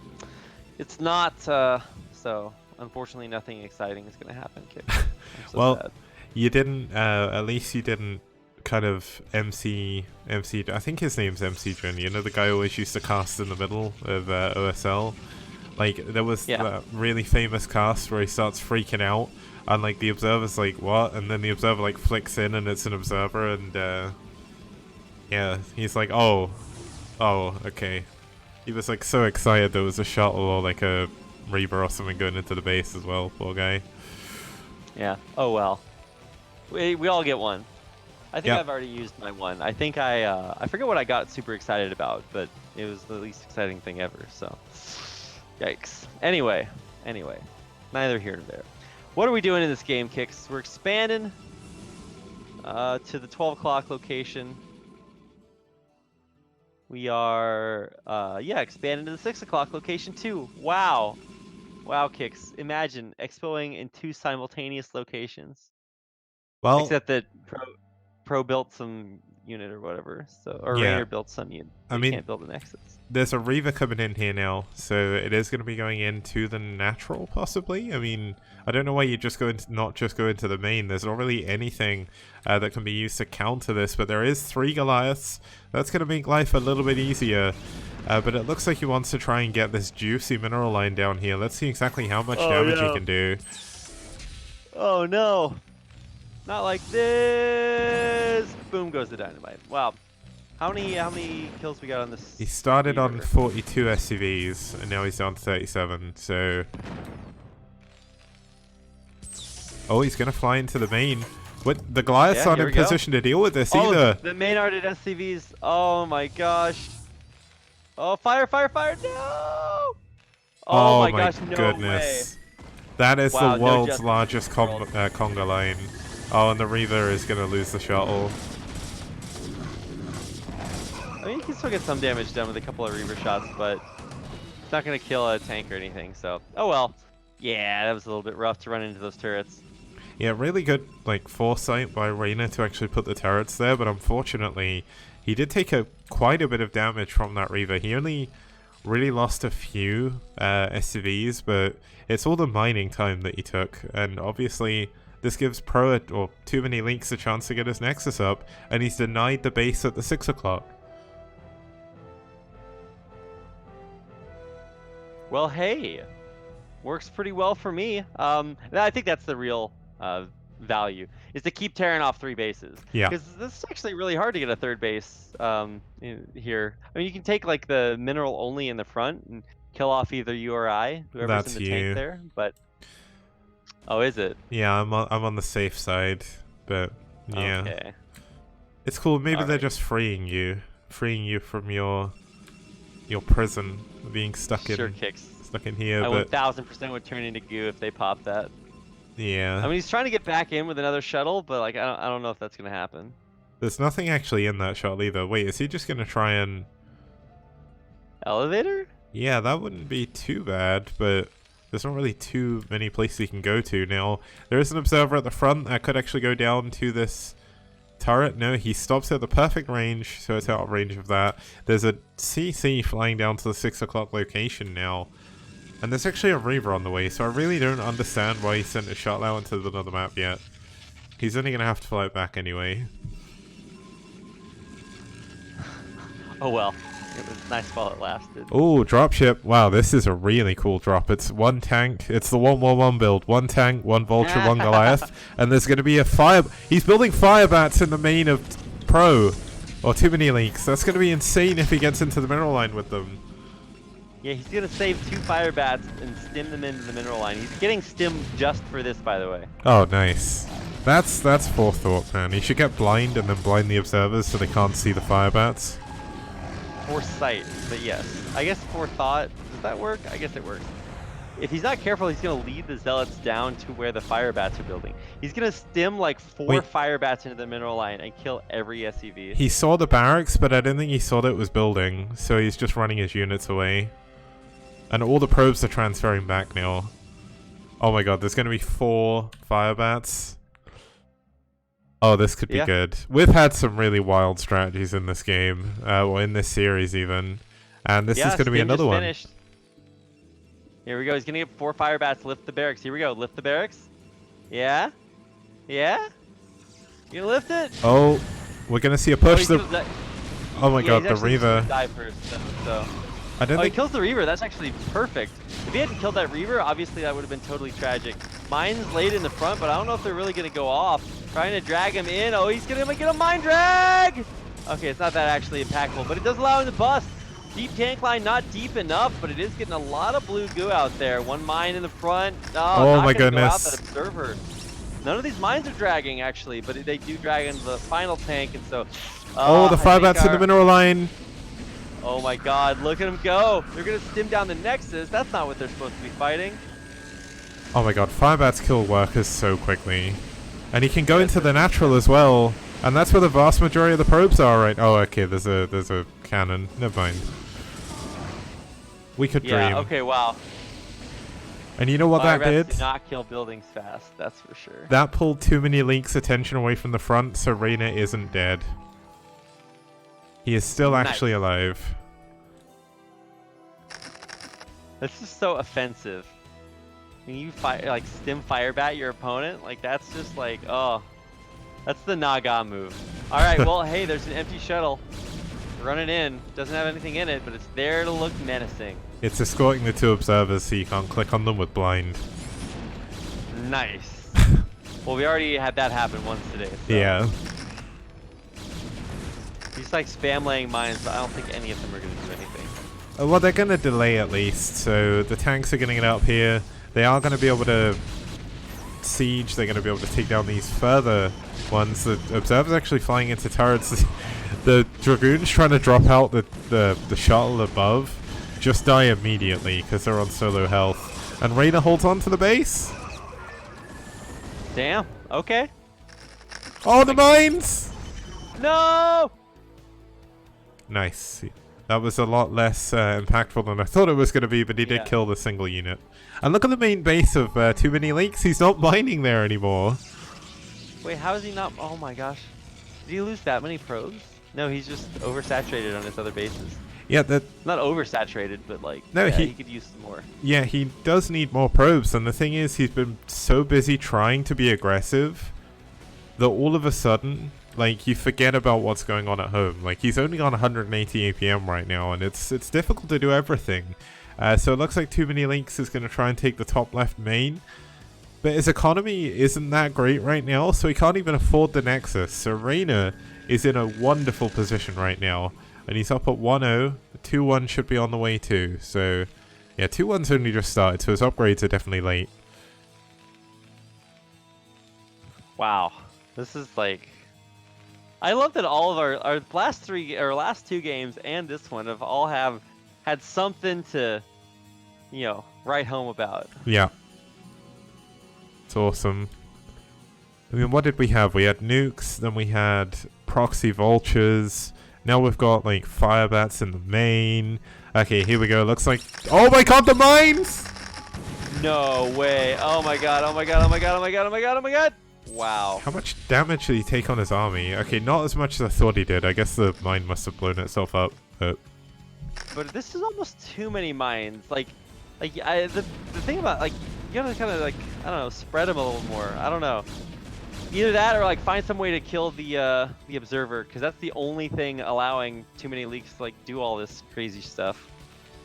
Speaker 2: it's not, so unfortunately nothing exciting is going to happen, kid. I'm so
Speaker 1: Well,
Speaker 2: sad.
Speaker 1: you didn't, at least you didn't kind of MC, I think his name's MC Jun, you know, the guy who always used to cast in the middle of OSL? Like, there was that really famous cast where he starts freaking out, and like the observer's like, what? And then the observer like flicks in and it's an observer, and yeah, he's like, oh, okay. He was like so excited there was a shuttle or like a Reaver or something going into the base as well, poor guy.
Speaker 2: Yeah. Oh well. We all get one. I think
Speaker 1: Yep.
Speaker 2: I've already used my one. I think I forget what I got super excited about, but it was the least exciting thing ever. So, yikes. Anyway, neither here nor there. What are we doing in this game, Kicks? We're expanding to the 12 o'clock location. We are expanding to the 6 o'clock location too. Wow, Kicks. Imagine expoing in 2 simultaneous locations.
Speaker 1: Well,
Speaker 2: Except that Pro built some unit or whatever, so or
Speaker 1: Yeah.
Speaker 2: Rainer built some unit.
Speaker 1: I
Speaker 2: You
Speaker 1: mean-
Speaker 2: can't build a Nexus.
Speaker 1: there's a Reaver coming in here now, so it is going to be going into the natural, possibly. I mean, I don't know why you just not just go into the main. There's not really anything that can be used to counter this, but there is 3 Goliaths. That's going to make life a little bit easier. But it looks like he wants to try and get this juicy mineral line down here. Let's see exactly how much damage he can do.
Speaker 2: Oh no! Not like this! Boom goes the dynamite. Wow. How many kills we got on this?
Speaker 1: He started on
Speaker 2: Reaver?
Speaker 1: 42 SCVs, and now he's down to 37, so... Oh, he's going to fly into the main. What? The Goliaths
Speaker 2: Yeah,
Speaker 1: aren't
Speaker 2: here
Speaker 1: in
Speaker 2: we go.
Speaker 1: position to deal with this
Speaker 2: Oh,
Speaker 1: either.
Speaker 2: the main arted SCVs. Oh my gosh. Oh, fire, no! Oh, my gosh, no
Speaker 1: goodness. That is
Speaker 2: Wow,
Speaker 1: the
Speaker 2: no
Speaker 1: world's
Speaker 2: justice
Speaker 1: largest
Speaker 2: in the world.
Speaker 1: conga line. Oh, and the Reaver is going to lose the shuttle.
Speaker 2: way. I mean, you can still get some damage done with a couple of Reaver shots, but it's not going to kill a tank or anything, so... Oh well. Yeah, that was a little bit rough to run into those turrets.
Speaker 1: Yeah, really good like foresight by Rainer to actually put the turrets there, but unfortunately, he did take quite a bit of damage from that Reaver. He only really lost a few SCVs, but it's all the mining time that he took, and obviously this gives Pro or too many leaks a chance to get his Nexus up, and he's denied the base at the 6 o'clock.
Speaker 2: Well, hey, works pretty well for me. I think that's the real value, is to keep tearing off 3 bases.
Speaker 1: Yeah.
Speaker 2: Because this is actually really hard to get a 3rd base here. I mean, you can take like the mineral only in the front and kill off either you or I, whoever's
Speaker 1: That's
Speaker 2: in the
Speaker 1: you.
Speaker 2: tank there. But oh, is it?
Speaker 1: Yeah, I'm on the safe side, but yeah.
Speaker 2: Okay.
Speaker 1: It's cool. Maybe they're
Speaker 2: Alright.
Speaker 1: just freeing you from your prison, being stuck
Speaker 2: Sure,
Speaker 1: in
Speaker 2: Kicks.
Speaker 1: here.
Speaker 2: I
Speaker 1: But
Speaker 2: 1000% would turn into goo if they pop that.
Speaker 1: yeah,
Speaker 2: I mean, he's trying to get back in with another shuttle, but like I don't know if that's gonna happen.
Speaker 1: there's nothing actually in that shot either. Wait, is he just gonna try and?
Speaker 2: Elevator?
Speaker 1: Yeah, that wouldn't be too bad, but there's not really too many places you can go to now. There is an observer at the front that could actually go down to this turret. No, he stops at the perfect range, so it's out of range of that. There's a CC flying down to the 6 o'clock location now. And there's actually a Reaver on the way, so I really don't understand why he sent a shuttle out into another map yet. He's only going to have to fly it back anyway.
Speaker 2: Oh well, it was nice while it lasted.
Speaker 1: Oh, dropship. Wow, this is a really cool drop. It's 1 tank. It's the 111 build. 1 tank, 1 Vulture, 1 Goliath. And there's going to be a fire... He's building fire bats in the main of Pro. Or too many leaks. That's going to be insane if he gets into the mineral line with them.
Speaker 2: Yeah, he's gonna save 2 fire bats and stim them into the mineral line. He's getting stimmed just for this, by the way.
Speaker 1: Oh, nice. That's forethought, man. He should get blind and then blind the observers so they can't see the fire bats.
Speaker 2: Foresight, but yes. I guess forethought. Does that work? I guess it works. if he's not careful, he's gonna lead the zealots down to where the fire bats are building. He's gonna stim like 4
Speaker 1: Wait.
Speaker 2: fire bats into the mineral line and kill every SCV.
Speaker 1: He saw the barracks, but I didn't think he saw that it was building, so he's just running his units away. And all the probes are transferring back now. Oh my god, there's gonna be 4 fire bats. Oh, this could be good. We've had some really wild strategies in this game, or in this series even. And this is going to be another one.
Speaker 2: Finished. Here we go. He's going to get 4 fire bats. Lift the barracks. Here we go. Lift the barracks. Yeah? Yeah? You gonna lift it?
Speaker 1: Oh, we're going to see a push. Oh my god, the Reaver.
Speaker 2: Die first, so.
Speaker 1: I don't think
Speaker 2: he kills the Reaver. That's actually perfect. If he hadn't killed that Reaver, obviously that would have been totally tragic. Mines laid in the front, but I don't know if they're really going to go off. Trying to drag him in. Oh, he's going to get a mine drag! Okay, it's not that actually impactful, but it does allow him to bust. Deep tank line, not deep enough, but it is getting a lot of blue goo out there. 1 mine in the front.
Speaker 1: Oh my goodness.
Speaker 2: Go out, that observer. None of these mines are dragging, actually, but they do drag into the final tank, and so...
Speaker 1: oh, the fire bats in the mineral line.
Speaker 2: Oh my god, look at them go. They're going to stim down the Nexus. That's not what they're supposed to be fighting.
Speaker 1: Oh my god, fire bats kill workers so quickly. And he can go into the natural as well. And that's where the vast majority of the probes are, right? Oh, okay, there's a cannon. Never mind. We could dream.
Speaker 2: Yeah, okay, wow.
Speaker 1: And you know what that did?
Speaker 2: Do not kill buildings fast, that's for sure.
Speaker 1: That pulled too many Link's attention away from the front, so Reyna isn't dead. He is still actually alive.
Speaker 2: This is so offensive. When you like stim firebat your opponent, like that's just like, oh, that's the Naga move. All right, well, hey, there's an empty shuttle running in. Doesn't have anything in it, but it's there to look menacing.
Speaker 1: It's escorting the 2 observers, so you can't click on them with blind.
Speaker 2: Nice. Well, we already had that happen once today. So.
Speaker 1: Yeah.
Speaker 2: He's like spam laying mines, but I don't think any of them are going to do anything.
Speaker 1: Well, they're going to delay at least, so the tanks are going to get up here. They are going to be able to siege. They're going to be able to take down these further ones. The observers actually flying into turrets. The Dragoons trying to drop out the shuttle above just die immediately because they're on solo health. And Reyna holds on to the base.
Speaker 2: Damn. Okay.
Speaker 1: Oh, the mines!
Speaker 2: No!
Speaker 1: Nice. That was a lot less impactful than I thought it was going to be, but he did kill the single unit. And look at the main base of Too Many Leaks. He's not mining there anymore.
Speaker 2: Wait, how is he not? Oh my gosh. Did he lose that many probes? No, he's just oversaturated on his other bases.
Speaker 1: Yeah, that...
Speaker 2: Not oversaturated, but like,
Speaker 1: no,
Speaker 2: yeah, he could use some more.
Speaker 1: Yeah, he does need more probes, and the thing is, he's been so busy trying to be aggressive that all of a sudden, like, you forget about what's going on at home. Like, he's only on 180 APM right now, and it's difficult to do everything. So it looks like Too Many Links is going to try and take the top left main. But his economy isn't that great right now, so he can't even afford the Nexus. So Reyna is in a wonderful position right now. And he's up at 1-0. 2-1 should be on the way too. So, yeah, 2-1's only just started, so his upgrades are definitely late.
Speaker 2: Wow. This is like... I love that all of our last 2 games and this one have all had something to, you know, write home about.
Speaker 1: Yeah. It's awesome. I mean, what did we have? We had nukes, then we had proxy vultures. Now we've got, like, fire bats in the main. Okay, here we go. Looks like... Oh my god, the mines!
Speaker 2: No way. Oh my god, oh my god, oh my god, oh my god, oh my god, oh my god! Wow.
Speaker 1: How much damage did he take on his army? Okay, not as much as I thought he did. I guess the mine must have blown itself up, but
Speaker 2: this is almost too many mines. The thing about, like, you gotta kind of, like, I don't know, spread them a little more. I don't know. Either that or, like, find some way to kill the observer, because that's the only thing allowing Too Many Leaks to, like, do all this crazy stuff.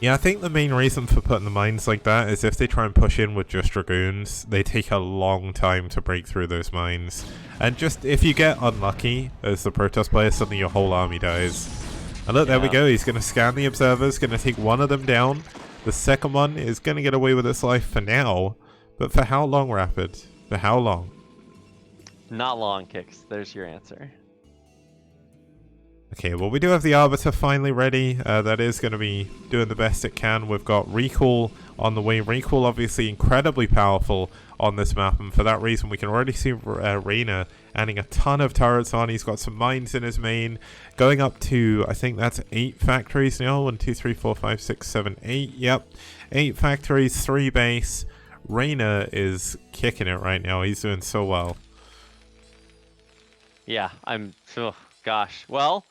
Speaker 1: yeah, I think the main reason for putting the mines like that is if they try and push in with just Dragoons, they take a long time to break through those mines. And just, if you get unlucky as the Protoss player, suddenly your whole army dies. And look, there we go. He's going to scan the observers, going to take one of them down. The second one is going to get away with its life for now. But for how long, Rapid? For how long?
Speaker 2: Not long, Kicks. There's your answer.
Speaker 1: Okay, well we do have the Arbiter finally ready. That is going to be doing the best it can. We've got Recall on the way. Recall obviously incredibly powerful on this map, and for that reason we can already see Reyna adding a ton of turrets on. He's got some mines in his main, going up to, I think that's 8 factories now. 1, 2, 3, 4, 5, 6, 7, 8. Yep, 8 factories, 3 base. Reyna is kicking it right now. He's doing so well.
Speaker 2: Yeah, oh, gosh. Well,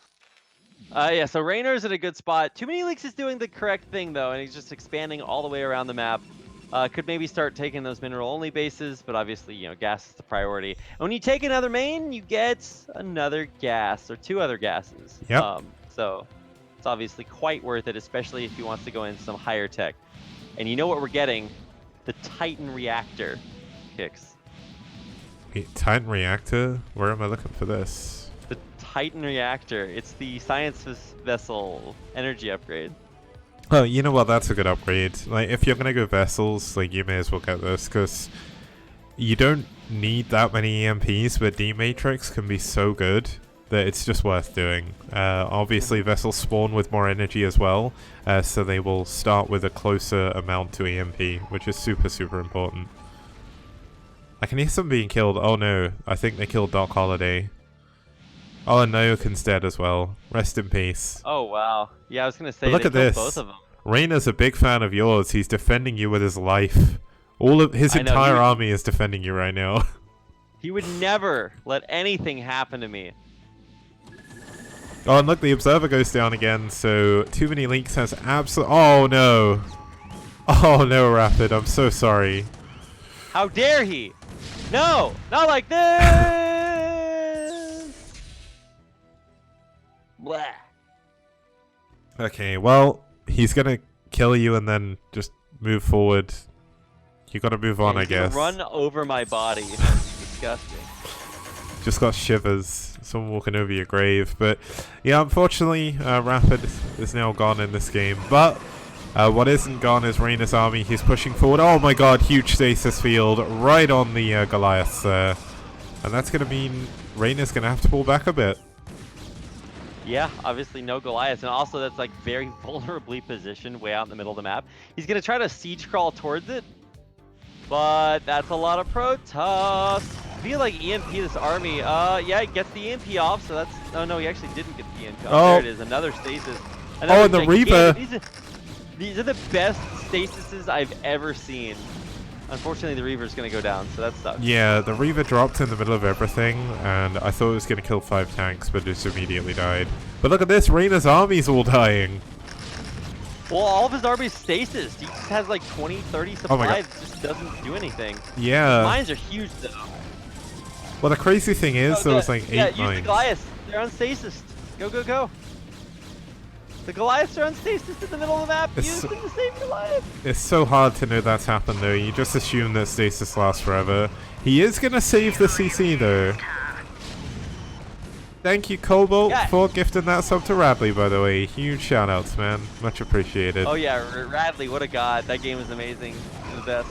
Speaker 2: yeah, so Raynor's in a good spot. Too Many Leaks is doing the correct thing, though, and he's just expanding all the way around the map. Could maybe start taking those mineral-only bases, but obviously, you know, gas is the priority. And when you take another main, you get another gas, or 2 other gases.
Speaker 1: Yep.
Speaker 2: So it's obviously quite worth it, especially if he wants to go in some higher tech. And you know what we're getting? The Titan Reactor kicks.
Speaker 1: Wait, Titan Reactor? Where am I looking for this?
Speaker 2: The Titan Reactor. It's the science vessel energy upgrade.
Speaker 1: Oh, you know what? That's a good upgrade. Like, if you're gonna go vessels, like, you may as well get this, because you don't need that many EMPs, but D-Matrix can be so good that it's just worth doing. Obviously, vessels spawn with more energy as well, so they will start with a closer amount to EMP, which is super, super important. I can hear some being killed. Oh no, I think they killed Doc Holiday. Oh, and Naokin's dead as well. Rest in peace.
Speaker 2: Oh, wow. Yeah, I was going to say,
Speaker 1: But look
Speaker 2: they
Speaker 1: at
Speaker 2: killed
Speaker 1: this.
Speaker 2: both of them.
Speaker 1: Reyna's a big fan of yours. He's defending you with his life. All of his
Speaker 2: I know,
Speaker 1: entire army is defending you right now.
Speaker 2: He would never let anything happen to me.
Speaker 1: Oh, and look, the Observer goes down again, so Too Many Leaks has oh no. Oh no, Rapid, I'm so sorry.
Speaker 2: How dare he? No, not like this! Blah.
Speaker 1: Okay, well, he's gonna kill you and then just move forward. You gotta move on, I
Speaker 2: He's gonna
Speaker 1: guess.
Speaker 2: run over my body. Disgusting.
Speaker 1: Just got shivers. Someone walking over your grave. But yeah, unfortunately, Rapid is now gone in this game. But what isn't gone is Reyna's army. He's pushing forward. Oh my god, huge stasis field right on the Goliaths there. And that's going to mean Reyna's going to have to pull back a bit.
Speaker 2: Yeah, obviously no Goliaths, and also that's like very vulnerably positioned way out in the middle of the map. He's gonna try to siege crawl towards it, but that's a lot of Protoss. I feel like EMP this army. Yeah, he gets the EMP off, so that's. Oh no, he actually didn't get the EMP off.
Speaker 1: Oh.
Speaker 2: There it is, another stasis. Another
Speaker 1: And the Reaper.
Speaker 2: These are the best stasises I've ever seen. Unfortunately, the Reaver's gonna go down, so that sucks.
Speaker 1: Yeah, the Reaver dropped in the middle of everything, and I thought it was going to kill 5 tanks, but just immediately died. But look at this, Reyna's army's all dying.
Speaker 2: Well, all of his army's stasis. He just has like 20, 30
Speaker 1: Oh my
Speaker 2: supplies.
Speaker 1: God.
Speaker 2: Just doesn't do anything.
Speaker 1: Yeah.
Speaker 2: Mines are huge, though.
Speaker 1: Well, the crazy thing is, there was like 8
Speaker 2: yeah, use
Speaker 1: mines.
Speaker 2: the Goliaths. They're on stasis. Go, go, go. The Goliaths are on stasis in the middle of the map. Use them to save Goliath.
Speaker 1: It's so hard to know that's happened, though. You just assume that stasis lasts forever. He is going to save the CC, though. Thank you, Cobalt, for gifting that sub to Radley, by the way. Huge shout-outs, man. Much appreciated.
Speaker 2: Oh, yeah, Radley, what a god. That game is amazing. The best.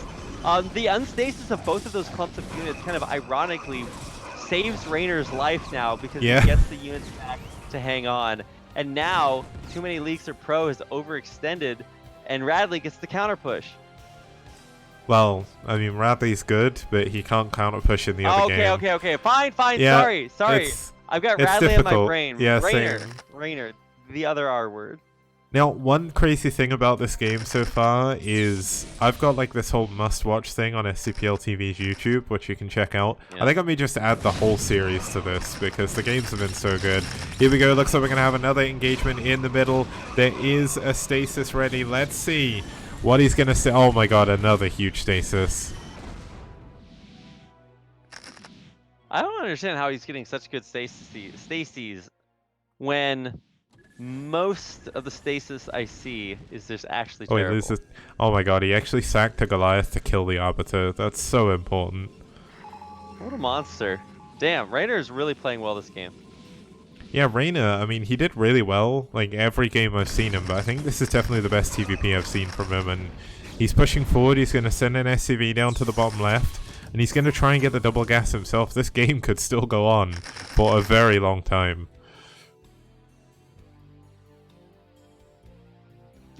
Speaker 2: The unstasis of both of those clumps of units kind of ironically saves Raynor's life now because he gets the units back to hang on. And now, Too Many Leaks or Pro has overextended, and Radley gets the counter push.
Speaker 1: Well, I mean, Radley's good, but he can't counter push in the other game.
Speaker 2: Okay. Fine.
Speaker 1: Yeah,
Speaker 2: Sorry. I've got
Speaker 1: it's
Speaker 2: Radley
Speaker 1: difficult.
Speaker 2: in my brain.
Speaker 1: Yeah,
Speaker 2: Raynor, the other R word.
Speaker 1: Now, one crazy thing about this game so far is I've got like this whole must-watch thing on STPL TV's YouTube, which you can check out. I think I may just add the whole series to this because the games have been so good. Here we go. Looks like we're going to have another engagement in the middle. There is a stasis ready. Let's see what he's going to say. Oh my god, another huge stasis.
Speaker 2: I don't understand how he's getting such good stasis when most of the stasis I see is just actually terrible.
Speaker 1: Oh my god, he actually sacked a Goliath to kill the Arbiter. That's so important.
Speaker 2: What a monster. Damn, Raynor is really playing well this game.
Speaker 1: Yeah, Reyna, I mean, he did really well, like, every game I've seen him, but I think this is definitely the best TVP I've seen from him, and he's pushing forward, he's going to send an SCV down to the bottom left, and he's going to try and get the double gas himself. This game could still go on for a very long time.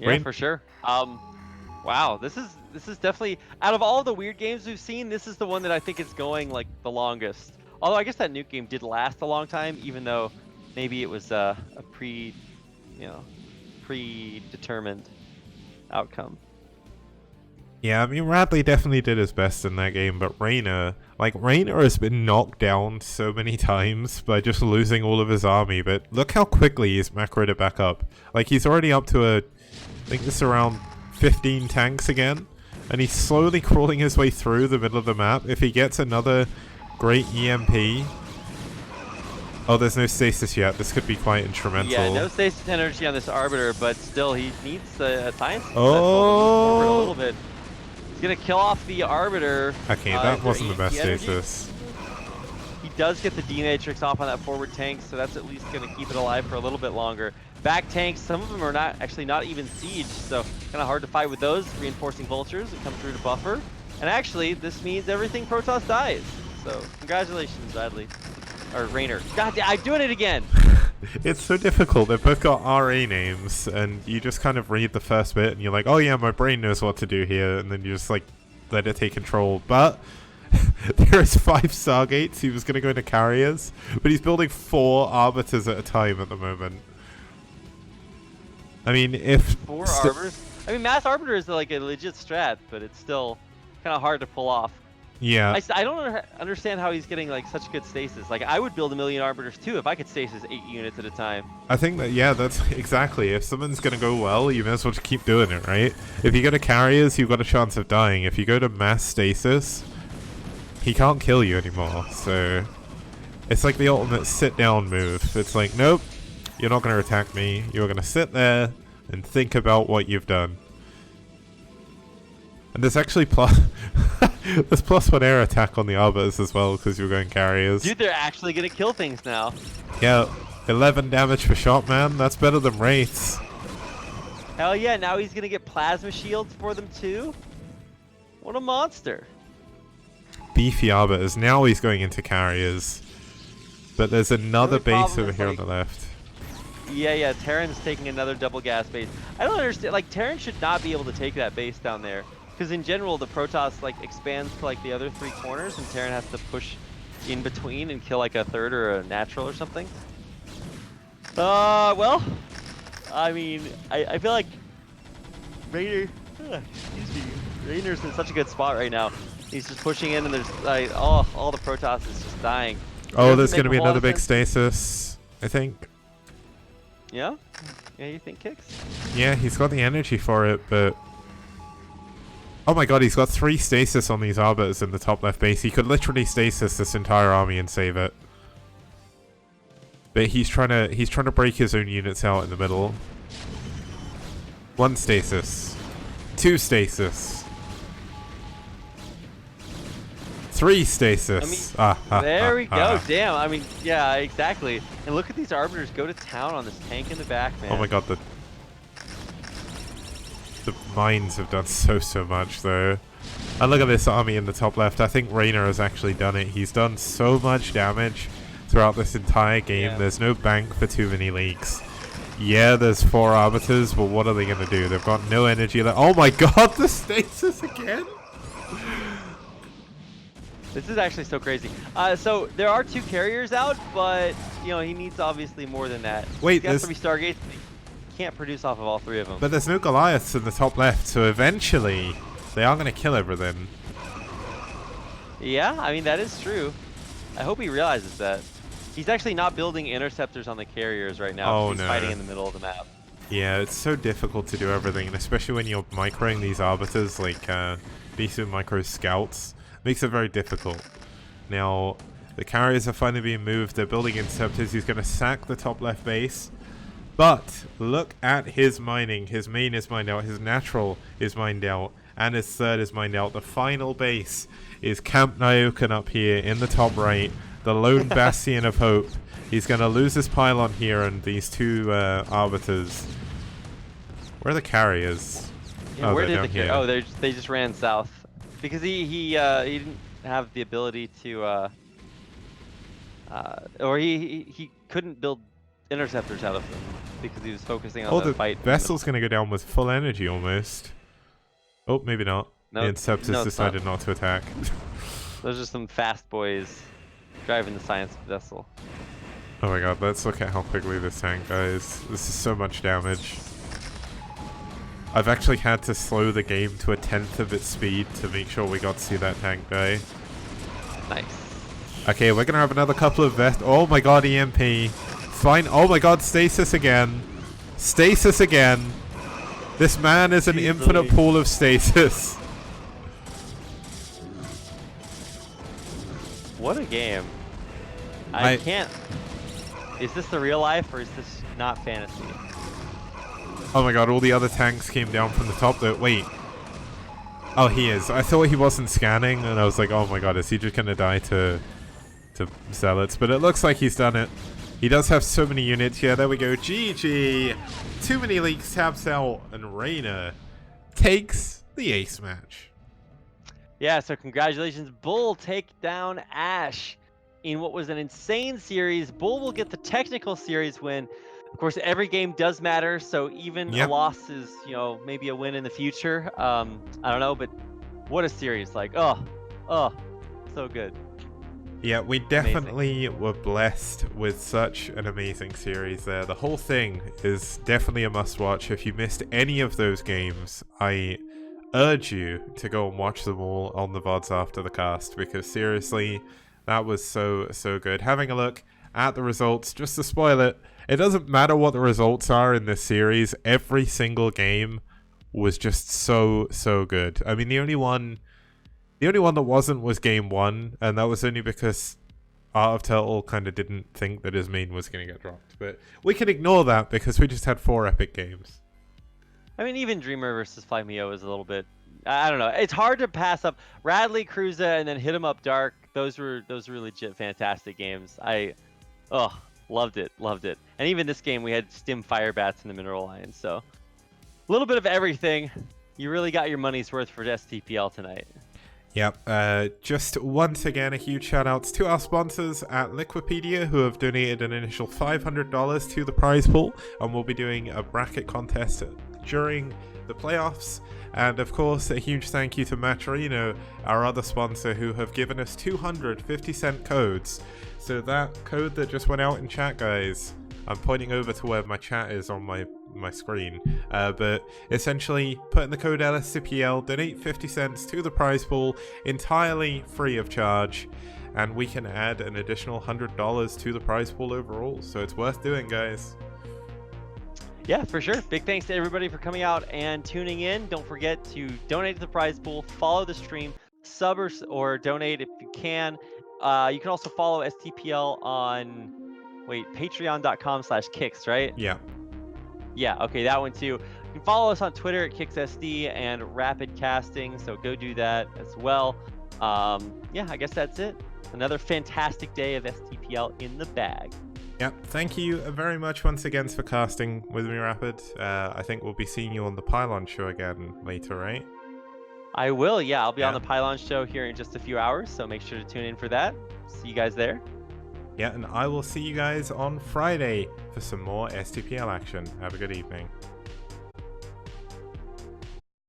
Speaker 2: Yeah,
Speaker 1: Rain-
Speaker 2: for sure. Wow, this is definitely, out of all the weird games we've seen, this is the one that I think is going like the longest. Although I guess that nuke game did last a long time, even though maybe it was a predetermined outcome.
Speaker 1: Yeah, I mean, Radley definitely did his best in that game, but Rayner has been knocked down so many times by just losing all of his army, but look how quickly he's macroed it back up. Like, he's already up to I think this is around 15 tanks again, and he's slowly crawling his way through the middle of the map. If he gets another great EMP... Oh, there's no stasis yet. This could be quite instrumental.
Speaker 2: Yeah, no stasis energy on this Arbiter, but still, he needs a science to
Speaker 1: Oh!
Speaker 2: move forward a little bit. He's gonna kill off the Arbiter.
Speaker 1: Okay, that
Speaker 2: for
Speaker 1: wasn't the best
Speaker 2: energy.
Speaker 1: stasis.
Speaker 2: He does get the D-Matrix off on that forward tank, so that's at least gonna keep it alive for a little bit longer. Back tanks, some of them are not even siege, so kind of hard to fight with those. Reinforcing vultures that come through to buffer. And actually, this means everything Protoss dies. So congratulations, Radley. Or Rayner. God, I'm doing it again!
Speaker 1: It's so difficult. They've both got RA names, and you just kind of read the first bit, and you're like, oh yeah, my brain knows what to do here, and then you just like let it take control. But there is 5 Stargates. He was going to go into carriers, but he's building 4 Arbiters at a time at the moment. I mean, if
Speaker 2: 4 Arbiters? I mean, Mass Arbiter is like a legit strat, but it's still kind of hard to pull off.
Speaker 1: yeah,
Speaker 2: I don't understand how he's getting like such good stasis. Like, I would build 1 million Arbiters too if I could stasis 8 units at a time.
Speaker 1: I think that, yeah, that's exactly. If something's going to go well, you may as well just keep doing it, right? If you go to carriers, you've got a chance of dying. If you go to mass stasis, he can't kill you anymore. So it's like the ultimate sit-down move. It's like, nope, you're not going to attack me. You're going to sit there and think about what you've done. And there's actually there's +1 air attack on the Arbiters as well, because you're going carriers.
Speaker 2: Dude, they're actually gonna kill things now.
Speaker 1: Yeah, 11 damage per shot, man. That's better than Wraiths.
Speaker 2: Hell yeah, now he's gonna get plasma shields for them too? What a monster.
Speaker 1: Beefy Arbiters. Now he's going into carriers. But there's another
Speaker 2: The only
Speaker 1: base
Speaker 2: problem
Speaker 1: over
Speaker 2: is,
Speaker 1: here on
Speaker 2: like-
Speaker 1: the left.
Speaker 2: Yeah, Terran's taking another double gas base. I don't understand, like, Terran should not be able to take that base down there. Because in general, the Protoss, like, expands to, like, the other 3 corners, and Terran has to push in between and kill, like, a third or a natural or something. Well, I mean, I feel like Rayner's in such a good spot right now. He's just pushing in, and there's, like, all the Protoss is just dying.
Speaker 1: Oh, there's
Speaker 2: Doesn't
Speaker 1: going to
Speaker 2: make
Speaker 1: be
Speaker 2: a whole lot
Speaker 1: another
Speaker 2: of
Speaker 1: big
Speaker 2: sense.
Speaker 1: stasis, I think.
Speaker 2: Yeah? Yeah, you think, Kicks?
Speaker 1: Yeah, he's got the energy for it, but... Oh my god, he's got 3 stasis on these Arbiters in the top left base. He could literally stasis this entire army and save it. But he's trying to break his own units out in the middle. 1 stasis. 2 stasis. 3 stasis.
Speaker 2: There we go. Damn. I mean, yeah, exactly. And look at these Arbiters go to town on this tank in the back, man.
Speaker 1: Oh my god, the mines have done so much, though. And look at this army in the top left. I think Rayner has actually done it. He's done so much damage throughout this entire game.
Speaker 2: Yeah.
Speaker 1: There's no bank for too many leaks. Yeah, there's 4 Arbiters, but what are they going to do? They've got no energy left. Oh my god, the stasis again!
Speaker 2: This is actually so crazy. So there are 2 carriers out, but you know he needs obviously more than that.
Speaker 1: Wait,
Speaker 2: he's got
Speaker 1: there's...
Speaker 2: 3 Stargates. But he can't produce off of all 3 of them.
Speaker 1: But there's no Goliaths in the top left, so eventually they are going to kill everything.
Speaker 2: Yeah, I mean that is true. I hope he realizes that. He's actually not building interceptors on the carriers right now.
Speaker 1: Oh,
Speaker 2: He's
Speaker 1: no.
Speaker 2: fighting in the middle of the map.
Speaker 1: Yeah, it's so difficult to do everything, and especially when you're microing these Arbiters, like Bisu micro scouts, makes it very difficult. Now, the carriers are finally being moved, they're building interceptors, he's going to sack the top left base. But, look at his mining. His main is mined out, his natural is mined out, and his third is mined out. The final base is Camp Nyokan up here in the top right, the lone bastion of hope. He's going to lose his pylon here and these 2 Arbiters. Where are the carriers?
Speaker 2: Yeah,
Speaker 1: Oh,
Speaker 2: where
Speaker 1: they're
Speaker 2: did the
Speaker 1: down
Speaker 2: carrier?
Speaker 1: here.
Speaker 2: Oh, they just ran south because he didn't have the ability to or he couldn't build interceptors out of them. because he was focusing on
Speaker 1: Oh,
Speaker 2: the
Speaker 1: the
Speaker 2: fight.
Speaker 1: vessel's gonna go down with full energy almost. Oh, maybe not.
Speaker 2: No,
Speaker 1: The Inceptors
Speaker 2: no, it's
Speaker 1: decided not to attack.
Speaker 2: Those are some fast boys driving the science vessel.
Speaker 1: Oh my god, let's look at how quickly this tank goes. This is so much damage. I've actually had to slow the game to 1/10 of its speed to make sure we got to see that tank die.
Speaker 2: Nice.
Speaker 1: Okay, we're gonna have another couple of oh my god, EMP. Fine. Oh my god, stasis again. Stasis again. This man is an infinite pool of stasis.
Speaker 2: What a game. I can't... Is this the real life or is this not fantasy?
Speaker 1: Oh my god, all the other tanks came down from the top though. Wait. Oh, he is. I thought he wasn't scanning and I was like, oh my god, is he just gonna die to zealots? But it looks like he's done it. He does have so many units here. There we go. GG. Too many leaks, taps out, and Reyna takes the ace match.
Speaker 2: Yeah, so congratulations. BuLL take down aSh in what was an insane series. BuLL will get the technical series win. Of course, every game does matter, so even a loss is, you know, maybe a win in the future. I don't know, but what a series. Like, oh, so good.
Speaker 1: Yeah, we definitely were blessed with such an amazing series there. The whole thing is definitely a must-watch. If you missed any of those games, I urge you to go and watch them all on the VODs after the cast, because seriously, that was so good. Having a look at the results, just to spoil it, it doesn't matter what the results are in this series, every single game was just so good. I mean, the only one that wasn't was game 1, and that was only because Art of Turtle kind of didn't think that his main was going to get dropped. But we can ignore that because we just had 4 epic games.
Speaker 2: I mean, even Dreamer versus Flymeo is a little bit... I don't know. It's hard to pass up. Radley, Cruza, and then Hit 'em Up Dark. Those were legit fantastic games. Loved it. And even this game, we had Stim Firebats in the Mineral Line. So a little bit of everything. You really got your money's worth for STPL tonight.
Speaker 1: Yep, just once again, a huge shout out to our sponsors at Liquipedia, who have donated an initial $500 to the prize pool, and we'll be doing a bracket contest during the playoffs. And of course, a huge thank you to Maturino, our other sponsor, who have given us 200 50-cent codes. So that code that just went out in chat, guys, I'm pointing over to where my chat is on my screen, but essentially put in the code STPL, donate 50 cents to the prize pool entirely free of charge, and we can add an additional $100 to the prize pool overall, so it's worth doing, guys.
Speaker 2: Yeah, for sure. Big thanks to everybody for coming out and tuning in. Don't forget to donate to the prize pool, follow the stream, sub or donate if you can. You can also follow STPL on patreon.com/kicks, right? Yeah, okay, that one too. You can follow us on Twitter at KicksSD and Rapid Casting, so go do that as well. Yeah, I guess that's it. Another fantastic day of STPL in the bag.
Speaker 1: Yep, thank you very much once again for casting with me, Rapid. I think we'll be seeing you on the Pylon show again later, right?
Speaker 2: I will, yeah. I'll be on the Pylon show here in just a few hours, so make sure to tune in for that. See you guys there.
Speaker 1: Yeah, and I will see you guys on Friday for some more STPL action. Have a good evening.